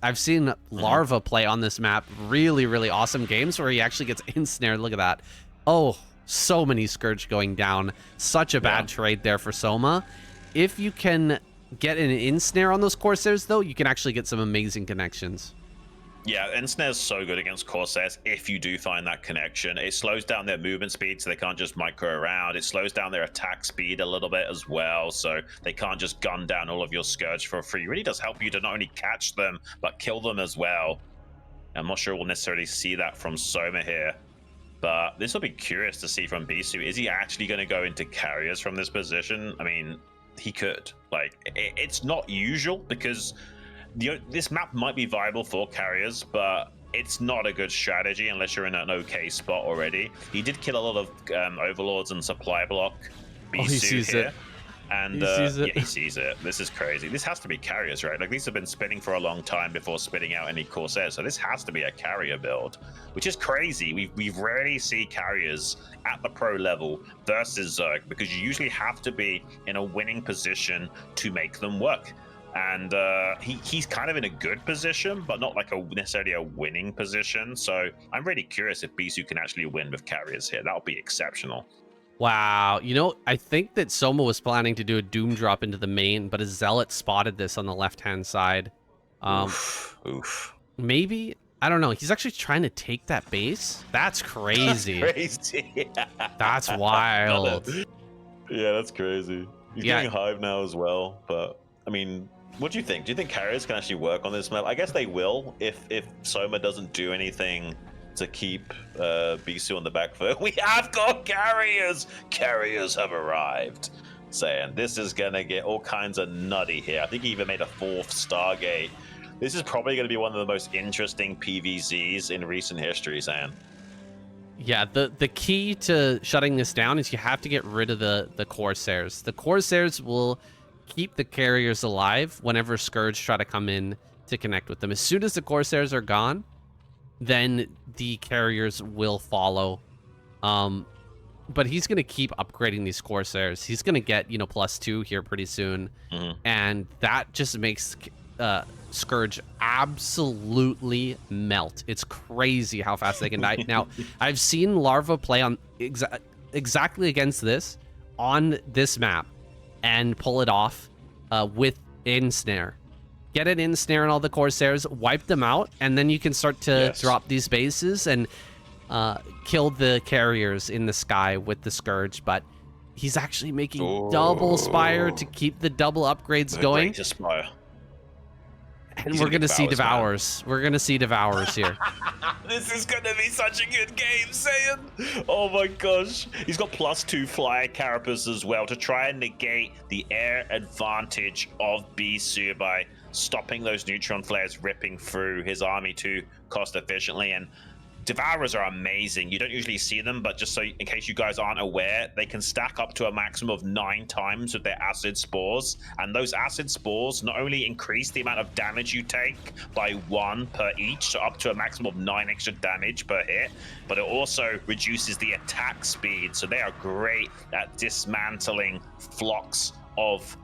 I've seen Larva play on this map really awesome games where he actually gets Ensnared. Look at that. Oh, so many Scourge going down. Such a bad trade there for Soma. If you can get an Ensnare on those Corsairs, though, you can actually get some amazing connections. Yeah, Ensnare's so good against Corsairs if you do find that connection. It slows down their movement speed so they can't just micro around. It slows down their attack speed a little bit as well, so they can't just gun down all of your Scourge for free. It really does help you to not only catch them, but kill them as well. I'm not sure we'll necessarily see that from Soma here, but this will be curious to see from Bisu. Is he actually going to go into carriers from this position? I mean, he could. Like, it's not usual because this map might be viable for carriers, but it's not a good strategy unless you're in an okay spot already. He did kill a lot of overlords and supply block Bisu here. And he sees it. Yeah, he sees it. This is crazy. This has to be carriers, right? Like, these have been spinning for a long time before spitting out any Corsairs, so this has to be a carrier build, which is crazy. We rarely see carriers at the pro level versus Zerg because you usually have to be in a winning position to make them work. And he's kind of in a good position, but not like necessarily a winning position. So I'm really curious if Bisu can actually win with carriers here. That would be exceptional. Wow. You know, I think that Soma was planning to do a Doom drop into the main, but a Zealot spotted this on the left-hand side. Oof. Maybe? I don't know. He's actually trying to take that base? That's crazy. That's crazy. That's wild. Yeah, that's crazy. He's getting Hive now as well, but, I mean, what do you think? Do you think carriers can actually work on this map? I guess they will if Soma doesn't do anything to keep Bisu on the back foot. We have got carriers! Carriers have arrived. Saying this is gonna get all kinds of nutty here. I think he even made a 4th Stargate. This is probably gonna be one of the most interesting PvZs in recent history, Sam. Yeah, the key to shutting this down is you have to get rid of the Corsairs. The Corsairs will keep the carriers alive whenever Scourge try to come in to connect with them. As soon as the Corsairs are gone, then the carriers will follow. But he's going to keep upgrading these Corsairs. He's going to get, +2 here pretty soon. And that just makes Scourge absolutely melt. It's crazy how fast they can die. Now, I've seen Larva play on exactly against this on this map and pull it off with Ensnare. Get an Ensnare on all the Corsairs, wipe them out, and then you can start to drop these bases and kill the carriers in the sky with the Scourge. But he's actually making double Spire to keep the double upgrades going. Spire. And we're going to see Devours. We're going to see Devours here. This is going to be such a good game, Saiyan. Oh my gosh. He's got +2 Flyer Carapace as well to try and negate the air advantage of Bisu by stopping those neutron flares ripping through his army too cost efficiently. And Devourers are amazing. You don't usually see them, but just so in case you guys aren't aware, they can stack up to a maximum of 9 times with their acid spores. And those acid spores not only increase the amount of damage you take by 1 per each, so up to a maximum of 9 extra damage per hit, but it also reduces the attack speed. So they are great at dismantling flocks of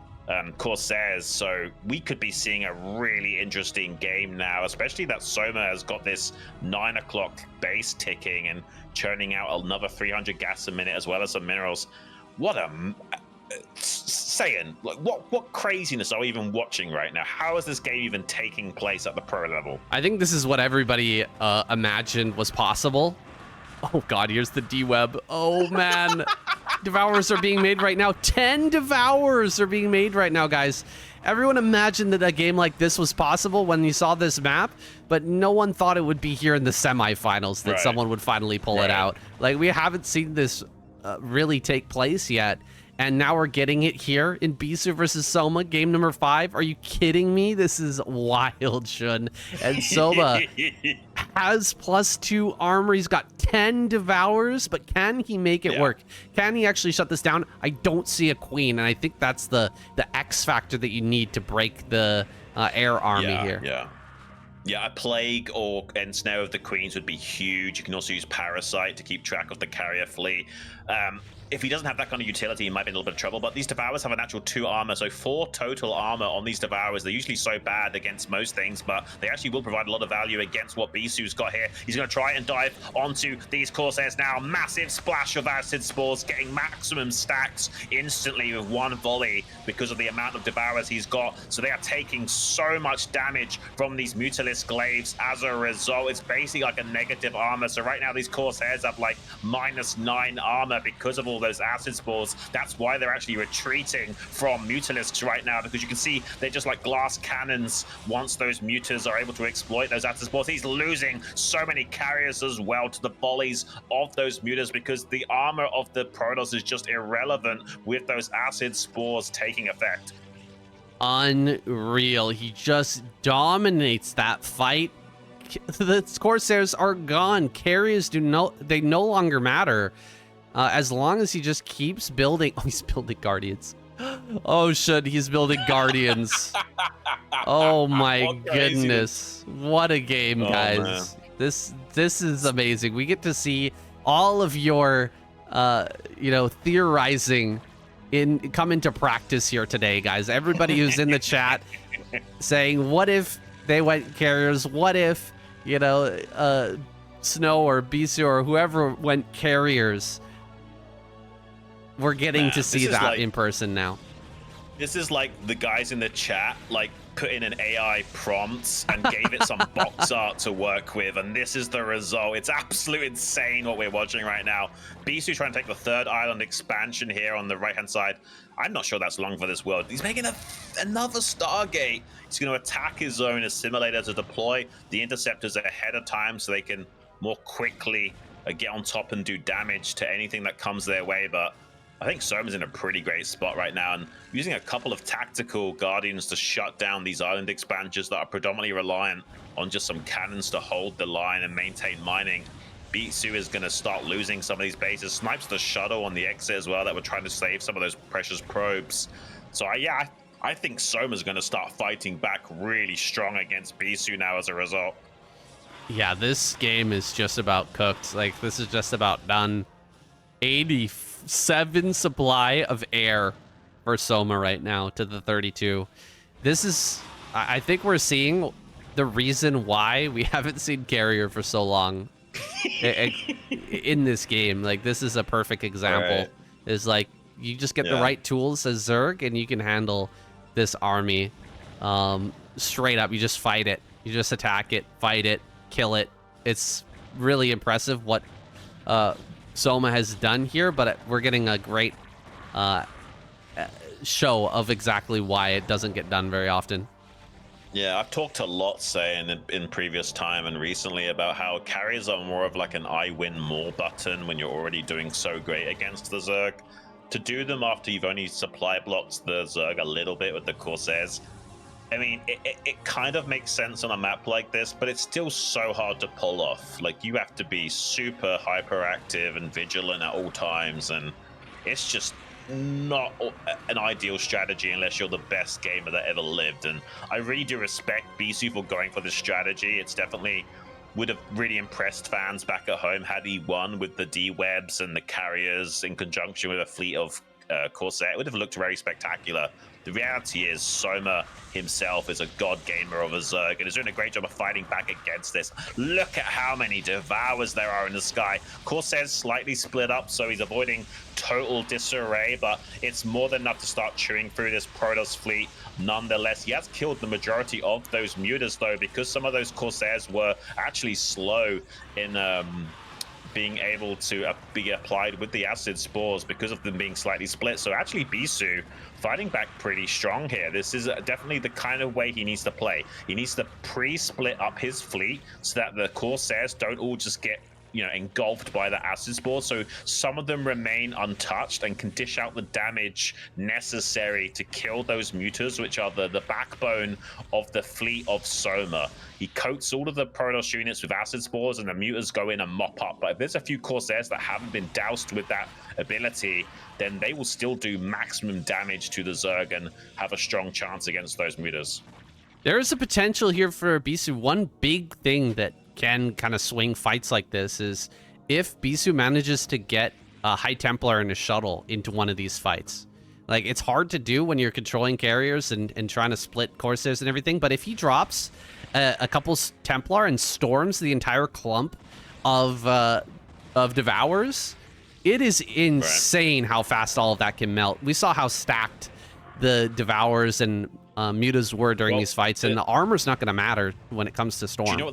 Corsairs, so we could be seeing a really interesting game now, especially that Soma has got this 9 o'clock base ticking and churning out another 300 gas a minute as well as some minerals. Saiyan, like what craziness are we even watching right now? How is this game even taking place at the pro level? I think this is what everybody imagined was possible. Oh god, here's the D-Web. Oh man. Devourers are being made right now. 10 Devourers are being made right now, guys. Everyone imagined that a game like this was possible when you saw this map, but no one thought it would be here in the semifinals that someone would finally pull it out. Like, we haven't seen this really take place yet. And now we're getting it here in Bisu versus Soma, game number 5. Are you kidding me? This is wild, Xun. And Soma has +2 armor. He's got 10 Devours, but can he make it work? Can he actually shut this down? I don't see a queen, and I think that's the X factor that you need to break the air army here. Yeah, a plague or ensnare of the queens would be huge. You can also use parasite to keep track of the carrier fleet. If he doesn't have that kind of utility, he might be in a little bit of trouble. But these Devourers have a natural 2 armor, so 4 total armor on these Devourers. They're usually so bad against most things, but they actually will provide a lot of value against what Bisu's got here. He's going to try and dive onto these Corsairs now. Massive splash of acid spores, getting maximum stacks instantly with 1 volley because of the amount of Devourers he's got. So they are taking so much damage from these Mutalisk glaives. As a result, it's basically like a negative armor. So right now, these Corsairs have like -9 armor because of all those acid spores. That's why they're actually retreating from Mutalisks right now, because you can see they're just like glass cannons once those mutas are able to exploit those acid spores. He's losing so many carriers as well to the volleys of those mutas because the armor of the Protoss is just irrelevant with those acid spores taking effect. Unreal. He just dominates that fight. The Corsairs are gone. Carriers no longer matter. As long as he just keeps building. Oh, he's building Guardians. Oh, shit, he's building Guardians. Oh my goodness. What a game, guys. This is amazing. We get to see all of your theorizing come into practice here today, guys. Everybody who's in the chat saying, what if they went carriers? What if, Snow or Bisu or whoever went carriers? We're getting to see that in person now. This is like the guys in the chat, like, put in an AI prompt and gave it some box art to work with, and this is the result. It's absolutely insane what we're watching right now. Bisu trying to take the 3rd island expansion here on the right-hand side. I'm not sure that's long for this world. He's making another Stargate. He's going to attack his own assimilator to deploy the interceptors ahead of time so they can more quickly get on top and do damage to anything that comes their way, but I think Soma's in a pretty great spot right now, and using a couple of tactical Guardians to shut down these island expansions that are predominantly reliant on just some cannons to hold the line and maintain mining. Bisu is going to start losing some of these bases. Snipes the shuttle on the exit as well that were trying to save some of those precious probes. So I think Soma's going to start fighting back really strong against Bisu now as a result. Yeah, this game is just about cooked. Like, this is just about done. 87 supply of air for Soma right now to the 32. This is, I think we're seeing the reason why we haven't seen carrier for so long in this game. Like, this is a perfect example. Is like, you just get the right tools as Zerg and you can handle this army straight up. You just fight it. You just attack it, fight it, kill it. It's really impressive what Soma has done here, but we're getting a great show of exactly why it doesn't get done very often. Yeah, I've talked a lot, saying in previous time and recently about how carriers are more of like an I win more button when you're already doing so great against the Zerg. To do them after you've only supply blocked the Zerg a little bit with the Corsairs, I mean, it kind of makes sense on a map like this, but it's still so hard to pull off. Like, you have to be super hyperactive and vigilant at all times, and it's just not an ideal strategy unless you're the best gamer that ever lived. And I really do respect Bisu for going for this strategy. It's definitely would have really impressed fans back at home had he won with the D-Webs and the carriers in conjunction with a fleet of Corsair. It would have looked very spectacular. The reality is Soma himself is a god gamer of a Zerg and is doing a great job of fighting back against this. Look at how many Devours there are in the sky. Corsairs slightly split up, so he's avoiding total disarray, but it's more than enough to start chewing through this Protoss fleet. Nonetheless, he has killed the majority of those mutas, though, because some of those Corsairs were actually slow in being able to be applied with the acid spores because of them being slightly split. So actually Bisu fighting back pretty strong here. This is definitely the kind of way he needs to play. He needs to pre-split up his fleet so that the Corsairs don't all just get, you know, engulfed by the acid spores. So some of them remain untouched and can dish out the damage necessary to kill those mutas, which are the backbone of the fleet of Soma. He coats all of the Protoss units with acid spores and the mutas go in and mop up. But if there's a few Corsairs that haven't been doused with that ability, then they will still do maximum damage to the Zerg and have a strong chance against those mutas. There is a potential here for Bisu. One big thing that can kind of swing fights like this is if Bisu manages to get a High Templar and a shuttle into one of these fights. Like, it's hard to do when you're controlling carriers and trying to split Corsairs and everything, but if he drops a couple Templar and storms the entire clump of Devours, it is insane how fast all of that can melt. We saw how stacked the Devours and mutas were during these fights, and the armor's not going to matter when it comes to Storm. Do you know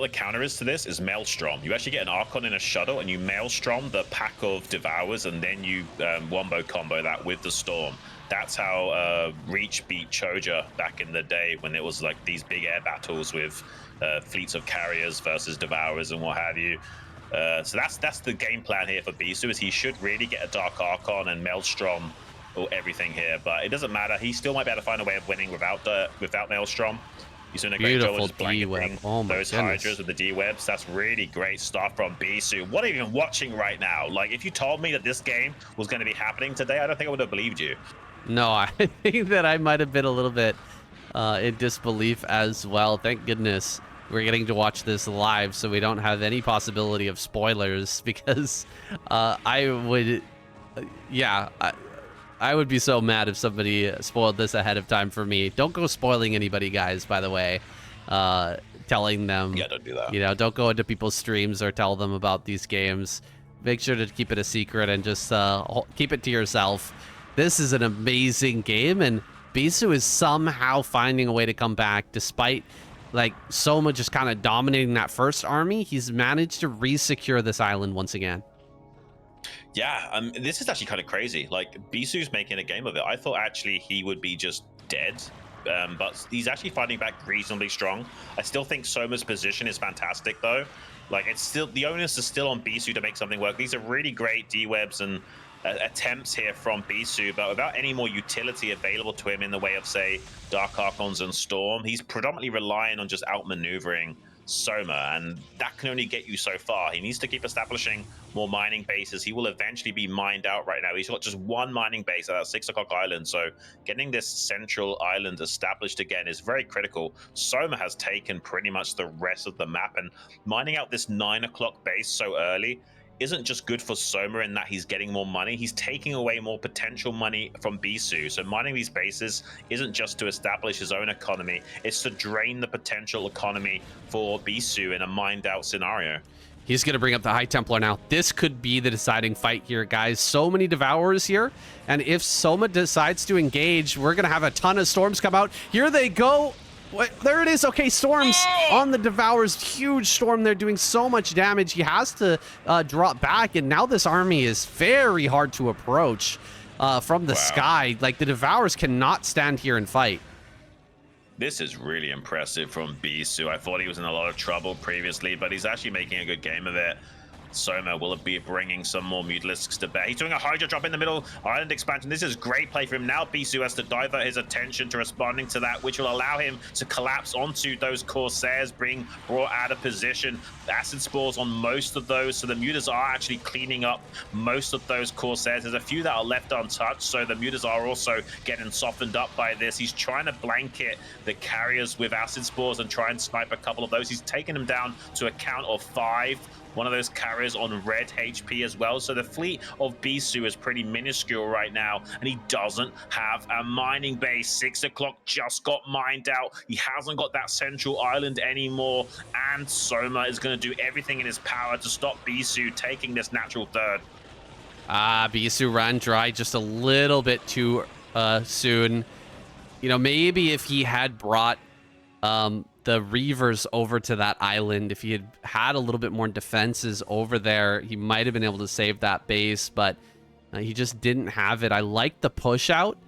what the counter is to this? Is Maelstrom. You actually get an Archon in a shuttle, and you Maelstrom the pack of Devours, and then you wombo combo that with the Storm. That's how Reach beat Choja back in the day when it was like these big air battles with fleets of carriers versus Devours and what have you. So that's the game plan here for Bisu, is he should really get a Dark Archon and Maelstrom or everything here, but it doesn't matter. He still might be able to find a way of winning without Maelstrom. He's doing a great job of just blanketing those Hydras with the D-webs. That's really great stuff from Bisu. What are you even watching right now? Like, if you told me that this game was going to be happening today, I don't think I would have believed you. No, I think that I might have been a little bit in disbelief as well. Thank goodness we're getting to watch this live, so we don't have any possibility of spoilers, because I would be so mad if somebody spoiled this ahead of time for me. Don't go spoiling anybody, guys, by the way. Telling them... Yeah, don't do that. You know, don't go into people's streams or tell them about these games. Make sure to keep it a secret and just keep it to yourself. This is an amazing game, and Bisu is somehow finding a way to come back despite, like, Soma just kind of dominating that first army. He's managed to re-secure this island once again. Yeah, this is actually kind of crazy. Like, Bisu's making a game of it. I thought actually he would be just dead, but he's actually fighting back reasonably strong. I still think Soma's position is fantastic, though. Like, it's still, the onus is still on Bisu to make something work. These are really great D-webs and attempts here from Bisu, but without any more utility available to him in the way of, say, Dark Archons and Storm, he's predominantly relying on just outmaneuvering Soma, and that can only get you so far. He needs to keep establishing more mining bases. He will eventually be mined out right now. He's got just one mining base at that 6 o'clock island, so getting this central island established again is very critical. Soma has taken pretty much the rest of the map, and mining out this 9 o'clock base so early isn't just good for Soma in that he's getting more money, he's taking away more potential money from Bisu. So mining these bases isn't just to establish his own economy, it's to drain the potential economy for Bisu in a mined out scenario. He's going to bring up the High Templar now. This could be the deciding fight here, guys. So many Devourers here, and if Soma decides to engage, we're going to have a ton of Storms come out. Here they go. There it is. Okay, Storms on the Devours. Huge Storm there doing so much damage. He has to drop back, and now this army is very hard to approach from the sky. Like, the Devours cannot stand here and fight. This is really impressive from Bisu. I thought he was in a lot of trouble previously, but he's actually making a good game of it. Soma will be bringing some more Mutalisks to bear. He's doing a Hydra drop in the middle, island expansion. This is great play for him. Now Bisu has to divert his attention to responding to that, which will allow him to collapse onto those Corsairs, being brought out of position. Acid spores on most of those, so the Mutas are actually cleaning up most of those Corsairs. There's a few that are left untouched, so the Mutas are also getting softened up by this. He's trying to blanket the carriers with acid spores and try and snipe a couple of those. He's taken them down to a count of 5. One of those carriers carriers on red HP as well. So the fleet of Bisu is pretty minuscule right now, and he doesn't have a mining base. 6 o'clock just got mined out. He hasn't got that central island anymore, and Soma is going to do everything in his power to stop Bisu taking this natural third. Bisu ran dry just a little bit too soon. You know, maybe if he had brought the Reavers over to that island, if he had a little bit more defenses over there, he might have been able to save that base, but he just didn't have it. I liked the push out.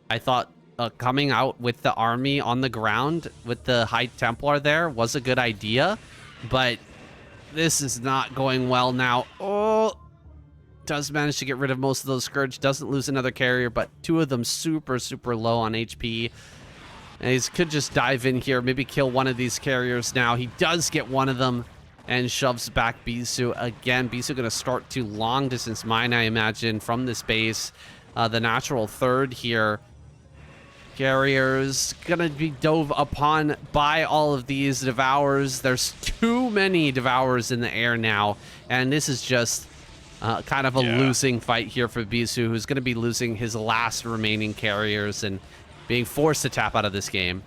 I thought coming out with the army on the ground with the High Templar there was a good idea, but this is not going well now. Oh, does manage to get rid of most of those Scourge, doesn't lose another carrier, but 2 of them super low on HP. And he could just dive in here, maybe kill one of these carriers now. He does get one of them and shoves back Bisu again. Bisu going to start to long distance mine, I imagine, from this base. The natural third here. Carriers going to be dove upon by all of these Devours. There's too many Devours in the air now, and this is just kind of a losing fight here for Bisu, who's going to be losing his last remaining carriers and being forced to tap out of this game.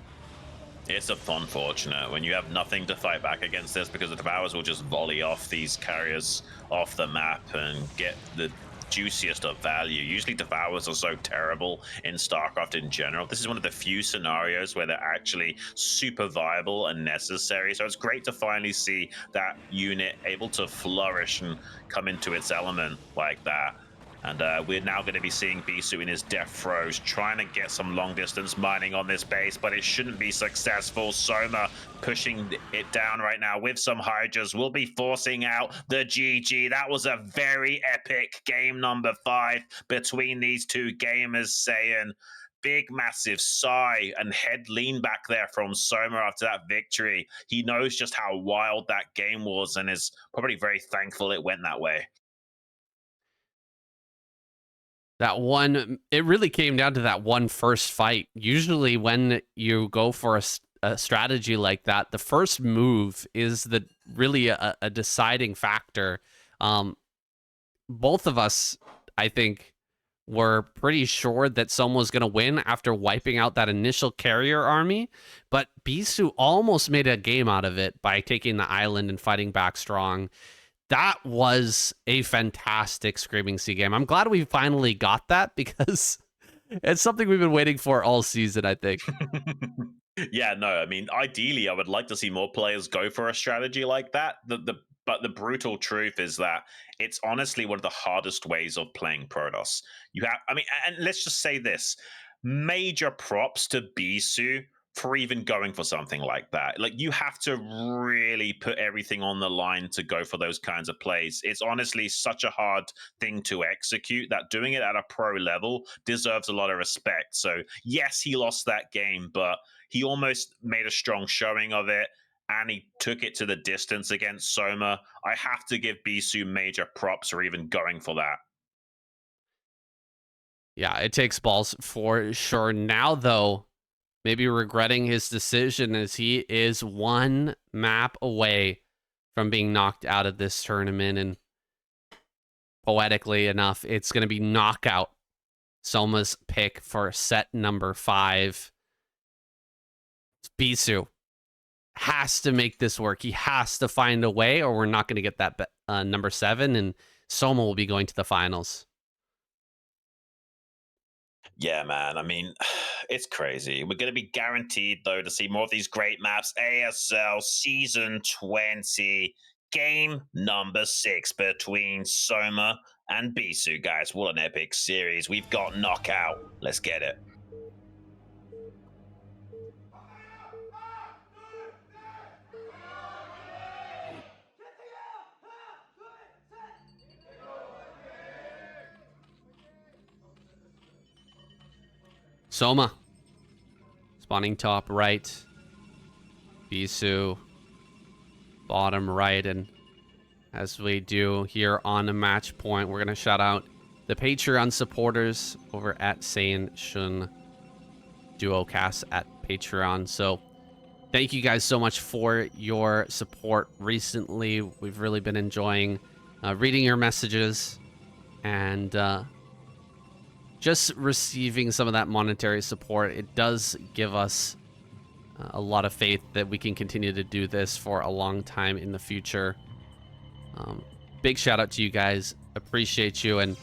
It's unfortunate when you have nothing to fight back against this, because the Devours will just volley off these carriers off the map and get the juiciest of value. Usually Devours are so terrible in StarCraft in general. This is one of the few scenarios where they're actually super viable and necessary. So it's great to finally see that unit able to flourish and come into its element like that. And we're now going to be seeing Bisu in his death throes, trying to get some long-distance mining on this base, but it shouldn't be successful. Soma pushing it down right now with some Hydras. Will be forcing out the GG. That was a very epic game number 5 between these two gamers, saying big, massive sigh and head lean back there from Soma after that victory. He knows just how wild that game was and is probably very thankful it went that way. That one, it really came down to that one first fight. Usually when you go for a strategy like that, the first move is really a deciding factor. Both of us, I think, were pretty sure that Soma was going to win after wiping out that initial carrier army, but Bisu almost made a game out of it by taking the island and fighting back strong. That was a fantastic Screaming Sea game. I'm glad we finally got that, because it's something we've been waiting for all season, I think. Yeah, no, I mean, ideally, I would like to see more players go for a strategy like that. But the brutal truth is that it's honestly one of the hardest ways of playing Protoss. And let's just say this. Major props to Bisu for even going for something like that. Like, you have to really put everything on the line to go for those kinds of plays. It's honestly such a hard thing to execute that doing it at a pro level deserves a lot of respect. So yes, he lost that game, but he almost made a strong showing of it, and he took it to the distance against Soma. I have to give Bisu major props for even going for that. Yeah, it takes balls for sure. Now, though, maybe regretting his decision, as he is one map away from being knocked out of this tournament. And poetically enough, it's going to be knockout. Soma's pick for set number 5. Bisu has to make this work. He has to find a way, or we're not going to get that number 7, and Soma will be going to the finals. Yeah, man. I mean, it's crazy. We're going to be guaranteed, though, to see more of these great maps. ASL Season 20, game number 6 between Soma and Bisu, guys. What an epic series. We've got knockout. Let's get it. Soma spawning top right, Bisu bottom right, and as we do here on the match point, we're going to shout out the Patreon supporters over at Saiyan Shun Duocast at Patreon. So thank you guys so much for your support recently. We've really been enjoying reading your messages, and just receiving some of that monetary support. It does give us a lot of faith that we can continue to do this for a long time in the future. Big shout out to you guys. Appreciate you. And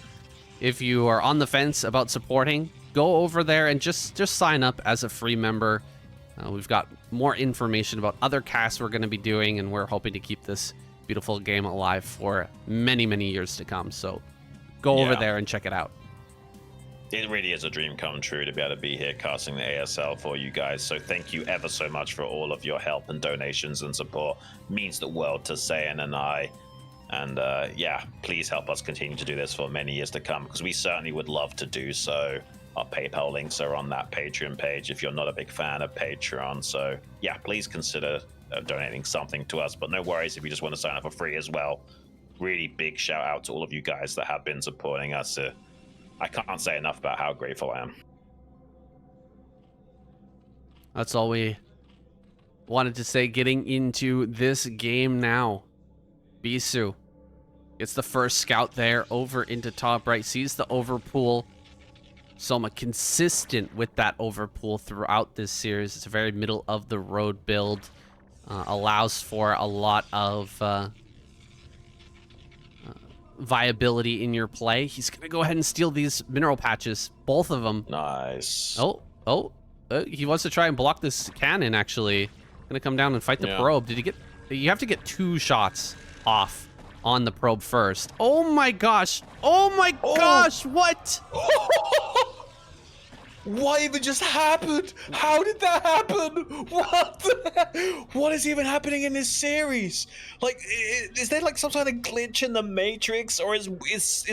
if you are on the fence about supporting, go over there and just sign up as a free member. We've got more information about other casts we're going to be doing, and we're hoping to keep this beautiful game alive for many, many years to come. So go over there and check it out. It really is a dream come true to be able to be here casting the ASL for you guys. So thank you ever so much for all of your help and donations and support. It means the world to Saiyan and I. And yeah, please help us continue to do this for many years to come, because we certainly would love to do so. Our PayPal links are on that Patreon page if you're not a big fan of Patreon. So yeah, please consider donating something to us. But no worries if you just want to sign up for free as well. Really big shout out to all of you guys that have been supporting us. I can't say enough about how grateful I am. That's all we wanted to say getting into this game now. Bisu gets the first scout there over into top right, sees the overpool. Soma consistent with that overpool throughout this series. It's a very middle of the road build. Allows for a lot of viability in your play. He's gonna go ahead and steal these mineral patches, both of them. Nice. He wants to try and block this cannon. Actually, gonna come down and fight the probe. Did he get? You have to get 2 shots off on the probe first. Oh my gosh! Oh my gosh! What? What even just happened? How did that happen? What the What is even happening in this series? Like, is there like some kind of glitch in the Matrix, or is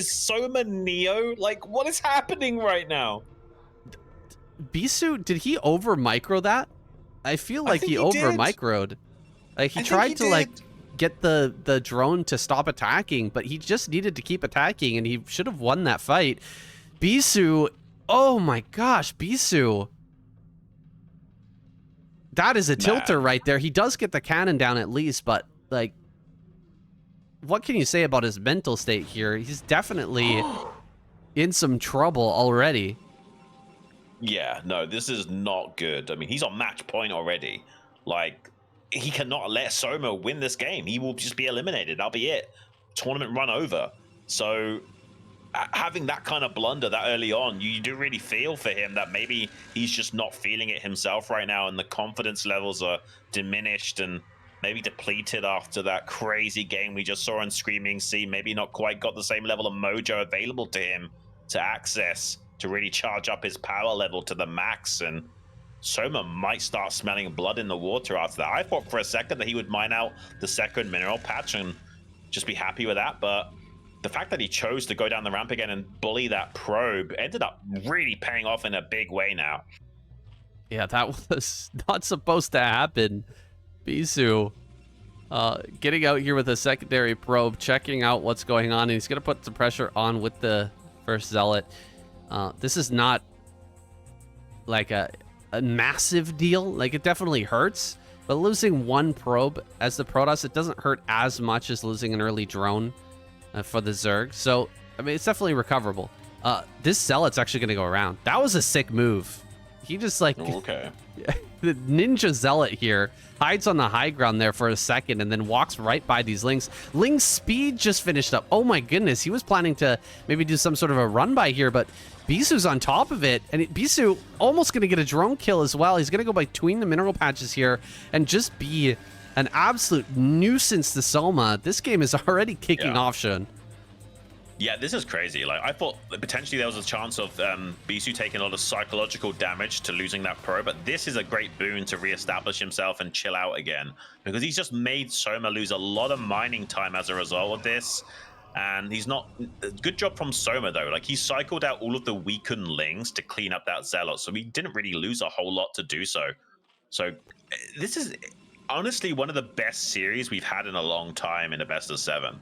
Soma Neo? Like, what is happening right now? Bisu, did he over micro that? I feel like he over microed. Like he tried to like get the drone to stop attacking, but he just needed to keep attacking, and he should have won that fight. Bisu. Oh my gosh, Bisu. That is a tilter right there. He does get the cannon down at least, but like, what can you say about his mental state here? He's definitely in some trouble already. Yeah, no, this is not good. I mean, he's on match point already. Like, he cannot let Soma win this game. He will just be eliminated. That'll be it. Tournament run over. So having that kind of blunder that early on, you do really feel for him that maybe he's just not feeling it himself right now, and the confidence levels are diminished and maybe depleted after that crazy game we just saw on Screaming Sea. Maybe not quite got the same level of mojo available to him to access to really charge up his power level to the max, and Soma might start smelling blood in the water after that. I thought for a second that he would mine out the second mineral patch and just be happy with that, but the fact that he chose to go down the ramp again and bully that probe ended up really paying off in a big way now. Yeah, that was not supposed to happen. Bisu getting out here with a secondary probe, checking out what's going on, and he's going to put some pressure on with the first Zealot. This is not like a massive deal. Like, it definitely hurts, but losing 1 probe as the Protoss, it doesn't hurt as much as losing an early drone for the Zerg. So, I mean, it's definitely recoverable. This Zealot's actually going to go around. That was a sick move. He just like... Okay. The Ninja Zealot here hides on the high ground there for a second and then walks right by these Lings. Ling's speed just finished up. Oh my goodness. He was planning to maybe do some sort of a run by here, but Bisu's on top of it. And Bisu almost going to get a drone kill as well. He's going to go between the mineral patches here and just be an absolute nuisance to Soma. This game is already kicking off, Xun. Yeah, this is crazy. Like, I thought that potentially there was a chance of Bisu taking a lot of psychological damage to losing that probe, but this is a great boon to reestablish himself and chill out again, because he's just made Soma lose a lot of mining time as a result of this. And he's not... Good job from Soma, though. Like, he cycled out all of the weakened Lings to clean up that Zealot, so he didn't really lose a whole lot to do so. So this is honestly one of the best series we've had in a long time in a best of 7.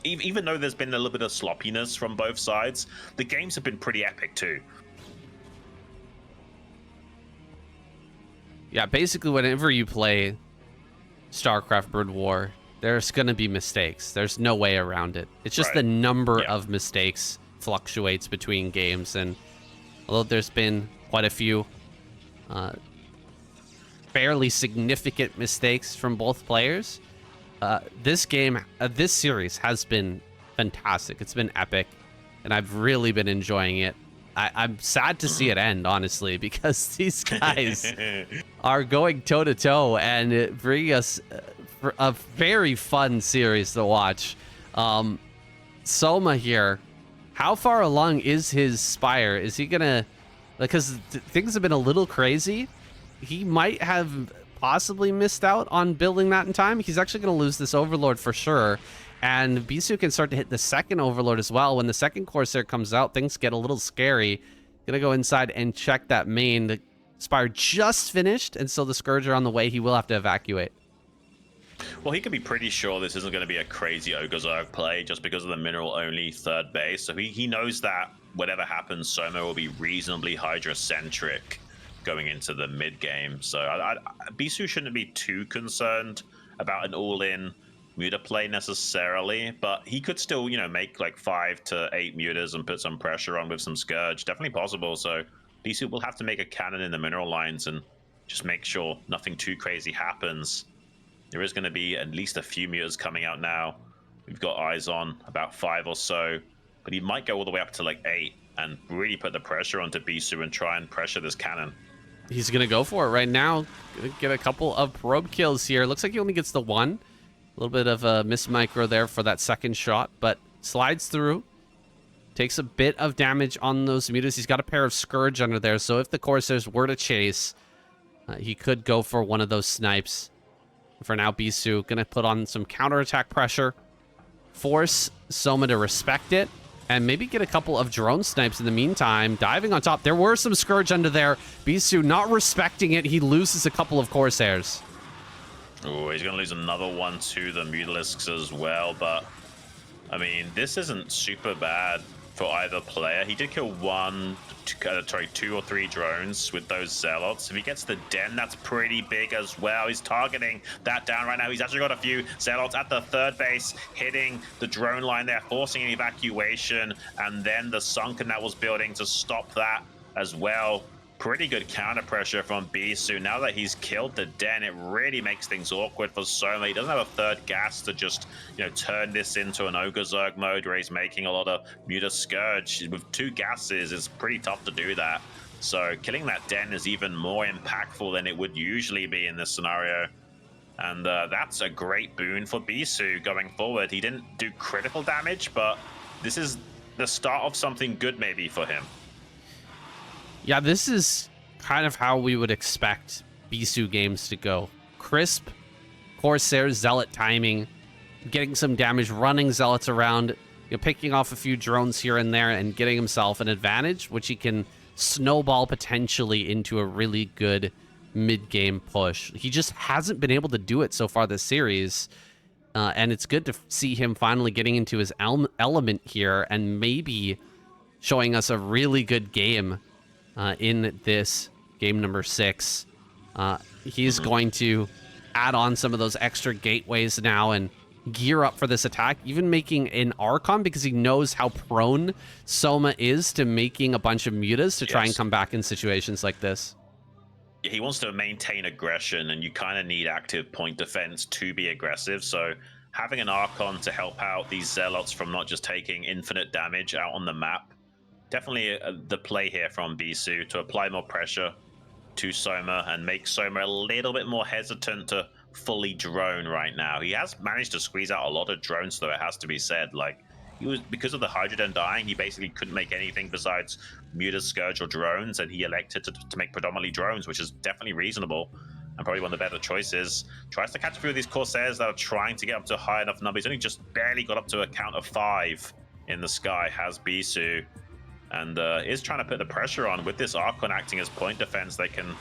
Even though there's been a little bit of sloppiness from both sides, the games have been pretty epic too. Yeah, basically whenever you play StarCraft Brood War, there's going to be mistakes. There's no way around it. It's just the number of mistakes fluctuates between games. And although there's been quite a few fairly significant mistakes from both players, this series has been fantastic. It's been epic, and I've really been enjoying it. I'm sad to see it end, honestly, because these guys are going toe-to-toe and bringing us a very fun series to watch. Soma here, how far along is his Spire? Is he gonna, because things have been a little crazy, he might have possibly missed out on building that in time. He's actually gonna lose this Overlord for sure. And Bisu can start to hit the second Overlord as well. When the second Corsair comes out, things get a little scary. Gonna go inside and check that main. The Spire just finished, and so the Scourge are on the way. He will have to evacuate. Well, he could be pretty sure this isn't going to be a crazy Ogre-Zerg play just because of the mineral-only third base. So he knows that whatever happens, Soma will be reasonably Hydra-centric going into the mid-game. So Bisu shouldn't be too concerned about an all-in Muta play necessarily, but he could still, you know, make like 5 to 8 mutas and put some pressure on with some Scourge. Definitely possible. So Bisu will have to make a cannon in the mineral lines and just make sure nothing too crazy happens. There is going to be at least a few mutas coming out now. We've got eyes on about 5 or so, but he might go all the way up to like 8 and really put the pressure onto Bisu and try and pressure this cannon. He's going to go for it right now. Gonna get a couple of probe kills here. Looks like he only gets the one. A little bit of a miss micro there for that second shot, but slides through. Takes a bit of damage on those mutas. He's got a pair of Scourge under there, so if the Corsairs were to chase, he could go for one of those snipes. For now, Bisu going to put on some counterattack pressure, force Soma to respect it, and maybe get a couple of drone snipes in the meantime. Diving on top. There were some Scourge under there. Bisu not respecting it. He loses a couple of Corsairs. Oh, he's going to lose another one to the Mutalisks as well, but I mean, this isn't super bad for either player. He did kill 2 or 3 drones with those Zealots. If he gets the Den, that's pretty big as well. He's targeting that down right now. He's actually got a few Zealots at the third base, hitting the drone line there, forcing an evacuation, and then the Sunken that was building to stop that as well. Pretty good counter pressure from Bisu. Now that he's killed the Den, it really makes things awkward for Soma. He doesn't have a third gas to just, you know, turn this into an Ogre-Zerg mode where he's making a lot of Muta Scourge. With 2 gases, it's pretty tough to do that. So killing that Den is even more impactful than it would usually be in this scenario. And that's a great boon for Bisu going forward. He didn't do critical damage, but this is the start of something good maybe for him. Yeah, this is kind of how we would expect Bisu games to go. Crisp, Corsair, Zealot timing, getting some damage, running Zealots around, you know, picking off a few drones here and there, and getting himself an advantage, which he can snowball potentially into a really good mid-game push. He just hasn't been able to do it so far this series, and it's good to see him finally getting into his element here and maybe showing us a really good game in this game number 6. He's going to add on some of those extra gateways now and gear up for this attack, even making an Archon because he knows how prone Soma is to making a bunch of mutas to try and come back in situations like this. He wants to maintain aggression, and you kind of need active point defense to be aggressive. So having an Archon to help out these Zealots from not just taking infinite damage out on the map, definitely the play here from Bisu to apply more pressure to Soma and make Soma a little bit more hesitant to fully drone right now. He has managed to squeeze out a lot of drones, though, it has to be said. Like, he was, because of the Hydroden dying, he basically couldn't make anything besides Muta, Scourge, or drones, and he elected to make predominantly drones, which is definitely reasonable and probably one of the better choices. Tries to catch a few of these Corsairs that are trying to get up to a high enough number. He's only just barely got up to a count of 5 in the sky, has Bisu. And is trying to put the pressure on with this Archon acting as point defense. They can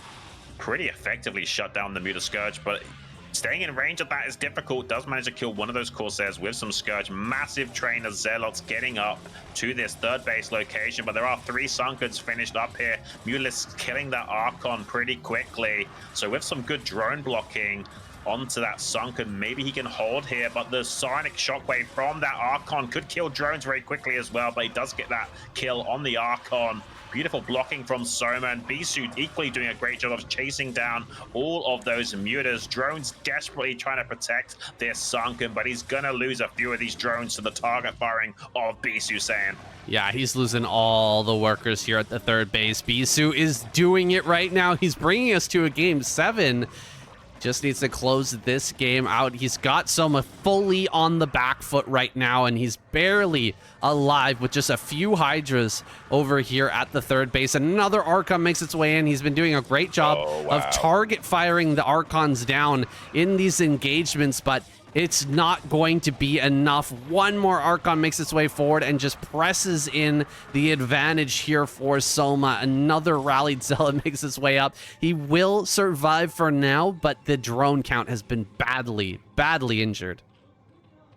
pretty effectively shut down the Muta Scourge, but staying in range of that is difficult. Does manage to kill one of those Corsairs with some Scourge. Massive train of Zealots getting up to this third base location, but there are 3 Sunkens finished up here. Willis killing that Archon pretty quickly. So with some good drone blocking, onto that Sunken. Maybe he can hold here, but the Sonic Shockwave from that Archon could kill drones very quickly as well, but he does get that kill on the Archon. Beautiful blocking from Soma, and Bisu equally doing a great job of chasing down all of those mutas. Drones desperately trying to protect their Sunken, but he's going to lose a few of these drones to the target firing of Bisu, Saiyan. Yeah, he's losing all the workers here at the third base. Bisu is doing it right now. He's bringing us to a game 7. Just needs to close this game out. He's got Soma fully on the back foot right now, and he's barely alive with just a few Hydras over here at the third base. Another Archon makes its way in. He's been doing a great job of target firing the Archons down in these engagements, but it's not going to be enough. One more Archon makes its way forward and just presses in the advantage here for Soma. Another rallied Zealot makes its way up. He will survive for now, but the drone count has been badly injured.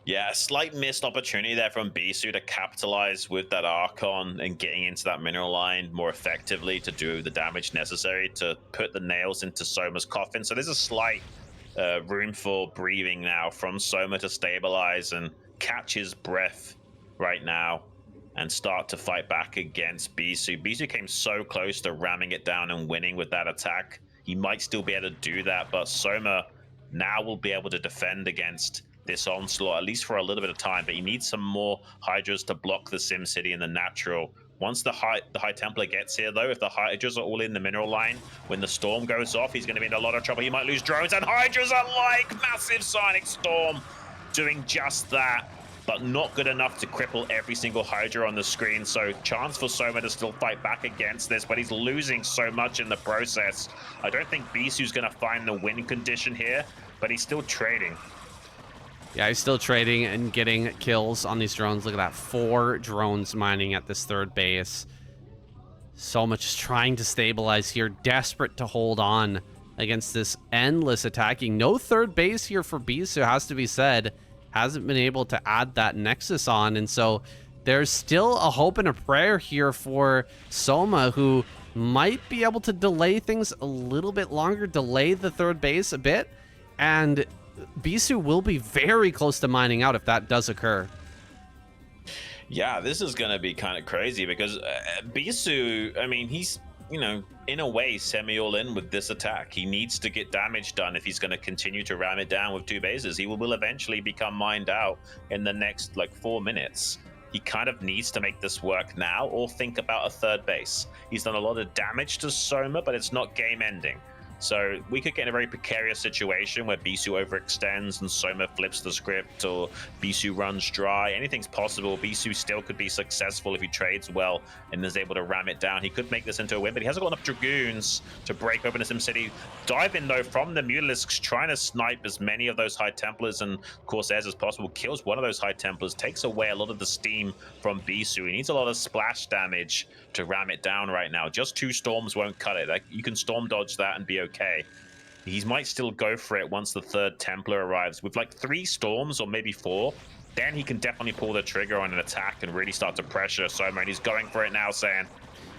Yeah, a slight missed opportunity there from Bisu to capitalize with that Archon and getting into that mineral line more effectively to do the damage necessary to put the nails into Soma's coffin. So there's a slight room for breathing now from Soma to stabilize and catch his breath right now and start to fight back against Bisu. Bisu came so close to ramming it down and winning with that attack. He might still be able to do that, but Soma now will be able to defend against this onslaught, at least for a little bit of time, but he needs some more Hydras to block the SimCity and the natural. Once the High Templar gets here, though, if the Hydras are all in the mineral line, when the storm goes off, he's going to be in a lot of trouble. He might lose drones, and Hydras are like massive Sonic Storm doing just that, but not good enough to cripple every single Hydra on the screen. So chance for Soma to still fight back against this, but he's losing so much in the process. I don't think Bisu's going to find the win condition here, but he's still trading. Yeah, he's still trading and getting kills on these drones. Look at that. 4 drones mining at this third base. Soma just trying to stabilize here. Desperate to hold on against this endless attacking. No third base here for Bisu, has to be said. Hasn't been able to add that Nexus on. And so there's still a hope and a prayer here for Soma, who might be able to delay things a little bit longer. Delay the third base a bit. And Bisu will be very close to mining out if that does occur. Yeah, this is going to be kind of crazy because Bisu, I mean, he's, you know, in a way semi all in with this attack. He needs to get damage done if he's going to continue to ram it down with 2 bases. He will eventually become mined out in the next like 4 minutes. He kind of needs to make this work now or think about a third base. He's done a lot of damage to Soma, but it's not game ending. So we could get in a very precarious situation where Bisu overextends and Soma flips the script, or Bisu runs dry. Anything's possible. Bisu still could be successful if he trades well and is able to ram it down. He could make this into a win, but he hasn't got enough Dragoons to break open the SimCity. Dive in, though, from the Mutalisks, trying to snipe as many of those High Templars and Corsairs as possible. Kills one of those High Templars, takes away a lot of the steam from Bisu. He needs a lot of splash damage to ram it down right now. Just 2 storms won't cut it. Like, you can storm dodge that and be okay. He might still go for it once the 3rd Templar arrives. With like 3 storms or maybe 4, then he can definitely pull the trigger on an attack and really start to pressure Soma, and he's going for it now, Saiyan.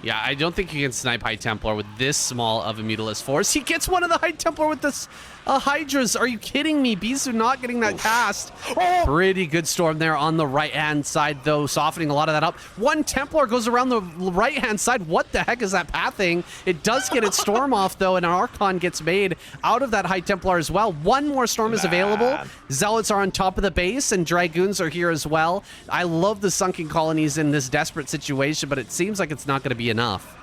Yeah, I don't think you can snipe High Templar with this small of a Mutalist force. He gets one of the High Templar with this Hydras. Are you kidding me? Bisu not getting that cast. Oh! Pretty good storm there on the right-hand side, though, softening a lot of that up. 1 Templar goes around the right-hand side. What the heck is that pathing? It does get its storm off, though, and an Archon gets made out of that High Templar as well. 1 more storm is available. Zealots are on top of the base, and Dragoons are here as well. I love the sunken colonies in this desperate situation, but it seems like it's not going to be enough.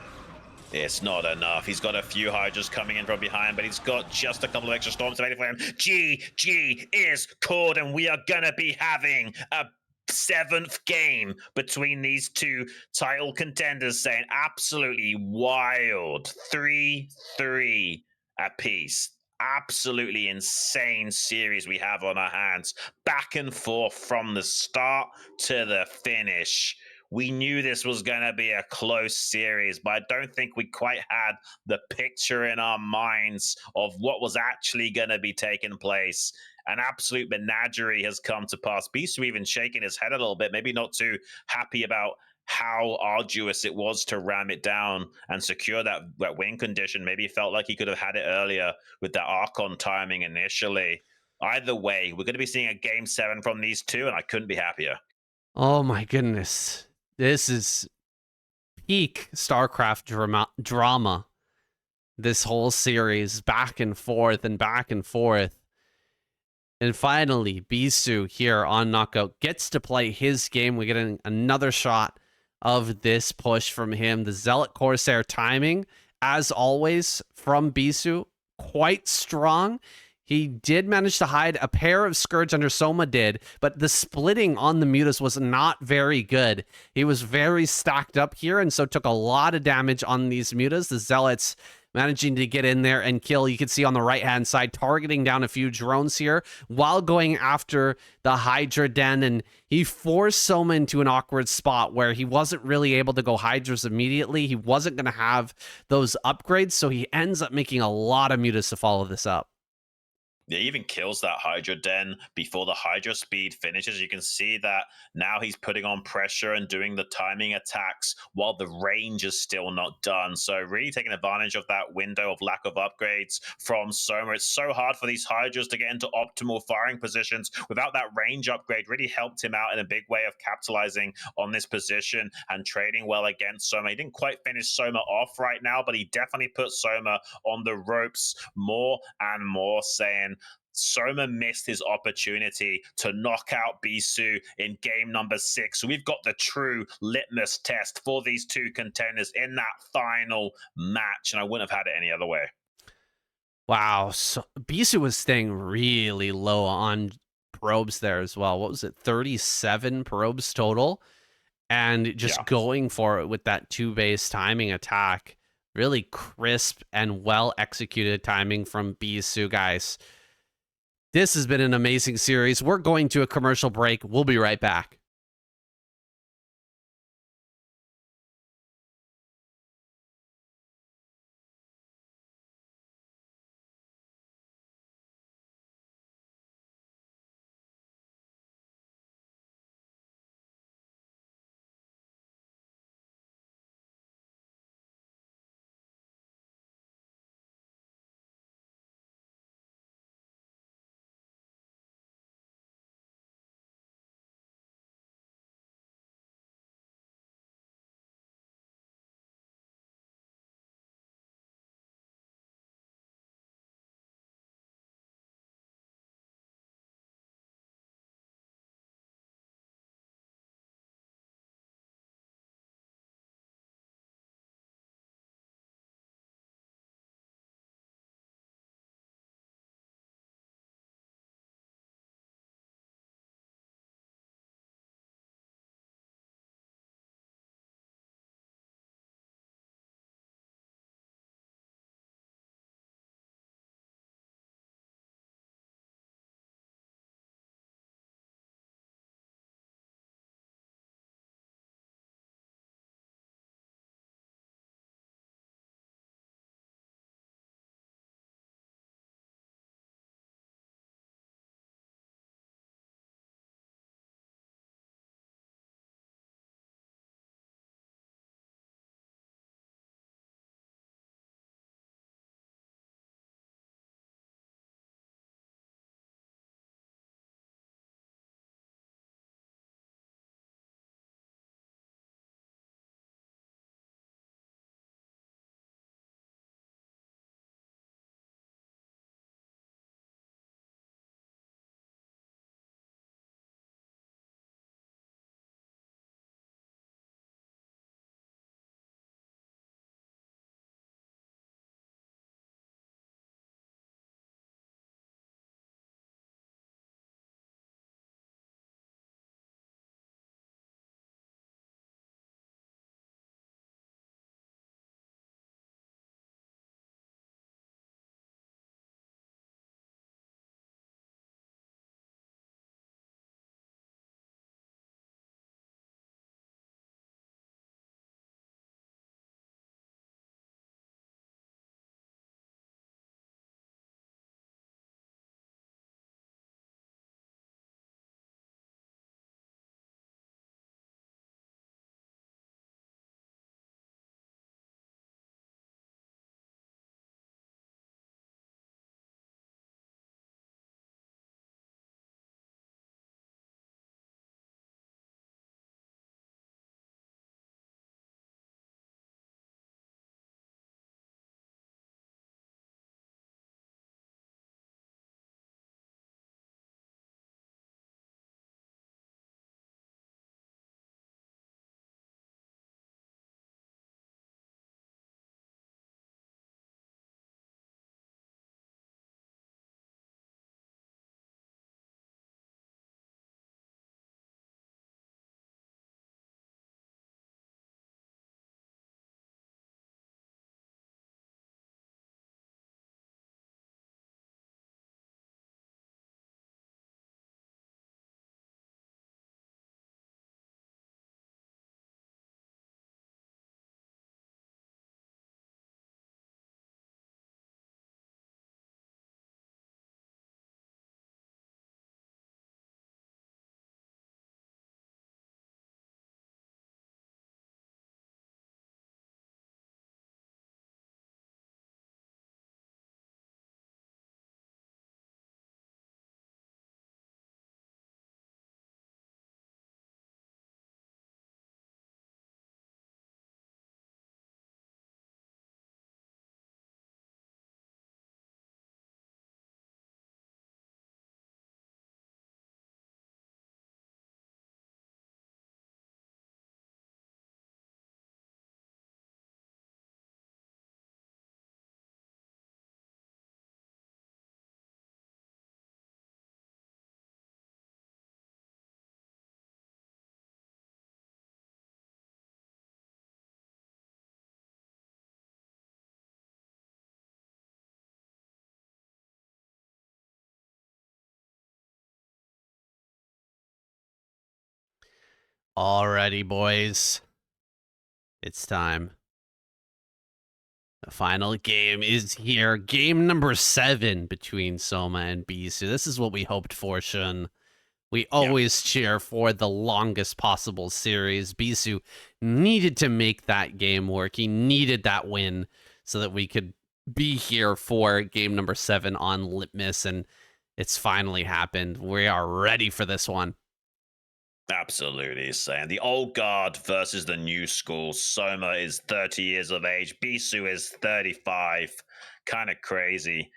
It's not enough. He's got a few Hydras coming in from behind, but he's got just a couple of extra storms waiting for him. GG is called, and we are going to be having a 7th game between these 2 title contenders, saying absolutely wild. 3-3 apiece. Absolutely insane series we have on our hands. Back and forth from the start to the finish. We knew this was going to be a close series, but I don't think we quite had the picture in our minds of what was actually going to be taking place. An absolute menagerie has come to pass. Bisu even shaking his head a little bit, maybe not too happy about how arduous it was to ram it down and secure that win condition. Maybe he felt like he could have had it earlier with that Archon timing initially. Either way, we're going to be seeing a game 7 from these two, and I couldn't be happier. Oh my goodness. This is peak StarCraft drama. This whole series, back and forth and back and forth. And finally, Bisu here on Knockout gets to play his game. We're getting another shot of this push from him. The Zealot Corsair timing, as always, from Bisu, quite strong. He did manage to hide a pair of Scourge under Soma did, but the splitting on the Mutas was not very good. He was very stacked up here, and so took a lot of damage on these Mutas. The Zealots managing to get in there and kill. You can see on the right-hand side, targeting down a few drones here while going after the Hydra Den, and he forced Soma into an awkward spot where he wasn't really able to go Hydras immediately. He wasn't going to have those upgrades, so he ends up making a lot of Mutas to follow this up. He even kills that Hydra Den before the Hydra speed finishes. You can see that now he's putting on pressure and doing the timing attacks while the range is still not done. So really taking advantage of that window of lack of upgrades from Soma. It's so hard for these Hydras to get into optimal firing positions without that range upgrade. Really helped him out in a big way of capitalizing on this position and trading well against Soma. He didn't quite finish Soma off right now, but he definitely put Soma on the ropes more and more, saying Soma missed his opportunity to knock out Bisu in game number 6. So we've got the true litmus test for these two contenders in that final match, and I wouldn't have had it any other way. Wow, so Bisu was staying really low on probes there as well. What was it, 37 probes total? And just going for it with that 2-base timing attack. Really crisp and well-executed timing from Bisu, guys. This has been an amazing series. We're going to a commercial break. We'll be right back. Alrighty, boys. It's time. The final game is here. Game number 7 between Soma and Bisu. This is what we hoped for, Xun. We always cheer for the longest possible series. Bisu needed to make that game work. He needed that win so that we could be here for game number 7 on Litmus, and it's finally happened. We are ready for this one. Absolutely, saying the old guard versus the new school. Soma is 30 years of age. Bisu is 35. Kind of crazy.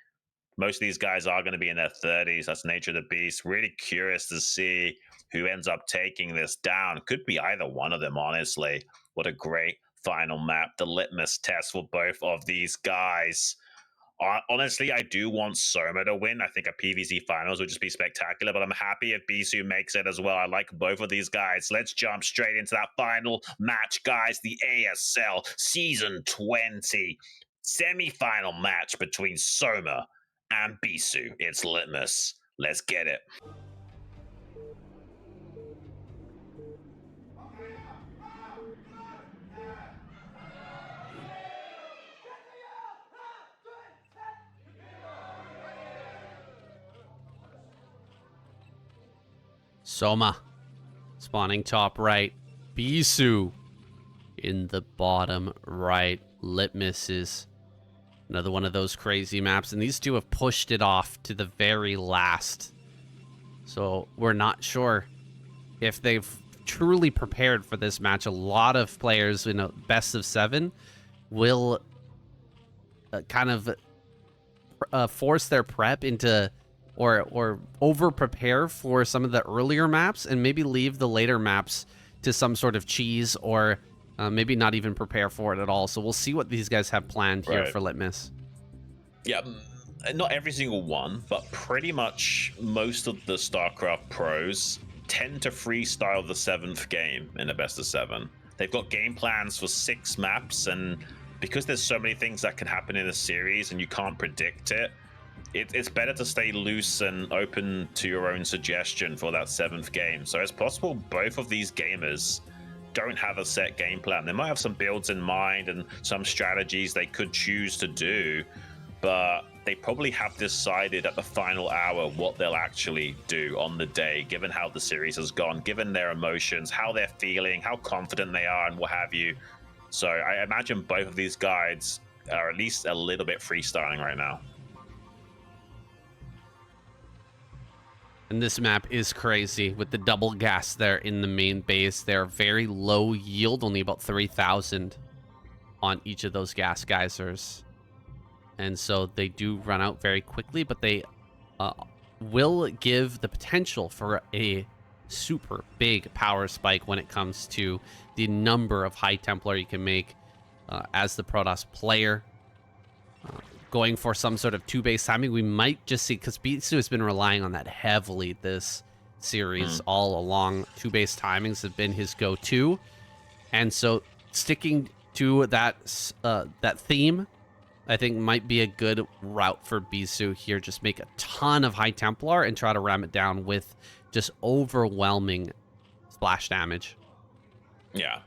Most of these guys are going to be in their 30s. That's nature of the beast. Really curious to see who ends up taking this down. Could be either one of them, honestly. What a great final map. The litmus test for both of these guys. Honestly, I do want Soma to win. I think a PvZ finals would just be spectacular, but I'm happy if Bisu makes it as well. I like both of these guys. Let's jump straight into that final match, guys. The ASL Season 20 semi-final match between Soma and Bisu. It's Litmus. Let's get it. Soma spawning top right. Bisu in the bottom right. Litmus is another one of those crazy maps, and these two have pushed it off to the very last. So we're not sure if they've truly prepared for this match. A lot of players in a best of 7 will kind of force their prep into or over prepare for some of the earlier maps and maybe leave the later maps to some sort of cheese, or maybe not even prepare for it at all. So we'll see what these guys have planned here for Litmus. Yeah, not every single one, but pretty much most of the StarCraft pros tend to freestyle the 7th game in a best of 7. They've got game plans for 6 maps, and because there's so many things that can happen in a series and you can't predict it, it's better to stay loose and open to your own suggestion for that 7th game. So it's possible both of these gamers don't have a set game plan. They might have some builds in mind and some strategies they could choose to do, but they probably have decided at the final hour what they'll actually do on the day, given how the series has gone, given their emotions, how they're feeling, how confident they are, and what have you. So I imagine both of these guys are at least a little bit freestyling right now. And this map is crazy with the double gas there in the main base. They're very low yield, only about 3,000 on each of those gas geysers. And so they do run out very quickly, but they will give the potential for a super big power spike when it comes to the number of High Templar you can make as the Protoss player. Going for some sort of 2-base timing, we might just see, because Bisu has been relying on that heavily this series all along. 2-base timings have been his go-to, and so sticking to that that theme, I think, might be a good route for Bisu here. Just make a ton of High Templar and try to ram it down with just overwhelming splash damage. Yeah,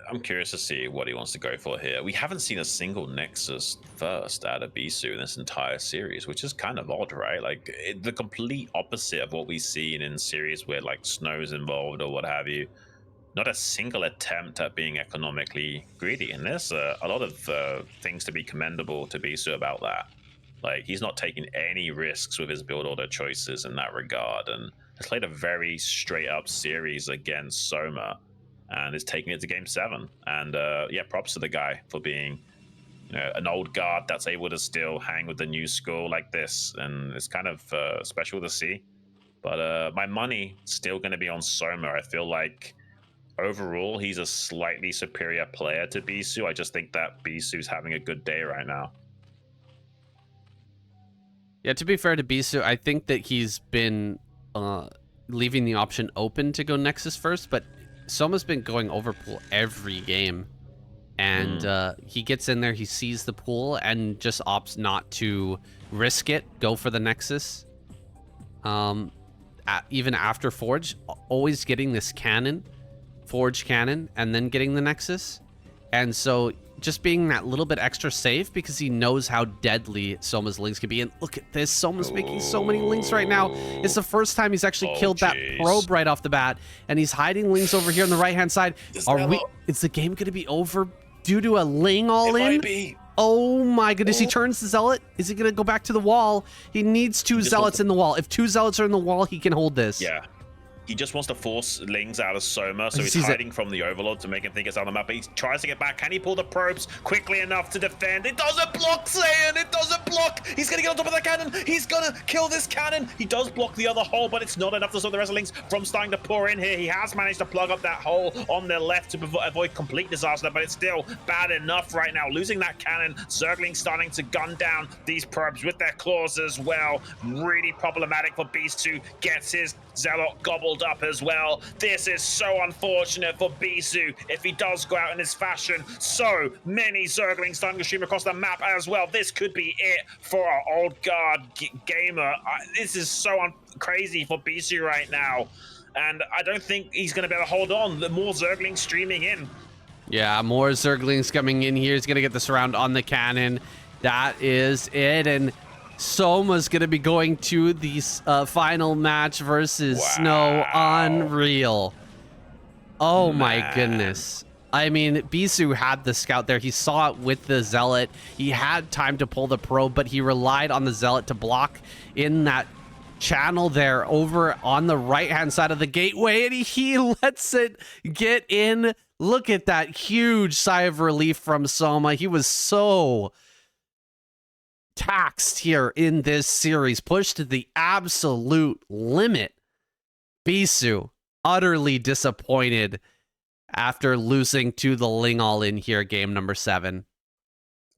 I'm curious to see what he wants to go for here. We haven't seen a single Nexus first out of Bisu in this entire series, which is kind of odd, right? Like the complete opposite of what we see in series where like Snow's involved or what have you. Not a single attempt at being economically greedy, and there's a lot of things to be commendable to Bisu about that. Like, he's not taking any risks with his build order choices in that regard, and has played a very straight up series against Soma, and is taking it to game 7. And yeah, props to the guy for being, you know, an old guard that's able to still hang with the new school like this, and it's kind of special to see. But my money still going to be on Soma. I feel like overall he's a slightly superior player to Bisu. I just think that Bisu's having a good day right now. Yeah, to be fair to Bisu, I think that he's been leaving the option open to go Nexus first, but Soma's been going overpool every game, and he gets in there, he sees the pool, and just opts not to risk it, go for the Nexus. Even after Forge, always getting this cannon Forge Cannon and then getting the Nexus. And so just being that little bit extra safe because he knows how deadly Soma's links can be. And look at this. Soma's making so many links right now. It's the first time he's actually killed that probe right off the bat. And he's hiding links over here on the right-hand side. Is the game going to be over due to a ling all-in? Oh my goodness, he turns the Zealot. Is he going to go back to the wall? He needs two Zealots in the wall. If two Zealots are in the wall, he can hold this. Yeah. He just wants to force Lings out of Soma, so he's hiding from the Overlord to make him think it's on the map. But he tries to get back. Can he pull the probes quickly enough to defend? It doesn't block Saiyan! It doesn't block! He's gonna get on top of the cannon! He's gonna kill this cannon! He does block the other hole, but it's not enough to stop the rest of Lings from starting to pour in here. He has managed to plug up that hole on the left to avoid complete disaster, but it's still bad enough right now. Losing that cannon, Zergling starting to gun down these probes with their claws as well. Really problematic for Bisu. Gets his Zealot gobbled up as well. This is so unfortunate for Bisu if he does go out in this fashion. So many Zerglings starting to stream across the map as well. This could be it for our old guard gamer. This is so crazy for Bisu right now. And I don't think he's going to be able to hold on. The more Zerglings streaming in. Yeah, more Zerglings coming in here. He's going to get the surround on the cannon. That is it. And Soma's going to be going to the final match versus Snow. Unreal. Oh my goodness. I mean, Bisu had the scout there. He saw it with the Zealot. He had time to pull the probe, but he relied on the Zealot to block in that channel there over on the right-hand side of the gateway, and he lets it get in. Look at that huge sigh of relief from Soma. He was so taxed here in this series, pushed to the absolute limit. Bisu utterly disappointed after losing to the Ling all-in here, game number 7.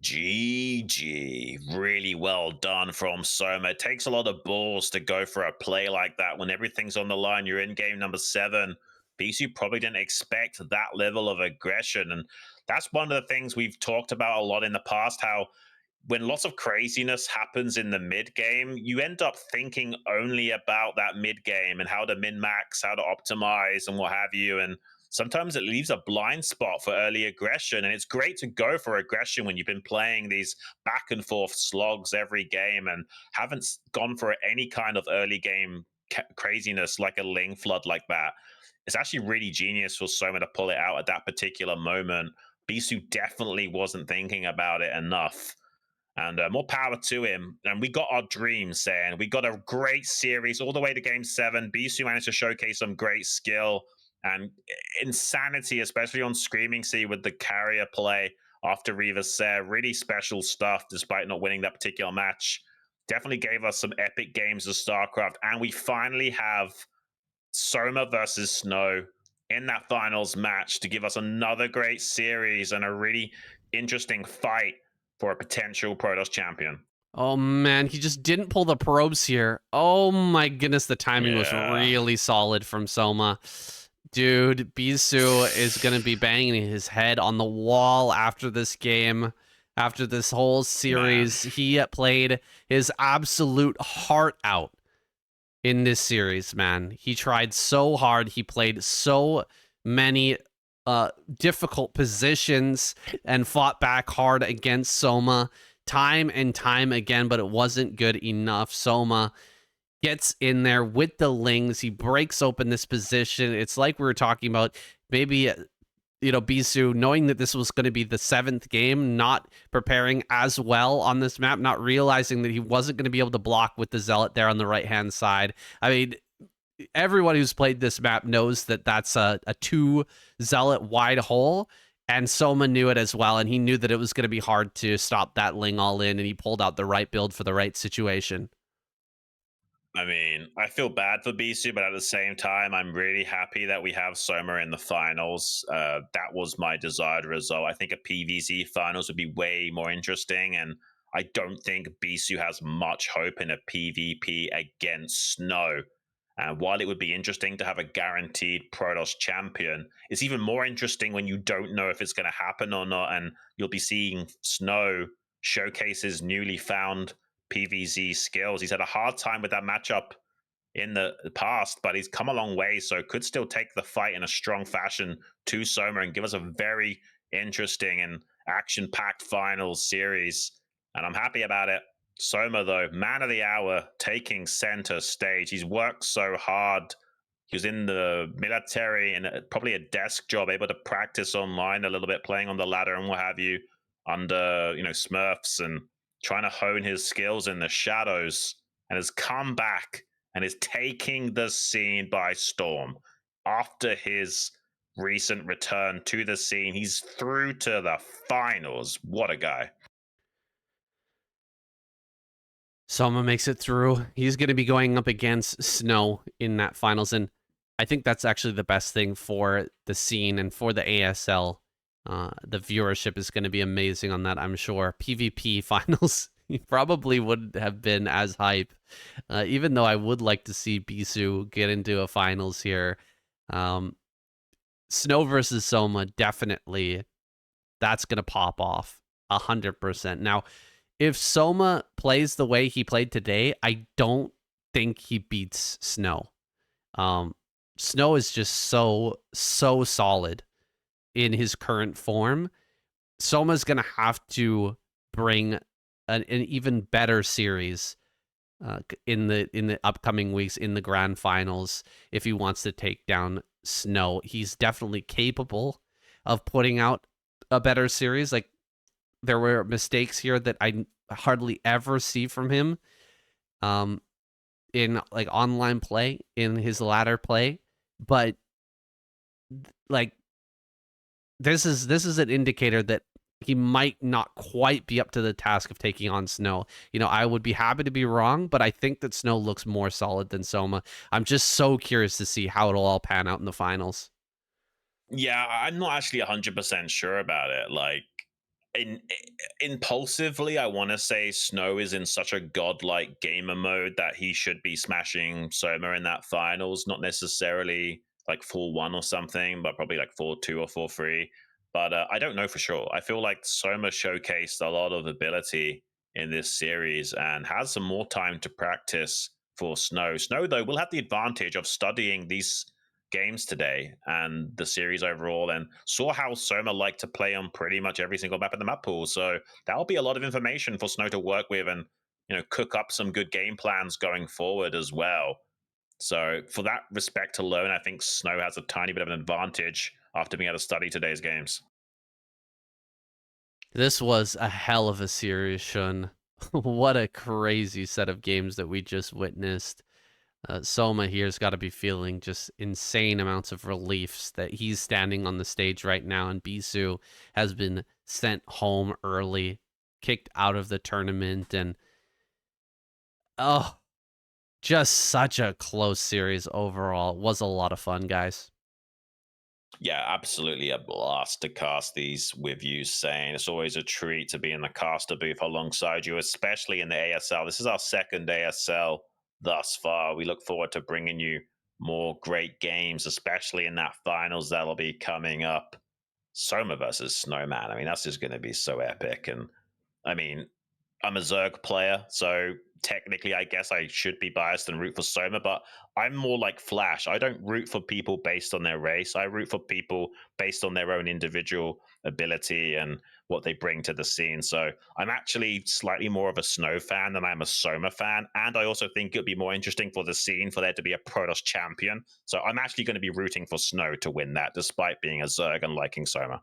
GG. Really well done from Soma. It takes a lot of balls to go for a play like that when everything's on the line. You're in game number 7. Bisu probably didn't expect that level of aggression, and that's one of the things we've talked about a lot in the past, how when lots of craziness happens in the mid game, you end up thinking only about that mid game and how to min-max, how to optimize, and what have you. And sometimes it leaves a blind spot for early aggression. And it's great to go for aggression when you've been playing these back and forth slogs every game and haven't gone for any kind of early game craziness like a Ling flood like that. It's actually really genius for Soma to pull it out at that particular moment. Bisu definitely wasn't thinking about it enough. And more power to him. And we got our dreams, saying we got a great series all the way to game 7. Bisu managed to showcase some great skill and insanity, especially on Screaming Sea with the carrier play after Riva Ser. Really special stuff, despite not winning that particular match. Definitely gave us some epic games of StarCraft. And we finally have Soma versus Snow in that finals match to give us another great series and a really interesting fight for a potential Protoss champion. Oh man, he just didn't pull the probes here. Oh my goodness, the timing was really solid from Soma. Dude, Bisu is going to be banging his head on the wall after this game. After this whole series, he played his absolute heart out in this series, man. He tried so hard. He played so many difficult positions and fought back hard against Soma time and time again, but it wasn't good enough. Soma gets in there with the Lings. He breaks open this position. It's like we were talking about, maybe, Bisu, knowing that this was going to be the 7th game, not preparing as well on this map, not realizing that he wasn't going to be able to block with the Zealot there on the right-hand side. I mean, everyone who's played this map knows that that's a 2 Zealot wide hole, and Soma knew it as well, and he knew that it was going to be hard to stop that Ling all-in, and he pulled out the right build for the right situation. I mean, I feel bad for Bisu, but at the same time, I'm really happy that we have Soma in the finals. That was my desired result. I think a PvZ finals would be way more interesting, and I don't think Bisu has much hope in a PvP against Snow. And while it would be interesting to have a guaranteed Protoss champion, it's even more interesting when you don't know if it's going to happen or not, and you'll be seeing Snow showcase his newly found PvZ skills. He's had a hard time with that matchup in the past, but he's come a long way, so could still take the fight in a strong fashion to Soma and give us a very interesting and action-packed finals series. And I'm happy about it. Soma, though, man of the hour, taking center stage. He's worked so hard. He was in the military and probably a desk job, able to practice online a little bit, playing on the ladder and what have you, under Smurfs, and trying to hone his skills in the shadows, and has come back and is taking the scene by storm. After his recent return to the scene, he's through to the finals. What a guy. Soma makes it through. He's going to be going up against Snow in that finals, and I think that's actually the best thing for the scene and for the ASL. The viewership is going to be amazing on that, I'm sure. PvP finals probably wouldn't have been as hype, even though I would like to see Bisu get into a finals here. Snow versus Soma, definitely, that's going to pop off 100%. Now, if Soma plays the way he played today, I don't think he beats Snow. Snow is just so solid in his current form. Soma's going to have to bring an even better series in the upcoming weeks in the grand finals if he wants to take down Snow. He's definitely capable of putting out a better series. Like, there were mistakes here that I hardly ever see from him in like online play, in his ladder play, but like this is an indicator that he might not quite be up to the task of taking on Snow. I would be happy to be wrong, but I think that Snow looks more solid than Soma. I'm just so curious to see how it'll all pan out in the finals. Yeah, I'm not actually 100% sure about it. Like, impulsively, I want to say Snow is in such a godlike gamer mode that he should be smashing Soma in that finals. Not necessarily like 4-1 or something, but probably like 4-2 or 4-3. But I don't know for sure. I feel like Soma showcased a lot of ability in this series and has some more time to practice for Snow. Snow, though, will have the advantage of studying these games today and the series overall, and saw how Soma liked to play on pretty much every single map in the map pool. So that'll be a lot of information for Snow to work with and cook up some good game plans going forward as well. So for that respect alone, I think Snow has a tiny bit of an advantage after being able to study today's games. This was a hell of a series, Xun. What a crazy set of games that we just witnessed. Soma here's got to be feeling just insane amounts of reliefs that he's standing on the stage right now, and Bisu has been sent home early, kicked out of the tournament, and just such a close series overall. It was a lot of fun, guys. Yeah, absolutely a blast to cast these with you, Sane. It's always a treat to be in the caster booth alongside you, especially in the ASL. This is our second ASL thus far. We look forward to bringing you more great games, especially in that finals that'll be coming up. Soma versus Snowman. I mean, that's just going to be so epic. And I mean, I'm a Zerg player, so technically, I guess I should be biased and root for Soma, but I'm more like Flash. I don't root for people based on their race. I root for people based on their own individual ability and what they bring to the scene. So I'm actually slightly more of a Snow fan than I'm a Soma fan. And I also think it would be more interesting for the scene for there to be a Protoss champion. So I'm actually going to be rooting for Snow to win that, despite being a Zerg and liking Soma.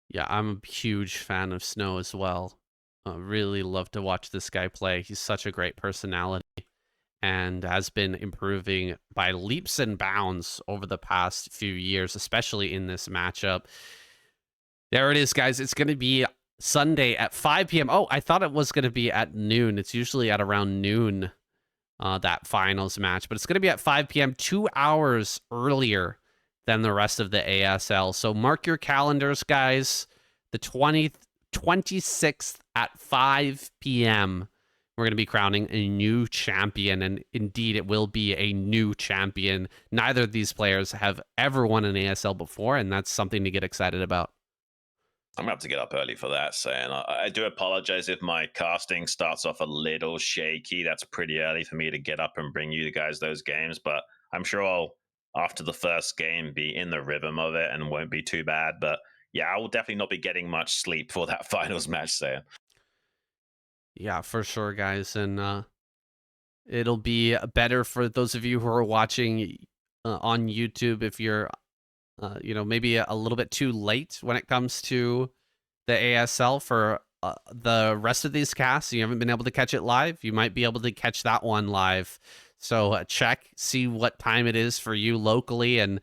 Yeah, I'm a huge fan of Snow as well. Really love to watch this guy play. He's such a great personality and has been improving by leaps and bounds over the past few years, especially in this matchup. There it is, guys. It's going to be Sunday at 5 p.m. Oh, I thought it was going to be at noon. It's usually at around noon, that finals match, but it's going to be at 5 p.m., 2 hours earlier than the rest of the ASL. So mark your calendars, guys. The 26th at 5 p.m., we're going to be crowning a new champion, and indeed, it will be a new champion. Neither of these players have ever won an ASL before, and that's something to get excited about. I'm gonna have to get up early for that, saying I do apologize if my casting starts off a little shaky. That's pretty early for me to get up and bring you guys those games, but I'm sure I'll, after the first game, be in the rhythm of it and won't be too bad. But yeah, I will definitely not be getting much sleep for that finals match, saying. Yeah, for sure, guys. And it'll be better for those of you who are watching on YouTube if you're, maybe a little bit too late when it comes to the ASL for the rest of these casts. You haven't been able to catch it live. You might be able to catch that one live. So check, see what time it is for you locally. And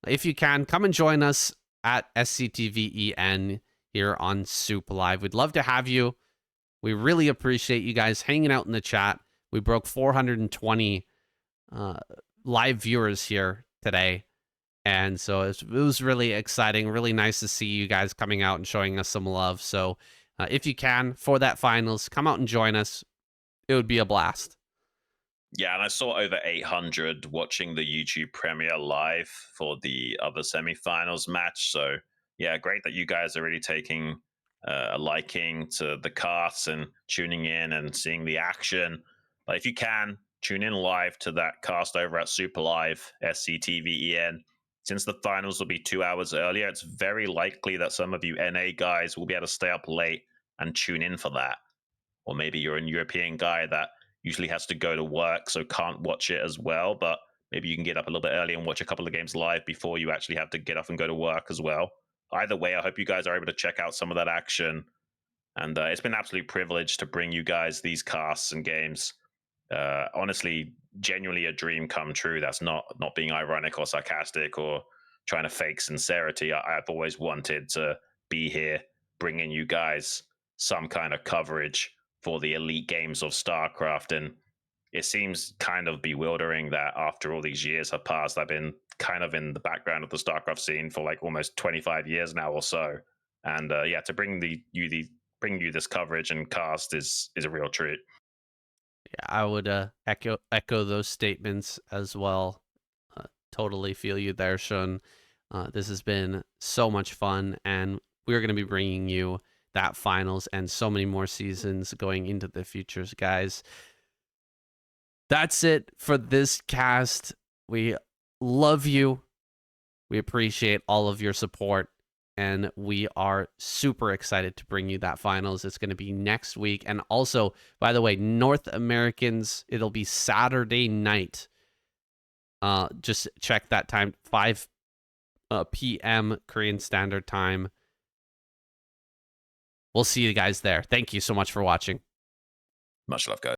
if you can, come and join us at SCTVEN here on Soup Live. We'd love to have you. We really appreciate you guys hanging out in the chat. We broke 420 live viewers here today. And so it was really exciting, really nice to see you guys coming out and showing us some love. So if you can, for that finals, come out and join us. It would be a blast. Yeah, and I saw over 800 watching the YouTube premiere live for the other semifinals match. So yeah, great that you guys are really taking a liking to the casts and tuning in and seeing the action. But if you can, tune in live to that cast over at Super Live, SCTVEN. Since the finals will be 2 hours earlier, it's very likely that some of you NA guys will be able to stay up late and tune in for that. Or maybe you're a European guy that usually has to go to work, so can't watch it as well. But maybe you can get up a little bit early and watch a couple of games live before you actually have to get up and go to work as well. Either way, I hope you guys are able to check out some of that action. And it's been an absolute privilege to bring you guys these casts and games. Honestly, genuinely a dream come true. That's not being ironic or sarcastic or trying to fake sincerity. I've always wanted to be here bringing you guys some kind of coverage for the elite games of StarCraft. And it seems kind of bewildering that after all these years have passed, I've been kind of in the background of the StarCraft scene for like almost 25 years now or so. And yeah, to bring you this coverage and cast is a real treat. Yeah, I would echo those statements as well. Totally feel you there, Xun. This has been so much fun, and we're going to be bringing you that finals and so many more seasons going into the futures, guys. That's it for this cast. We love you. We appreciate all of your support, and we are super excited to bring you that finals. It's going to be next week. And also, by the way, North Americans, it'll be Saturday night. Just check that time, 5 p.m. Korean Standard Time. We'll see you guys there. Thank you so much for watching. Much love, guys.